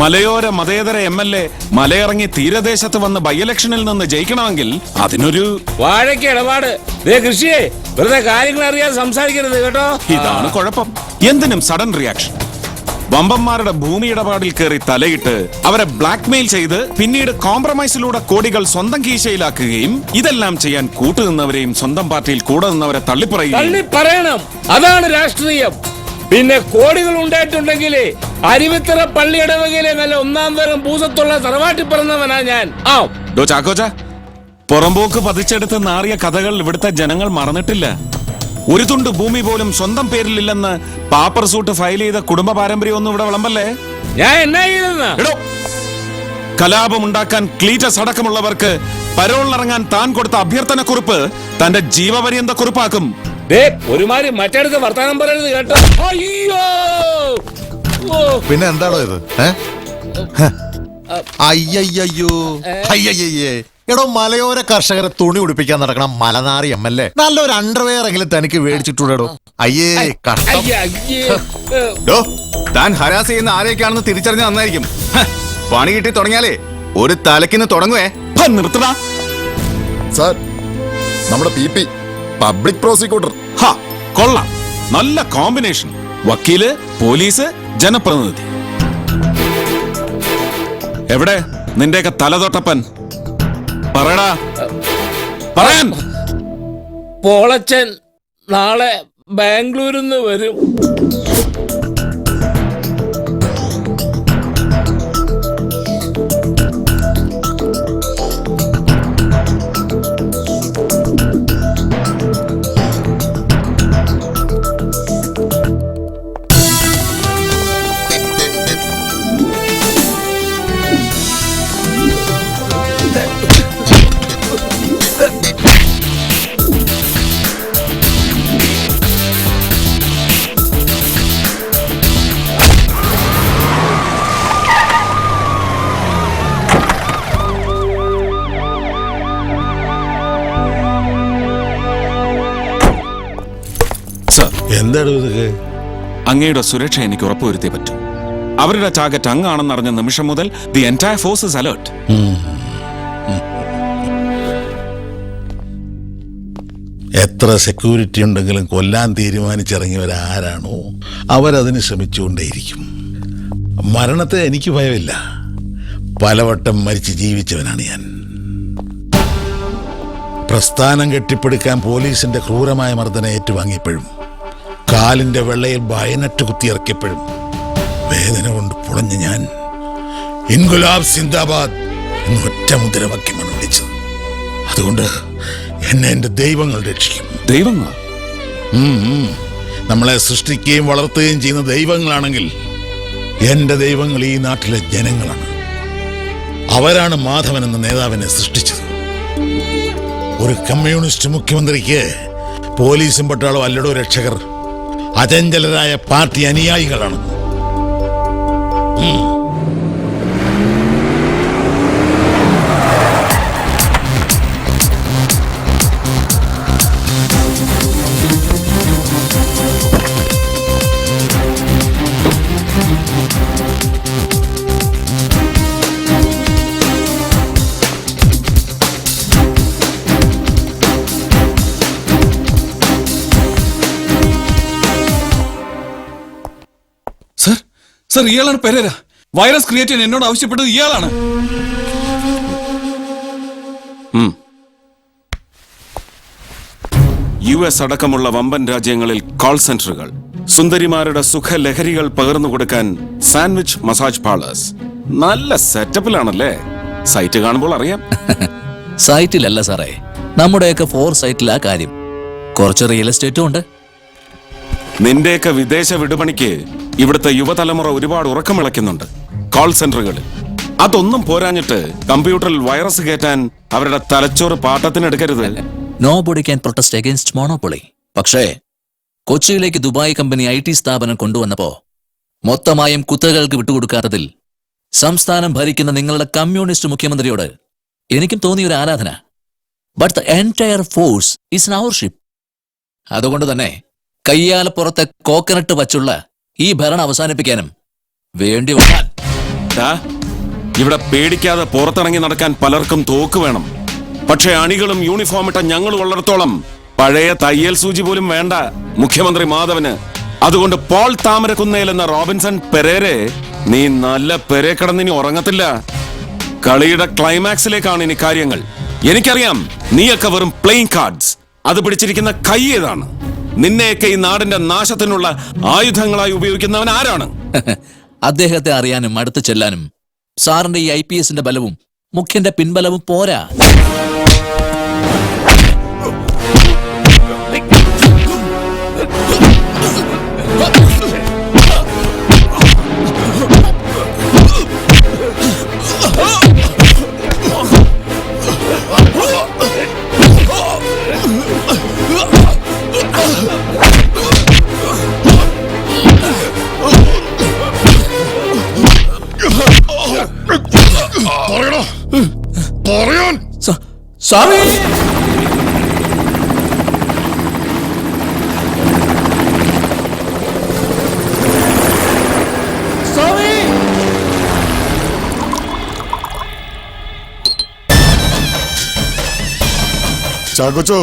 മലയോര മതേതര MLA മലയിറങ്ങി തീരദേശത്ത് വന്ന് ബൈ ഇലക്ഷനിൽ നിന്ന് ജയിക്കണമെങ്കിൽ അതിനൊരു വാഴയ്ക്ക് ഇടപാട്. കൃഷിയെ വെറുതെ കാര്യങ്ങൾ അറിയാതെ സംസാരിക്കരുത് കേട്ടോ. ഇതാണ് കുഴപ്പം. എന്തിനും സഡൻ റിയാക്ഷൻ. വമ്പന്മാരുടെ ഭൂമി ഇടപാടിൽ കയറി തലയിട്ട് അവരെ ബ്ലാക്ക്മെയിൽ ചെയ്ത് പിന്നീട് കോംപ്രമൈസിലൂടെ കോടികൾ സ്വന്തം കീശയിലാക്കുകയും ഇതെല്ലാം ചെയ്യാൻ കൂട്ടുനിന്നവരെയും സ്വന്തം പാർട്ടിയിൽ കൂടെ നിന്നവരെ തള്ളിപ്പറയണം. അതാണ് രാഷ്ട്രീയം. പിന്നെ കോടികൾ ഉണ്ടായിട്ടുണ്ടെങ്കിലേ അരുവിത്തറ പള്ളിയിടവകയിലെ നല്ല 1-ാം തരം പൂസത്തുള്ള തറവാട്ടി പറഞ്ഞവനാ ഞാൻ. ചാക്കോച്ച, പുറമ്പോക്ക് പതിച്ചെടുത്ത് നാറിയ കഥകൾ ഇവിടുത്തെ ജനങ്ങൾ മറന്നിട്ടില്ല. ഒരു തുണ്ട് ഭൂമി പോലും സ്വന്തം പേരിലില്ലെന്ന് പാപ്പർ സൂട്ട് ഫയൽ ചെയ്ത കുടുംബ പാരമ്പര്യം ഒന്നും ഇവിടെ വിളമ്പല്ലേ. ഞാൻ എന്നാ ചെയ്തെന്നാ? കലാപമുണ്ടാക്കാൻ ക്ലീറ്റസ് അടക്കമുള്ളവർക്ക് പരോളിറങ്ങാൻ താൻ കൊടുത്ത അഭ്യർത്ഥന കുറിപ്പ് തന്റെ ജീവപര്യന്ത കുറിപ്പാക്കും. ഒരുമാതിരി മറ്റടുത്ത് വർത്താനം പറയരുത് കേട്ടോ. അയ്യോ, പിന്നെ എന്താണോ ഇത്? അയ്യോ, അയ്യയ്യേ. എടോ, മലയോര കർഷകരെ തുണി ഉടുപ്പിക്കാൻ നടക്കണ മലനാറി MLA നല്ലൊരു അണ്ടർവെയർ എങ്കിലും തനിക്ക് മേടിച്ചിട്ടുണ്ടോ? അയ്യേ, കഷ്ടം. താൻ ഹരാസ് ചെയ്യുന്ന ആരെയൊക്കെയാണെന്ന് തിരിച്ചറിഞ്ഞ നന്നായിരിക്കും. പണി കിട്ടി തുടങ്ങിയാലേ ഒരു തലക്കിന്ന് തുടങ്ങുവേ. നിർത്തടാ സാർ, നമ്മുടെ PP പബ്ലിക് പ്രോസിക്യൂട്ടർ. കൊള്ളാം, നല്ല കോമ്പിനേഷൻ. വക്കീല്, പോലീസ്, ജനപ്രതിനിധി. എവിടെ നിന്റെയൊക്കെ തലതൊട്ടപ്പൻ? പറയടാ, പറയാൻ. പോളച്ചൻ നാളെ ബാംഗ്ലൂരിൽ നിന്ന് വരും. എന്താണ് ഇതൊക്കെ? അങ്ങയുടെ സുരക്ഷ എനിക്ക് ഉറപ്പുവരുത്തിയേ പറ്റൂ. അവരുടെ ടാർഗറ്റ് അങ്ങാണെന്നറിഞ്ഞ നിമിഷം മുതൽ the entire force is alert. എത്ര സെക്യൂരിറ്റി ഉണ്ടെങ്കിലും കൊല്ലാൻ തീരുമാനിച്ചിറങ്ങിയവരാരാണോ അവരതിന് ശ്രമിച്ചുകൊണ്ടേയിരിക്കും. മരണത്തെ എനിക്ക് ഭയമില്ല. പലവട്ടം മരിച്ച് ജീവിച്ചവനാണ് ഞാൻ. പ്രസ്ഥാനം കെട്ടിപ്പടുക്കാൻ പോലീസിന്റെ ക്രൂരമായ മർദ്ദനം ഏറ്റുവാങ്ങിയപ്പോഴും കാലിന്റെ വെള്ളയിൽ ബയനറ്റ് കുത്തിയിറക്കിയപ്പോഴും വേദന കൊണ്ട് പുളഞ്ഞ ഞാൻ ഇൻകുലാബ് സിന്ദാബാദ് എന്ന് ഒറ്റ മുദ്രാവാക്യമാണ് വിളിച്ചത്. അതുകൊണ്ട് എന്നെ എൻ്റെ ദൈവങ്ങൾ രക്ഷിക്കും. ദൈവങ്ങളോ? നമ്മളെ സൃഷ്ടിക്കുകയും വളർത്തുകയും ചെയ്യുന്ന ദൈവങ്ങളാണെങ്കിൽ എൻ്റെ ദൈവങ്ങൾ ഈ നാട്ടിലെ ജനങ്ങളാണ്. അവരാണ് മാധവൻ എന്ന നേതാവിനെ സൃഷ്ടിച്ചത്. ഒരു കമ്മ്യൂണിസ്റ്റ് മുഖ്യമന്ത്രിക്ക് പോലീസും പട്ടാളവും അല്ലടോ രക്ഷകർ, അചഞ്ചലരായ പാർട്ടി അനുയായികളാണ്. സർ, ഇയാളാണ് പെരേര. വൈറസ് ക്രിയേറ്റ് ചെയ്യാൻ എന്നോട് ആവശ്യപ്പെട്ടത് ഇയാളാണ്. US അടക്കമുള്ള വമ്പൻ രാജ്യങ്ങളിൽ കോൾ സെന്ററുകൾ, സുന്ദരിമാരുടെ സുഖലഹരികൾ പകർന്നു കൊടുക്കാൻ സാൻഡ്വിച്ച് മസാജ് പാർലേഴ്സ്. നല്ല സെറ്റപ്പിലാണല്ലേ? സൈറ്റ് കാണുമ്പോൾ അറിയാം. സൈറ്റിലല്ല സാറേ, നമ്മുടെയൊക്കെ ഫോർ സൈറ്റിലാ കാര്യം. കുറച്ച് റിയൽ എസ്റ്റേറ്റും ഉണ്ട്. നിന്റെയൊക്കെ വിദേശ വിടുപണിക്ക് ഇവിടുത്തെ യുവതലമുറ ഒരുപാട് ഉറക്കമിളയ്ക്കുന്നുണ്ട് കോൾ സെന്ററുകളിൽ. അതൊന്നും പോരാഞ്ഞിട്ട് കമ്പ്യൂട്ടറിൽ വൈറസ് കയറ്റാൻ അവരുടെ തലച്ചോറ് പാട്ടത്തിനെടുക്കരുത്. Nobody can protest against monopoly. പക്ഷേ കൊച്ചിയിലേക്ക് ദുബായ് കമ്പനി IT സ്ഥാപനം കൊണ്ടുവന്നപ്പോ മൊത്തമായും കുത്തകകൾക്ക് വിട്ടുകൊടുക്കാത്തതിൽ സംസ്ഥാനം ഭരിക്കുന്ന നിങ്ങളുടെ കമ്മ്യൂണിസ്റ്റ് മുഖ്യമന്ത്രിയോട് എനിക്കും തോന്നിയൊരു ആരാധന. But the entire force is in our ship. അതുകൊണ്ട് തന്നെ കയ്യാലപ്പുറത്തെ കോക്കനട്ട് വച്ചുള്ള ഈ ഭരണം അവസാനിപ്പിക്കാനും വേണ്ടി വന്നാൽ ഇവിടെ പേടിക്കാതെ പുറത്തിറങ്ങി നടക്കാൻ പലർക്കും തോക്ക് വേണം. പക്ഷെ അണികളും യൂണിഫോം ഇട്ട ഞങ്ങൾ ഉള്ളിടത്തോളം പഴയ തയ്യൽ സൂചി പോലും വേണ്ട മുഖ്യമന്ത്രി മാധവന്. അതുകൊണ്ട് പോൾ താമരക്കുന്നേൽ എന്ന റോബിൻസൺ പെരേരെ നീ നല്ല പെരേ കിടന്നിനി ഉറങ്ങത്തില്ല. കളിയുടെ ക്ലൈമാക്സിലേക്കാണ് ഇനി കാര്യങ്ങൾ. എനിക്കറിയാം നീയൊക്കെ വെറും പ്ലേയിങ് കാർഡ്സ്. അത് പിടിച്ചിരിക്കുന്ന കൈ ഏതാണ്? നിന്നെയൊക്കെ ഈ നാടിന്റെ നാശത്തിനുള്ള ആയുധങ്ങളായി ഉപയോഗിക്കുന്നവൻ ആരാണ്? അദ്ദേഹത്തെ അറിയാനും അടുത്ത് ചെല്ലാനും സാറിന്റെ ഈ IPSന്റെ ബലവും മുഖ്യന്റെ പിൻബലവും പോരാ. Sorry! ചാക്കോച്ചോ,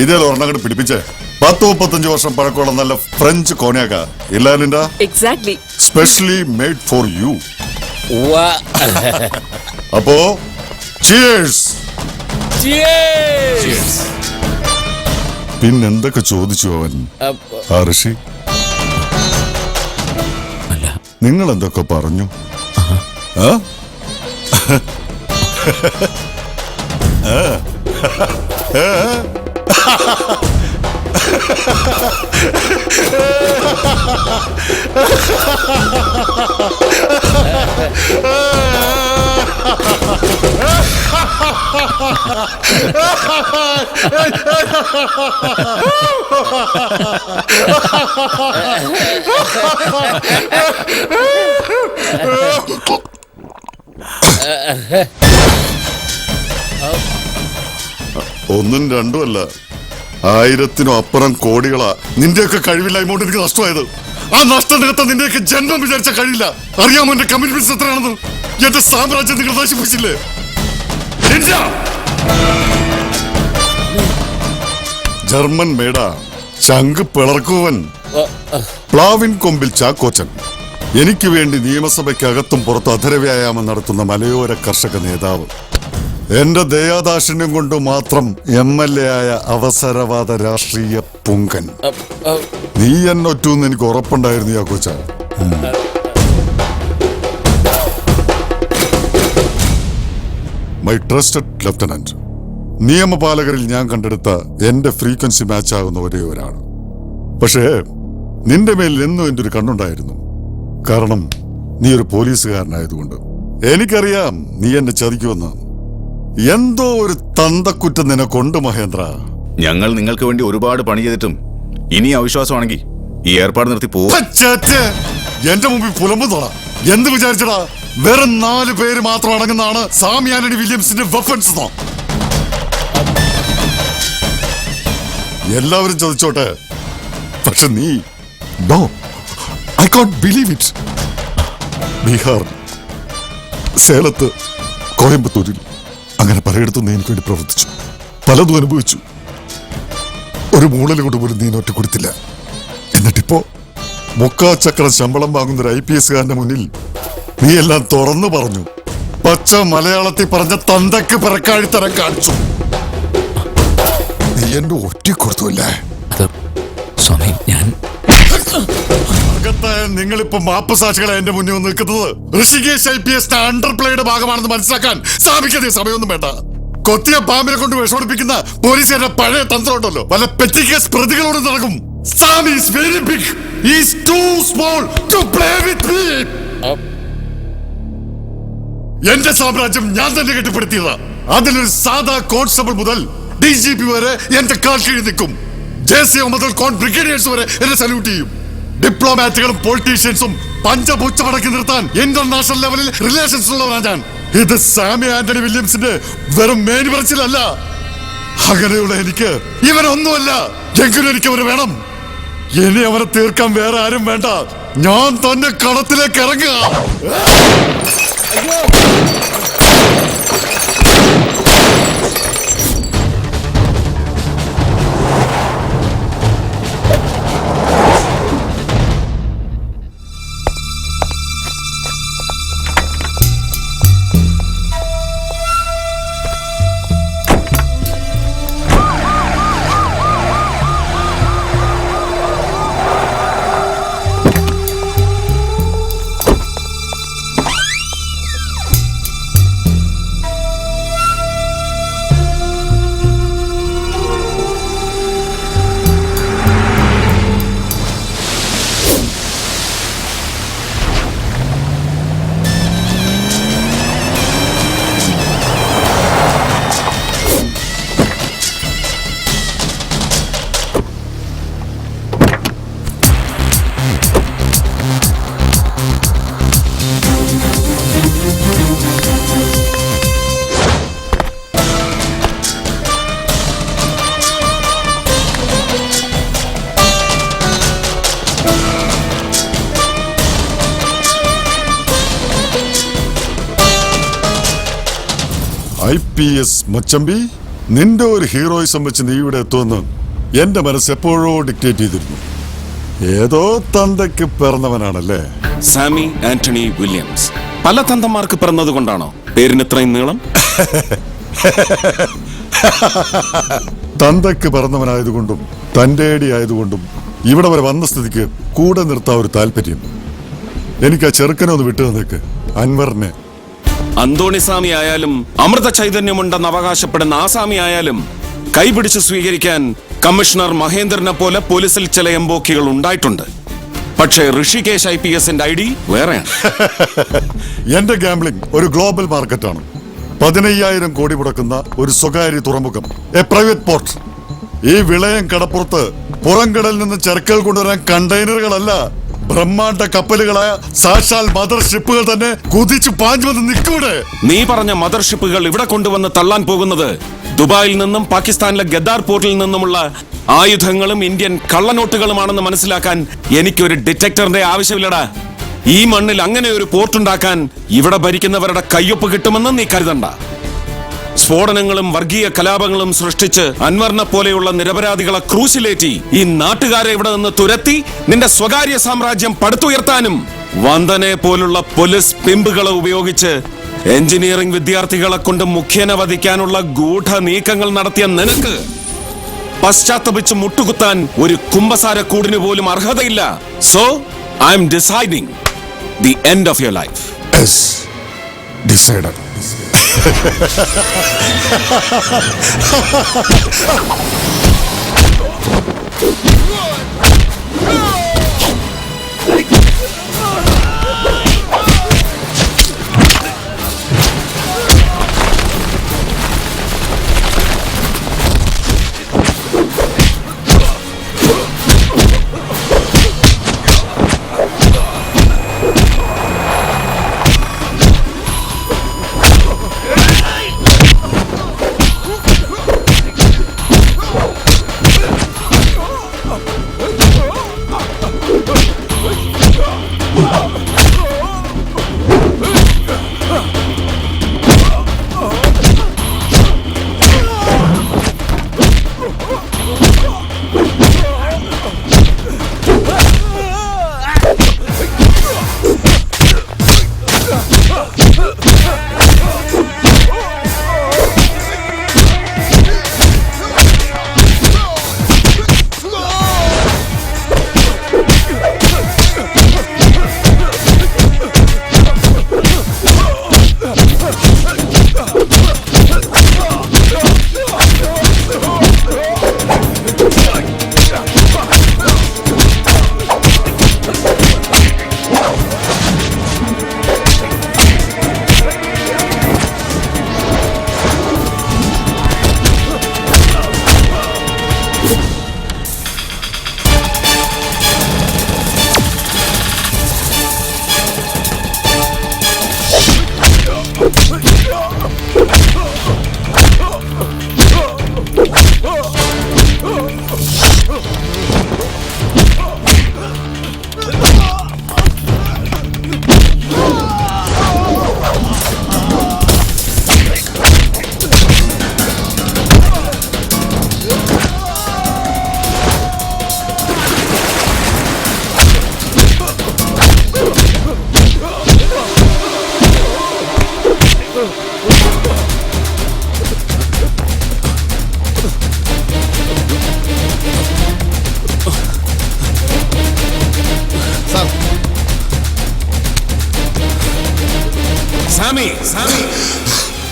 ഇതേ ഒരെണ്ണം പിടിപ്പിച്ചേ. 10-35 വർഷം പഴക്കമുള്ള നല്ല ഫ്രഞ്ച് കോണിയാക്ക ഇല്ല Linda? Exactly. Specially made for you. അപ്പോ ചിയേഴ്സ്. പിന്നെന്തൊക്കെ ചോദിച്ചു അവൻ? ഋഷി, നിങ്ങൾ എന്തൊക്കെ പറഞ്ഞു? ഒന്നും രണ്ടുമല്ല, 1000-നും അപ്പുറം കോടികളാ നിന്റെയൊക്കെ കഴിവില്ലായ്മോണ്ട് എനിക്ക് നഷ്ടമായത്. ആ നഷ്ടം നികത്താൻ നിന്റെയൊക്കെ ജന്മം വിചാരിച്ച കഴിയില്ല. അറിയാമോ എന്റെ കമ്മിറ്റ്മെന്റ്സ് എത്രയാണെന്ന്? എന്റെ സാമ്രാജ്യം നിങ്ങൾ നശിപ്പിച്ചില്ലേ? ജർമ്മൻ മേട, ചങ്ക് പിളർക്കുവൻ, പ്ലാവിൻ കൊമ്പിൽ ചാക്കോച്ചൻ. എനിക്ക് വേണ്ടി നിയമസഭയ്ക്കകത്തും പുറത്തും അധരവ്യായാമം നടത്തുന്ന മലയോര കർഷക നേതാവ്. എന്റെ ദയാദാക്ഷിണ്യം കൊണ്ട് മാത്രം MLA ആയ അവസരവാദ രാഷ്ട്രീയ പുങ്കൻ. നീ എന്നൊറ്റൂന്ന് എനിക്ക് ഉറപ്പുണ്ടായിരുന്നു ചാക്കോച്ച. മൈ ട്രസ്റ്റഡ് ലെഫ്റ്റനന്റ്, നിയമപാലകരിൽ ഞാൻ കണ്ടെടുത്ത എന്റെ ഫ്രീക്വൻസി മാച്ച് ആകുന്ന ഒരേ ഒരാൾ. പക്ഷേ നിന്റെ മേൽ എന്നും എന്റെ ഒരു കണ്ണുണ്ടായിരുന്നു. കാരണം നീ ഒരു പോലീസുകാരനായതുകൊണ്ട്. എനിക്കറിയാം നീ എന്നെ ചതിക്കുമെന്ന്. എന്തോ ഒരു തന്തക്കുറ്റം നിനക്കുണ്ട് മഹേന്ദ്ര. ഞങ്ങൾ നിങ്ങൾക്ക് വേണ്ടി ഒരുപാട് പണി ചെയ്തിട്ടും ഇനി അവിശ്വാസമാണെങ്കിൽ ഈ ഏർപ്പാട് നിർത്തി പോകും. എന്റെ മുമ്പിൽ പുലമ്പുന്നോളാ. എന്ത് വിചാരിച്ചടാ? വെറും 4 പേര് മാത്രം അടങ്ങുന്നതാണ് സാമി ആന്റണി വില്യംസിന്റെ വെപ്പൺസ്. എല്ലാവരും ചോദിച്ചോട്ടെ, പക്ഷെ നീ no, I can't believe it. Bihar, സേലത്ത്, കോയമ്പത്തൂരിൽ അങ്ങനെ പലയിടത്തും നീ എനിക്ക് വേണ്ടി പ്രവർത്തിച്ചു, പലതും അനുഭവിച്ചു. ഒരു മൂളൽ കൊണ്ട് പോലും നീ ഒറ്റ കൊടുത്തില്ല. എന്നിട്ടിപ്പോ മുക്കാച്ചക്രം ശമ്പളം വാങ്ങുന്ന ഒരു IPS കാരന്റെ മുന്നിൽ നീ എല്ലാം തുറന്നു പറഞ്ഞു. പച്ച മലയാളത്തിൽ പറഞ്ഞ തന്തക്ക് പിറക്കാഴിത്തരം കാണിച്ചു. നീ എന്നെ ഒറ്റ കൊടുത്തുല്ലേ? നിങ്ങളിപ്പോ മാപ്പ് സാക്ഷികളെ എന്റെ മുന്നിൽ വന്ന് നിൽക്കുന്നത് ഋഷികേശ് IPS അണ്ടർപ്ലേയുടെ ഭാഗമാണെന്ന് മനസ്സിലാക്കാൻ സാധിക്കാതെ സമയമൊന്നും വേണ്ട. കൊത്തിയ പാമ്പിനെ കൊണ്ട് വിഷമടിപ്പിക്കുന്ന പോലീസുകാരുടെ പഴയ തന്ത്രം ഉണ്ടല്ലോ, പല പെറ്റി കേസ് പ്രതികളോട് നടക്കും. Sam is very big. He is too small to play with me. എന്റെ സാമ്രാജ്യം ഞാൻ തന്നെ കെട്ടിപ്പടുത്തിയതാ. അതിലൊരു സാധാ കോൺസ്റ്റബിൾ മുതൽ DGP വരെ എന്റെ കാൽ കീഴിൽ നിൽക്കും. JCO മുതൽ ബ്രിഗേഡിയേഴ്സ് വരെ എന്നെ സല്യൂട്ട് ചെയ്യും. ഡിപ്ലോമാറ്റുകളും പൊളിറ്റീഷ്യൻസും പഞ്ചപൂച്ച മടക്കി നിർത്താൻ ഇന്റർനാഷണൽ ലെവലിൽ റിലേഷൻസ് ഉള്ളവരാണ് ഞാൻ. ഇത് സാമി ആന്റണി വില്യംസിന്റെ വെറും മേനി പറച്ചിലല്ല. അങ്ങനെയുള്ള എനിക്ക് ഇവനൊന്നുമല്ല. എങ്കിലും എനിക്ക് അവന് വേണം. ഇനി അവനെ തീർക്കാൻ വേറെ ആരും വേണ്ട. ഞാൻ തന്നെ കളത്തിലേക്ക് ഇറങ്ങുക. IPS മച്ചമ്പി, നിന്റെ ഒരു ഹീറോയിസം വെച്ച് നീ ഇവിടെ എത്തുമെന്ന് എന്റെ മനസ്സ് എപ്പോഴോ ഡിക്റ്റേറ്റ് ചെയ്തിരുന്നു. ഏതോ തന്തയ്ക്ക് പിറന്നവനാണല്ലേ സാമി ആന്റണി വില്യംസ്. പല തന്തമാർക്ക് പിറന്നത് കൊണ്ടാണോ പേരിന് ഇത്രയും നീളം? തന്തയ്ക്ക് പിറന്നവനായതുകൊണ്ടും തന്റെ ആയതുകൊണ്ടും ഇവിടെ വരെ വന്ന സ്ഥിതിക്ക് കൂടെ നിർത്താൻ ഒരു താല്പര്യം. എനിക്ക് ആ ചെറുക്കനെ ഒന്ന് വിട്ടു തന്നേക്ക്, അൻവറിനെ. അന്തോണിസ്വാമി ആയാലും അമൃത ചൈതന്യമുണ്ടെന്ന് അവകാശപ്പെടുന്ന ആസാമി ആയാലും കൈപിടിച്ച് സ്വീകരിക്കാൻ കമ്മീഷണർ മഹേന്ദ്രനെ പോലെ പോലീസിൽ ചില എംബോക്കികൾ ഉണ്ടായിട്ടുണ്ട്. പക്ഷേ ഋഷികേശ് IPSന്റെ ID വേറെയാണ്. എന്റെ ഗാംബ്ലിംഗ് ഒരു ഗ്ലോബൽ മാർക്കറ്റാണ്. 15,000 കോടി മുടക്കുന്ന ഒരു സ്വകാര്യ തുറമുഖം, എ പ്രൈവറ്റ് പോർട്ട്. ഈ വിളയം കടപ്പുറത്ത് പുറംകടലിൽ നിന്ന് ചരക്കുകൾ കൊണ്ടുവരാൻ കണ്ടെയ്നറുകളല്ല, ബ്രഹ്മാണ്ഡ കപ്പലുകളായ സാക്ഷാൽ മദർ ഷിപ്പുകൾ തന്നെ കുതിച്ചു പാഞ്ഞു വന്ന് നിൽക്കൂടെ. നീ പറഞ്ഞ മദർ ഷിപ്പുകൾ ഇവിടെ കൊണ്ടുവന്ന് തള്ളാൻ പോകുന്നത് ദുബായിൽ നിന്നും പാകിസ്ഥാനിലെ ഗദ്ദാർ പോർട്ടിൽ നിന്നുമുള്ള ആയുധങ്ങളും ഇന്ത്യൻ കള്ളനോട്ടുകളുമാണെന്ന് മനസ്സിലാക്കാൻ എനിക്കൊരു ഡിറ്റക്ടറിന്റെ ആവശ്യമില്ലടാ. ഈ മണ്ണിൽ അങ്ങനെ ഒരു പോർട്ടുണ്ടാക്കാൻ ഇവിടെ ഭരിക്കുന്നവരുടെ കയ്യൊപ്പ് കിട്ടുമെന്ന് നീ കരുതണ്ട. സ്ഫോടനങ്ങളും വർഗീയ കലാപങ്ങളും സൃഷ്ടിച്ച് അൻവറിനെ പോലെയുള്ള നിരപരാധികളെ ക്രൂശിലേറ്റി ഈ നാട്ടുകാരെ ഇവിടെ നിന്ന് തുരത്തി നിന്റെ സ്വകാര്യ സാമ്രാജ്യം പടുത്തുയർത്താനും വന്ദനെ പോലുള്ള പോലീസ് പിമ്പുകളെ ഉപയോഗിച്ച് എഞ്ചിനീയറിംഗ് വിദ്യാർത്ഥികളെ കൊണ്ട് മുഖ്യനെ വധിക്കാനുള്ള ഗൂഢ നീക്കങ്ങൾ നടത്തിയ നിനക്ക് പശ്ചാത്തപിച്ച് മുട്ടുകുത്താൻ ഒരു കുമ്പസാരക്കൂടിന് പോലും അർഹതയില്ല. So I am deciding the end of your life. Decided.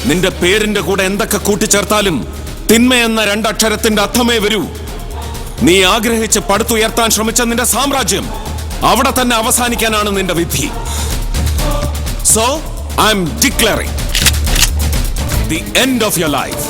നിന്റെ പേരിന്റെ കൂടെ എന്തൊക്കെ കൂട്ടിച്ചേർത്താലും തിന്മയെന്ന രണ്ടക്ഷരത്തിന്റെ അർത്ഥമേ വരൂ. നീ ആഗ്രഹിച്ച് പടുത്തുയർത്താൻ ശ്രമിച്ച നിന്റെ സാമ്രാജ്യം അവിടെ തന്നെ അവസാനിക്കാനാണ് നിന്റെ വിധി. So I M declaring the end of your life.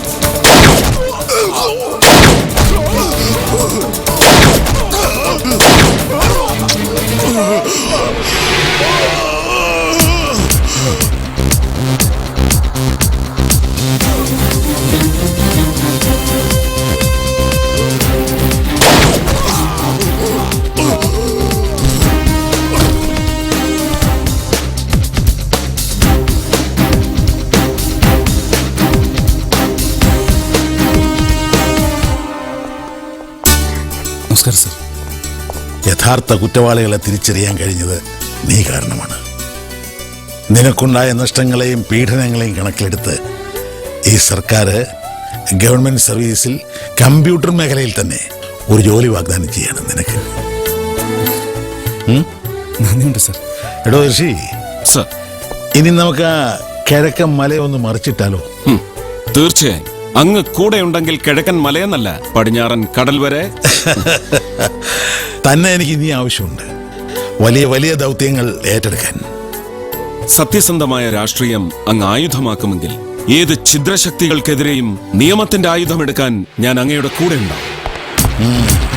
യഥാർത്ഥ കുറ്റവാളികളെ തിരിച്ചറിയാൻ കഴിഞ്ഞത് നീ കാരണമാണ്. നിനക്കുണ്ടായ നഷ്ടങ്ങളെയും പീഡനങ്ങളെയും കണക്കിലെടുത്ത് ഈ സർക്കാർ ഗവൺമെന്റ് സർവീസിൽ കമ്പ്യൂട്ടർ മേഖലയിൽ തന്നെ ഒരു ജോലി വാഗ്ദാനം ചെയ്യാണ് നിനക്ക്. നന്ദിയുണ്ട് സർ. എടോ ഋഷി സർ, ഇനി നമുക്ക് ആ കിഴക്കൻ മലയൊന്ന് മറിച്ചിട്ടാലോ? തീർച്ചയായും. അങ്ങ് കൂടെ ഉണ്ടെങ്കിൽ കിഴക്കൻ മലയെന്നല്ല, പടിഞ്ഞാറൻ കടൽ വരെ തന്നെ എനിക്ക് ഇനി ആവശ്യമുണ്ട്, വലിയ വലിയ ദൗത്യങ്ങൾ ഏറ്റെടുക്കാൻ. സത്യസന്ധമായ രാഷ്ട്രീയം അങ്ങ് ആയുധമാക്കുമെങ്കിൽ ഏത് ഛിദ്രശക്തികൾക്കെതിരെയും നിയമത്തിന്റെ ആയുധമെടുക്കാൻ ഞാൻ അങ്ങയുടെ കൂടെ ഉണ്ടാവും.